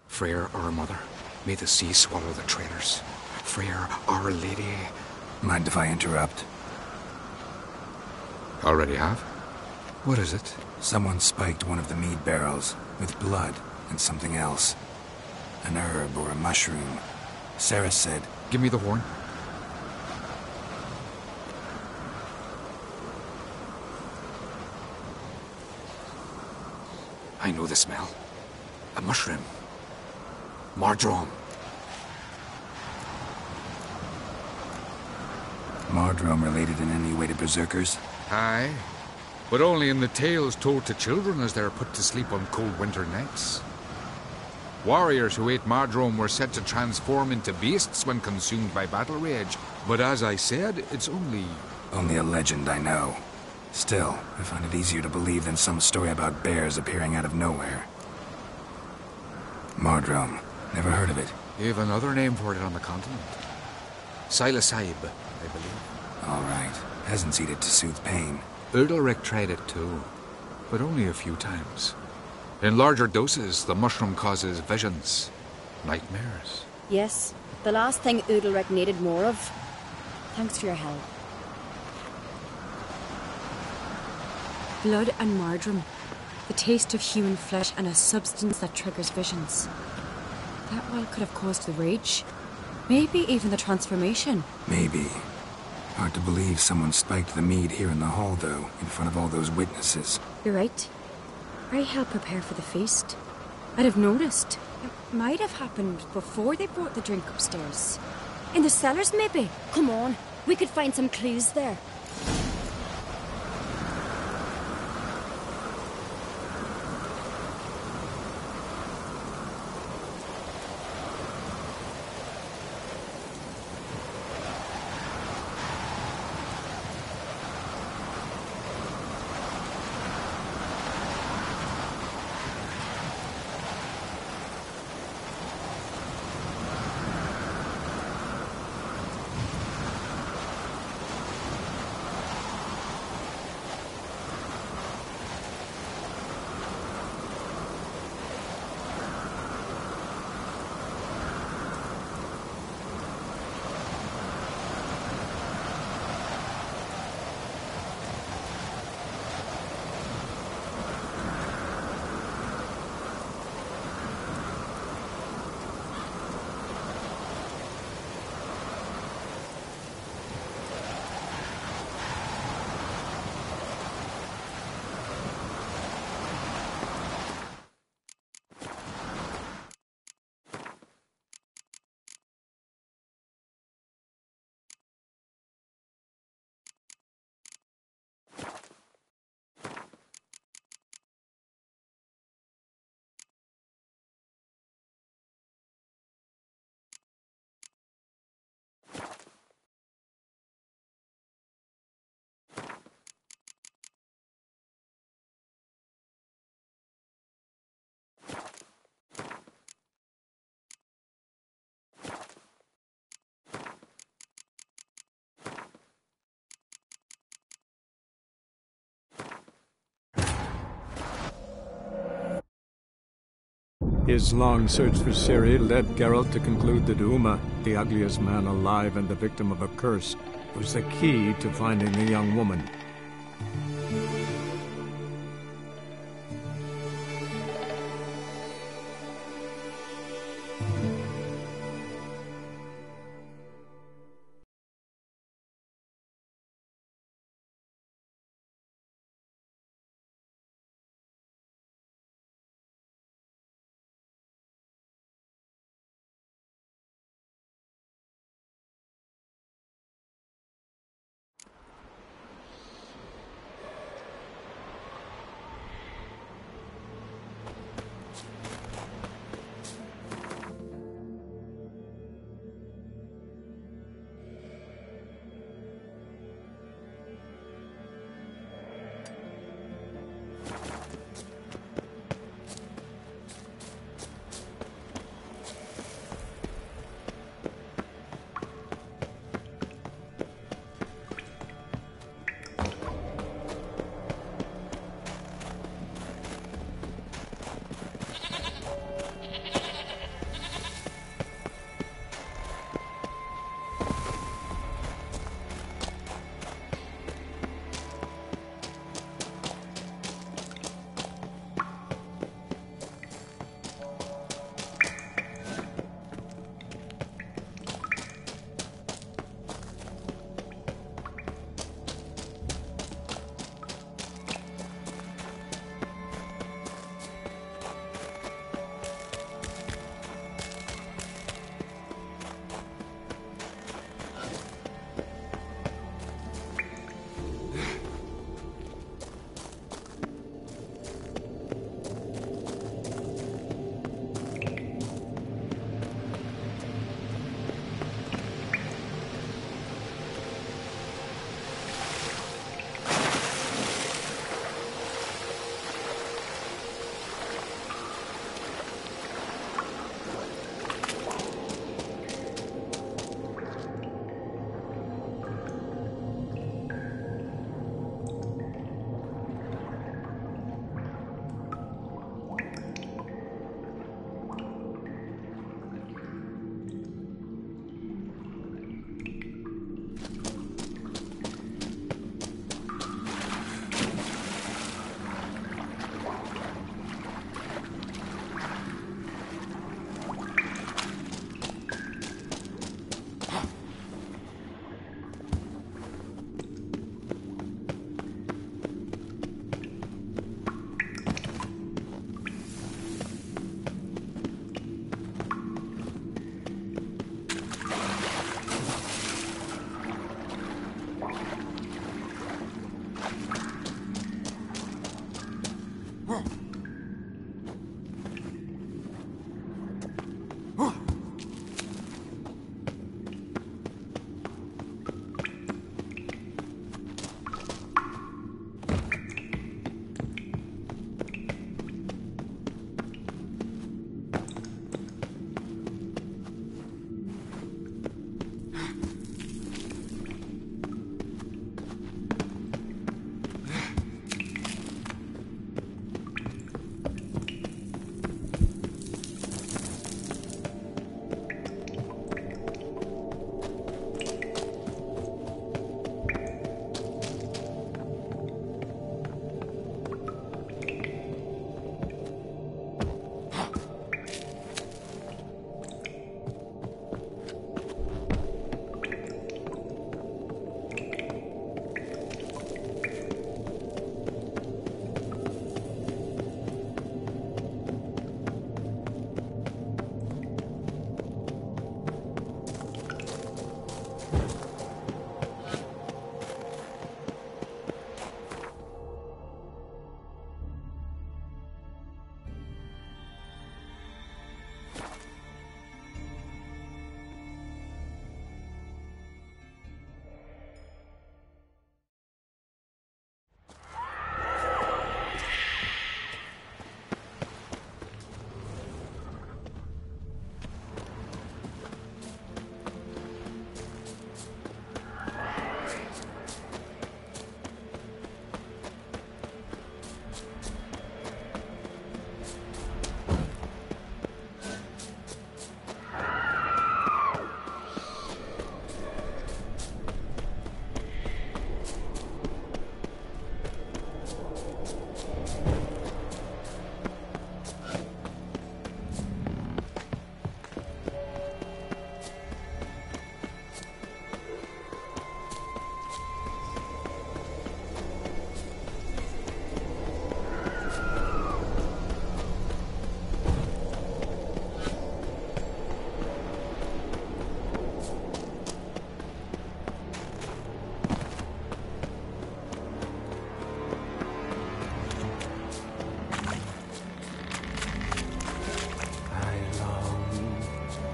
Freyr, our mother, may the sea swallow the traitors. Freyr, our lady. Mind if I interrupt? Already have? What is it? Someone spiked one of the mead barrels with blood and something else. An herb or a mushroom. Sarah said... Give me the horn. I know the smell. A mushroom. Mardrome. Mardrome related in any way to berserkers? Aye, but only in the tales told to children as they're put to sleep on cold winter nights. Warriors who ate Mardrome were said to transform into beasts when consumed by battle rage, but as I said, it's only... Only a legend, I know. Still, I find it easier to believe than some story about bears appearing out of nowhere. Mardrome. Never heard of it. You have another name for it on the continent. Silasaib, I believe. All right. Peasants eat it to soothe pain. Udalric tried it too, but only a few times. In larger doses, the mushroom causes visions, nightmares. Yes, the last thing Udalric needed more of. Thanks for your help. Blood and Mardrome. The taste of human flesh and a substance that triggers visions. That well could have caused the rage. Maybe even the transformation. Maybe. Hard to believe someone spiked the mead here in the hall, though, in front of all those witnesses. You're right. Ray helped prepare for the feast. I'd have noticed. It might have happened before they brought the drink upstairs. In the cellars, maybe. Come on, we could find some clues there. His long search for Ciri led Geralt to conclude that Uma, the ugliest man alive and the victim of a curse, was the key to finding the young woman.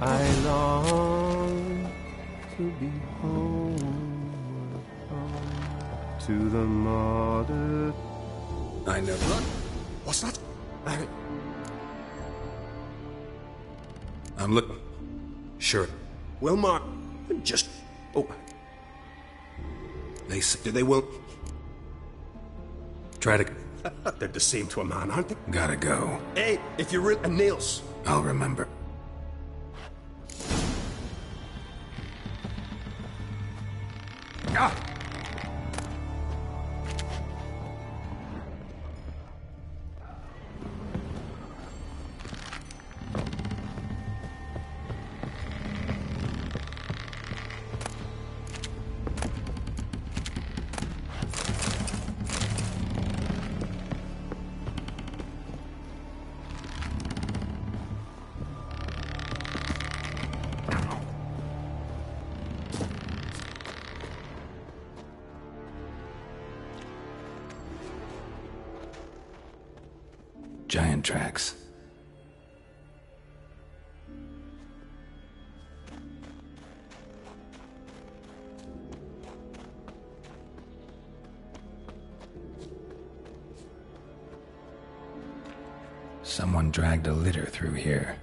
I long to be home, to the mother. I never. What's that? I'm looking. Sure. Well, Mark, just. Oh. They said they will. Try to. They're the same to a man, aren't they? Gotta go. Hey, if you're and Nils. I'll remember. Ah! Giant tracks. Someone dragged a litter through here.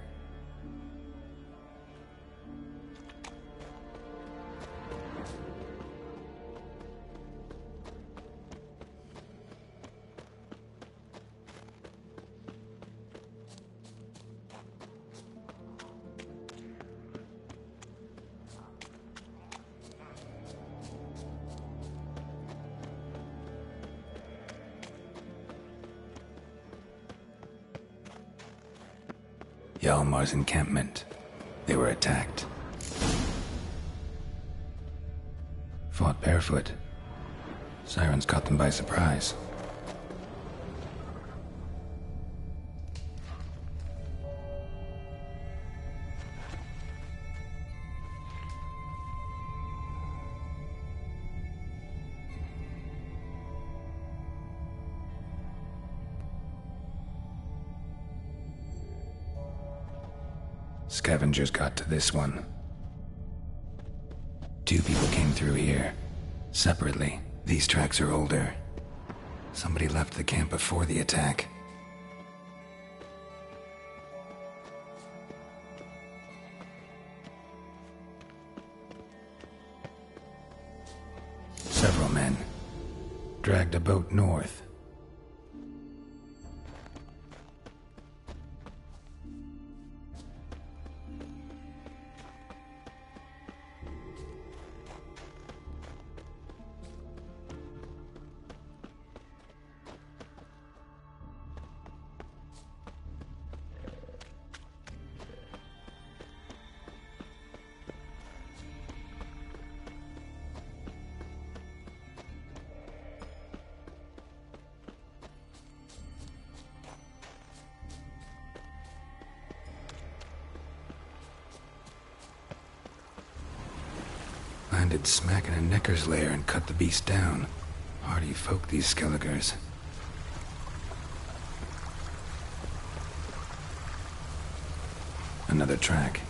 Hjalmar's encampment. They were attacked. Fought barefoot. Sirens caught them by surprise. Scavengers got to this one. 2 people came through here, separately. These tracks are older. Somebody left the camp before the attack. Several men dragged a boat north. Landed smack in a necker's lair and cut the beast down. Hardy folk, these Skelligers. Another track.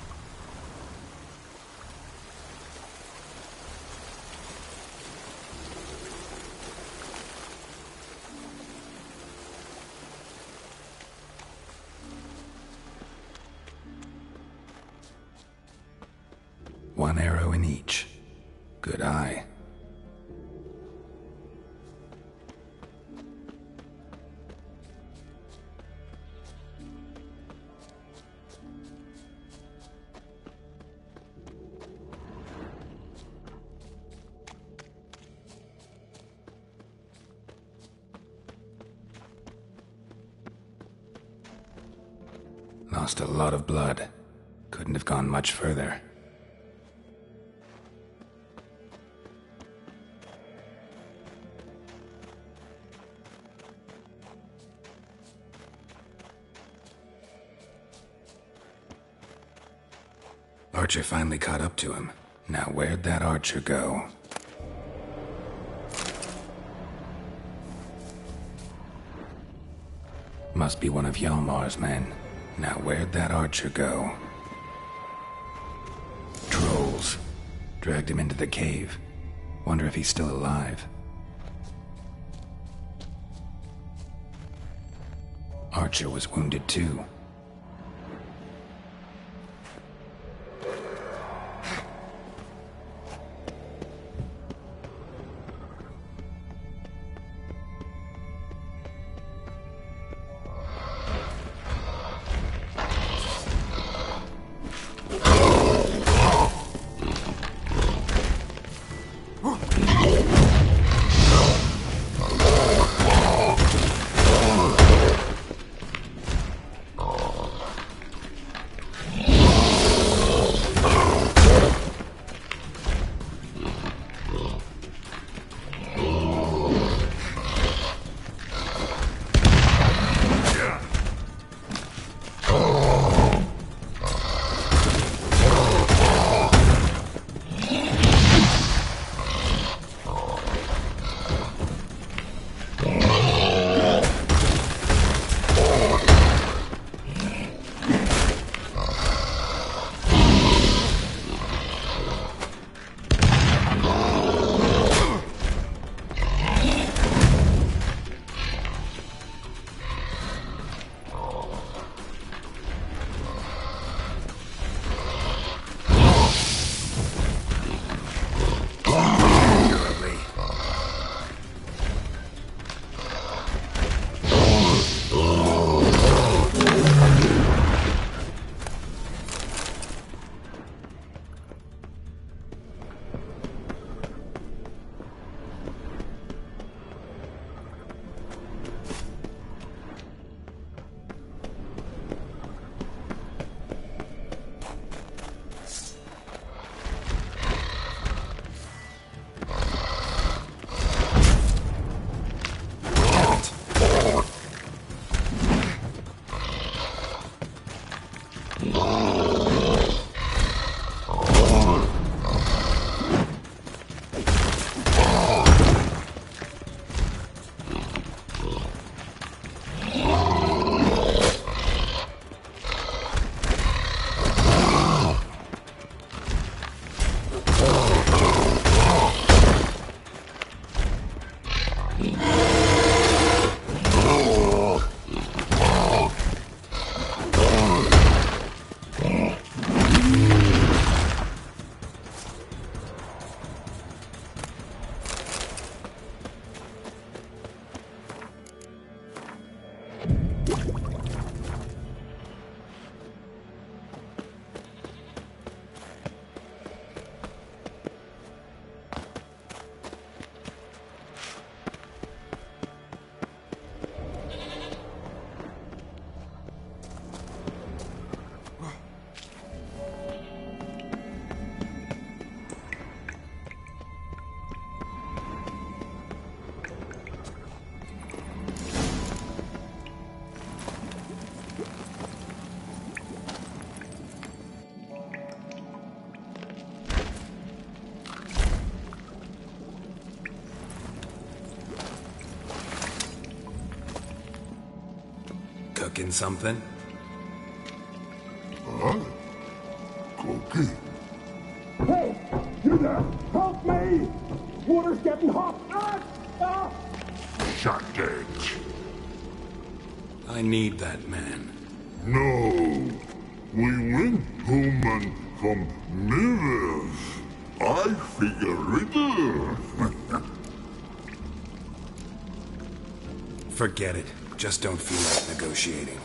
One arrow in each. Good eye. Lost a lot of blood. Couldn't have gone much further. Archer finally caught up to him. Now where'd that archer go? Must be one of Hjalmar's men. Now where'd that archer go? Trolls. Dragged him into the cave. Wonder if he's still alive. Archer was wounded too. cooking something? Huh? Cookie? Hey! You there! Help me! Water's getting hot! Shut it. I need that man. No. We went home and from mirrors. I figure it. Forget it. Just don't feel like negotiating.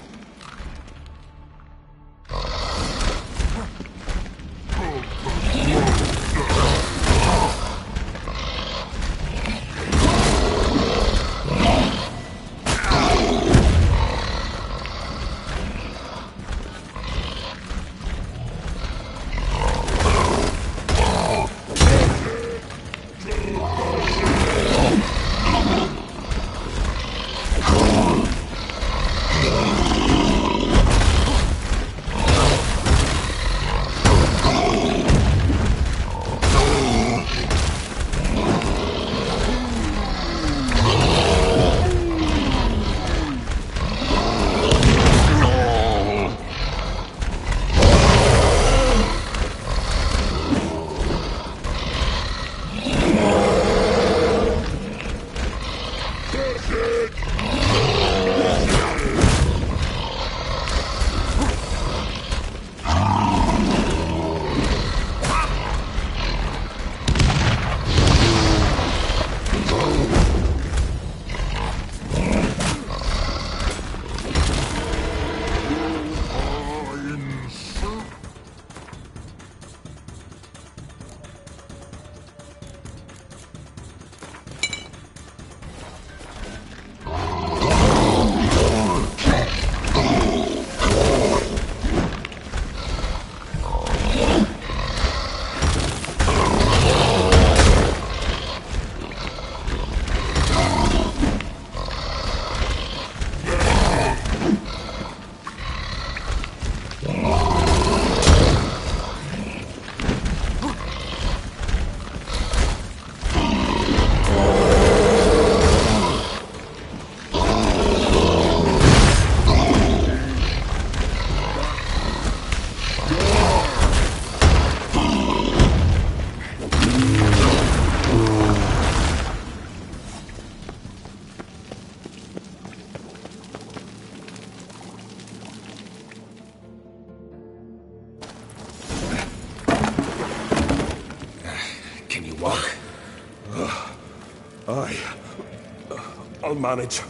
I'll manage.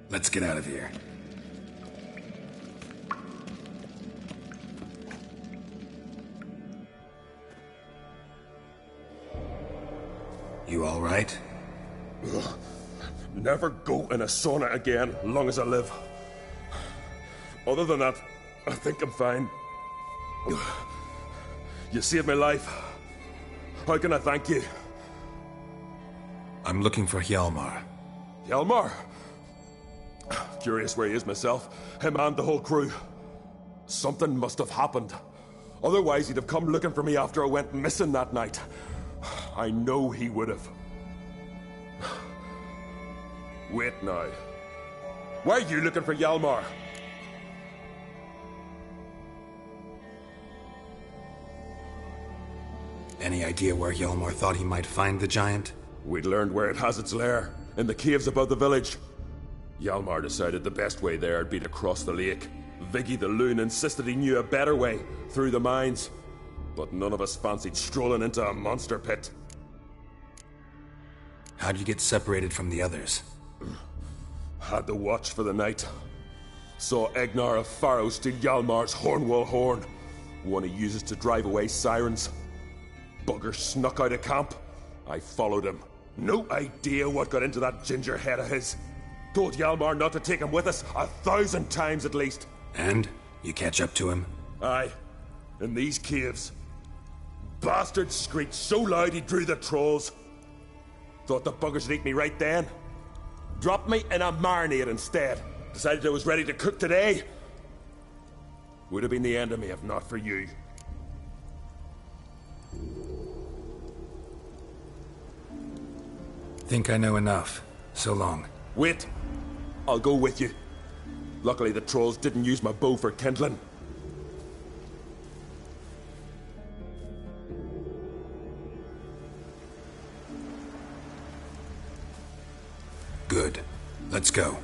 Let's get out of here. You all right? Never go in a sauna again, long as I live. Other than that, I think I'm fine. You saved my life. How can I thank you? I'm looking for Hjalmar. Hjalmar? Curious where he is myself. Him and the whole crew. Something must have happened. Otherwise, he'd have come looking for me after I went missing that night. I know he would have. Wait now. Why are you looking for Hjalmar? Any idea where Hjalmar thought he might find the giant? We'd learned where it has its lair, in the caves above the village. Hjalmar decided the best way there would be to cross the lake. Viggy the Loon insisted he knew a better way, through the mines. But none of us fancied strolling into a monster pit. How'd you get separated from the others? Had to watch for the night. Saw Egnar of Pharaoh steal Hjalmar's Hornwall horn, one he uses to drive away sirens. Bugger snuck out of camp. I followed him. No idea what got into that ginger head of his. Told Hjalmar not to take him with us 1,000 times at least. And? You catch up to him? Aye. In these caves. Bastard screeched so loud he drew the trolls. Thought the buggers would eat me right then. Dropped me in a marinade instead. Decided I was ready to cook today. Would have been the end of me if not for you. Think I know enough. So long. Wait. I'll go with you. Luckily the trolls didn't use my bow for kindling. Good. Let's go.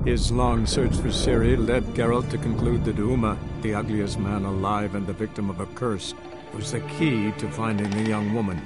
His long search for Ciri led Geralt to conclude that Uma, the ugliest man alive and the victim of a curse, was the key to finding the young woman.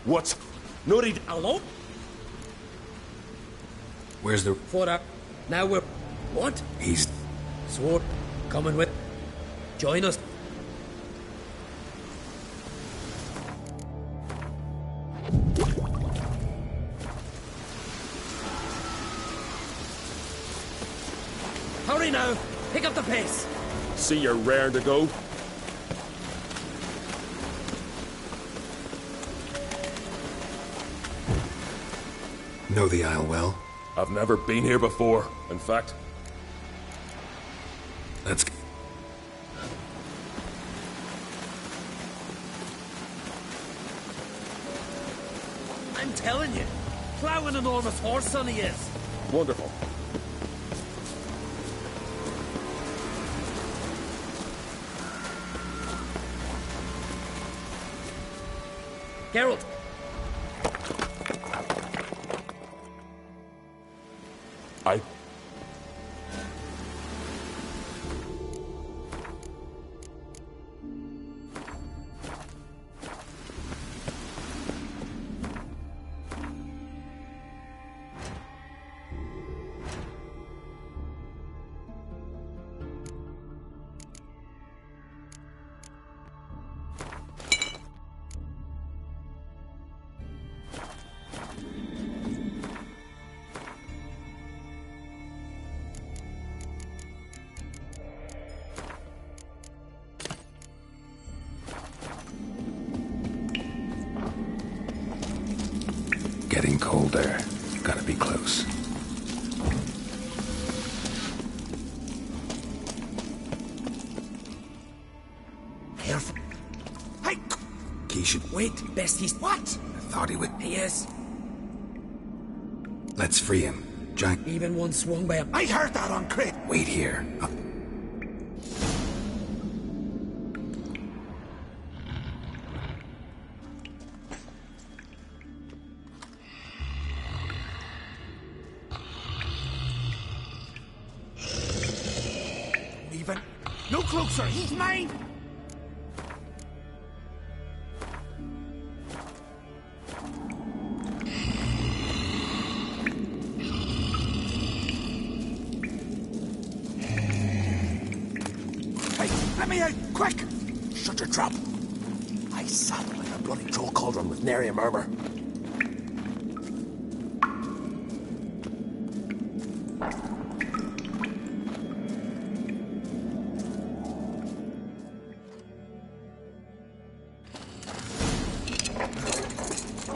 What? No need. Hello? Where's the... For that. Now we're... What? He's... Sword. Coming with... Join us. Hurry now! Pick up the pace! See you're raring to go. Know the Isle well? I've never been here before. In fact... Let's... I'm telling you, plough an enormous horse son he is. Wonderful. Geralt. I... Getting colder. Gotta be close. Careful. Hey! He should... Wait, best he's... What? I thought he would... He is. Let's free him. Giant... Even one swung by him. I heard that on Crate. Wait here. Even. No closer, he's mine! Hey, let me out, quick! Shut your trap. I sat like a bloody troll cauldron with nary a murmur.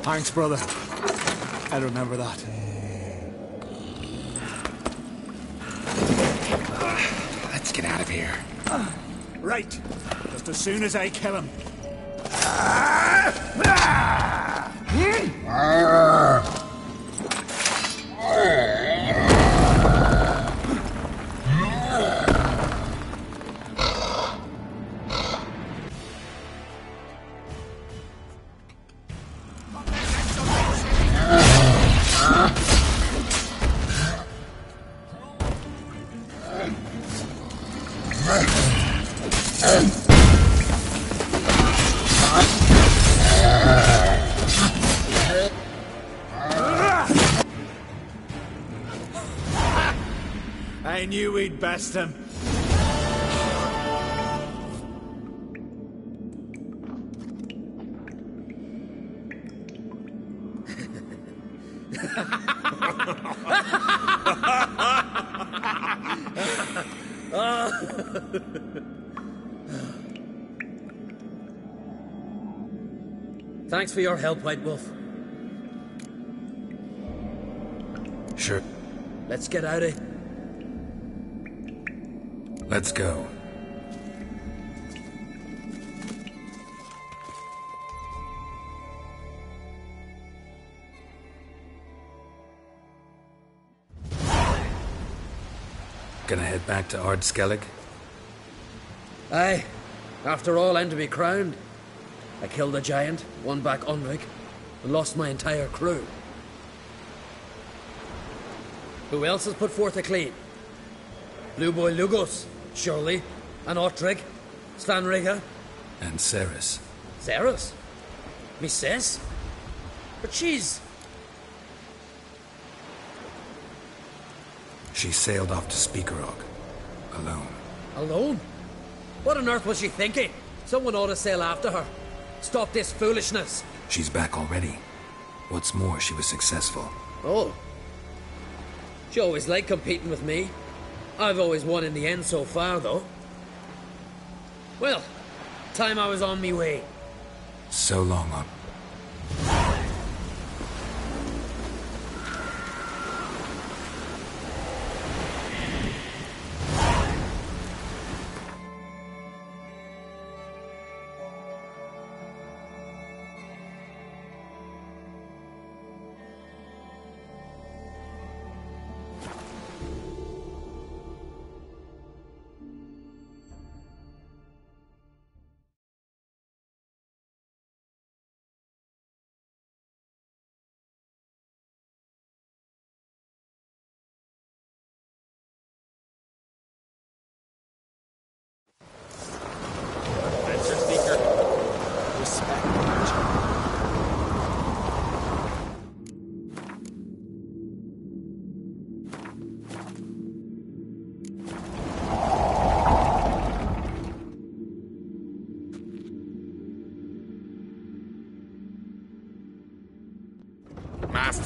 Thanks, brother. I remember that. Let's get out of here. Right. Just as soon as I kill him. I knew we'd best him. Thanks for your help, White Wolf. Sure. Let's get out of... Let's go. Gonna head back to Ard Skellig? Aye. After all, I'm to be crowned. I killed a giant, won back Unrig, and lost my entire crew. Who else has put forth a claim? Blue Boy Lugos, surely, and Ottrig, Svanriga. And Ceres. Ceres? Me says? But she's... She sailed off to Speakerog. Alone. Alone? What on earth was she thinking? Someone ought to sail after her. Stop this foolishness. She's back already. What's more, she was successful. Oh. She always liked competing with me. I've always won in the end so far, though. Well, time I was on me way. So long on.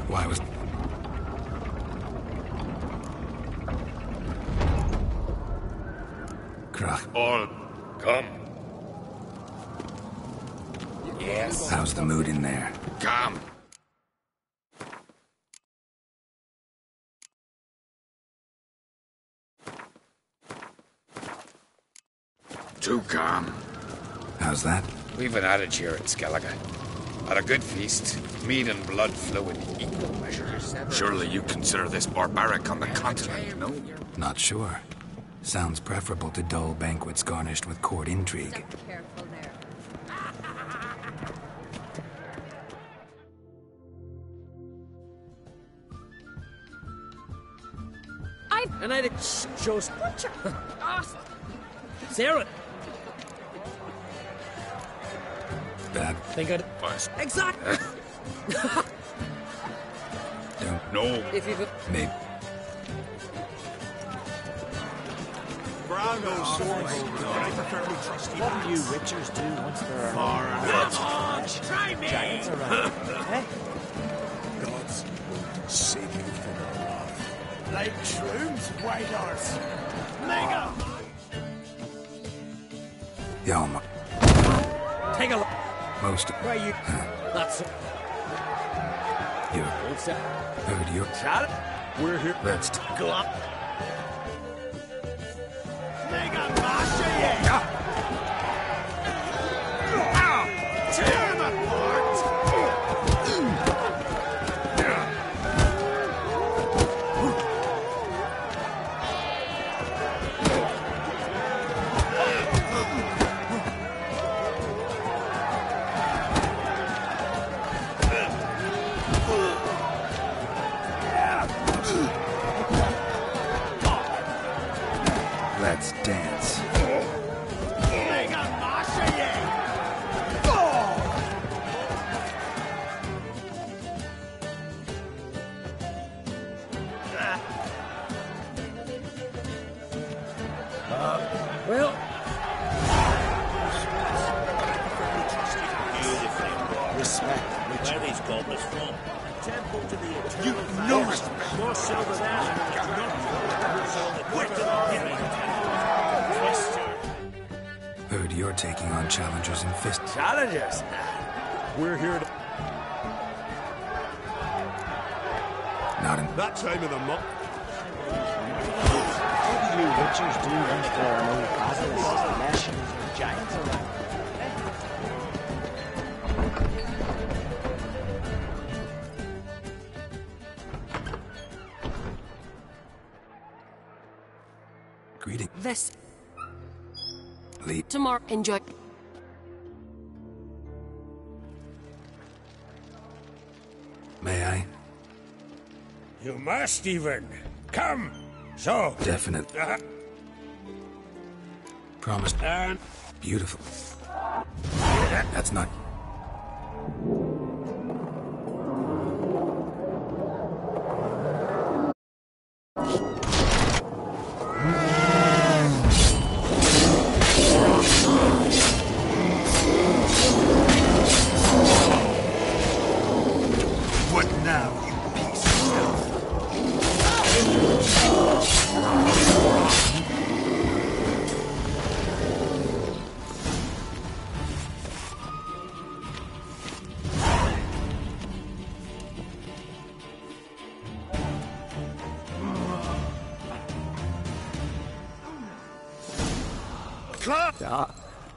Why was... Krach. All come. Yes. How's the mood in there? Come. Too calm. How's that? We've an adage here at Skellige. At a good feast, meat and blood flow in equal measure. Surely you consider this barbaric on the continent, no? Not sure. Sounds preferable to dull banquets garnished with court intrigue. And I'd shows... Sarah! Bad. Think I'd... Exactly! Don't... No. If you've... Maybe. Brown swords. I prefer to trust you. What do you witchers do once there are... Far out. Try me! Giants around. Eh? Gods will save you from our wrath. Like shrooms, white arse. Mega! Yalma. Take a look. Most of... Where you... That's... You... Heard you... Shot it. We're here. Let's... Go up. Mega Masha, yeah! Tear them apart! Let's dance. Mega Masha, yeah! Well... Respect. Where are these goblets from? A temple to the eternal fire. More silver Heard you're taking on challengers in fist. Challengers? We're here to... Not in that time of the month. What do you witchers do once there are no basilisks, flesh, and giants around? Greeting. This. Lee. Tomorrow. Enjoy. May I? You must even. Come. So. Definite. Promised. And. Beautiful. That's not.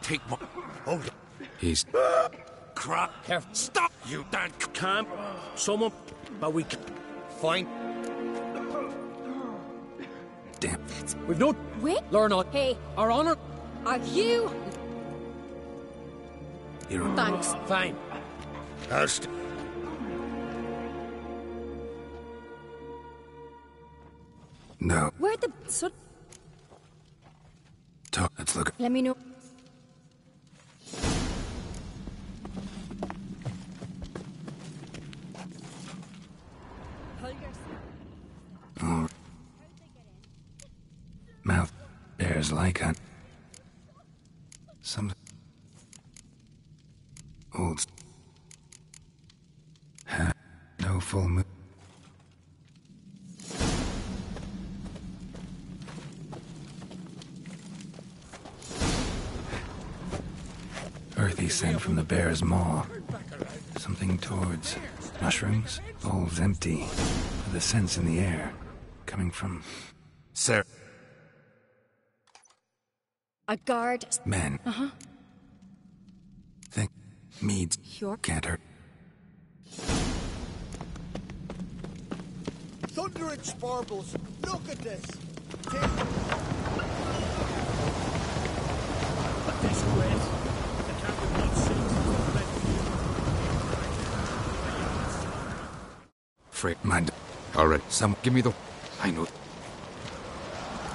Take my... Hold it. He's... Crap. Stop, you damn... Camp. Someone... But we can... Fine. Damn. We've no... Wait. Lorna. Hey. Our honor... Are you... You're... Thanks. Fine. No. Where the... So... Talk. Let's look. Let me know. Oh. Mouth. Bears like it. Some... Old... No full moon. Earthy scent from the bear's maw. Something towards mushrooms. Bowls empty. With the scents in the air. Coming from... Sarah. A guard. Men. Uh-huh. Think Meads can't hurt. Thunder and Sparbles, look at this. Freight mind. Alright. Some give me the... I know.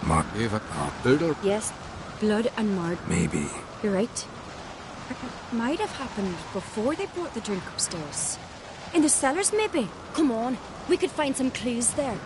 Mark. Eva. Builder. Yes. Blood and mud. Maybe. You're right. It might have happened before they brought the drink upstairs. In the cellars, maybe. Come on. We could find some clues there.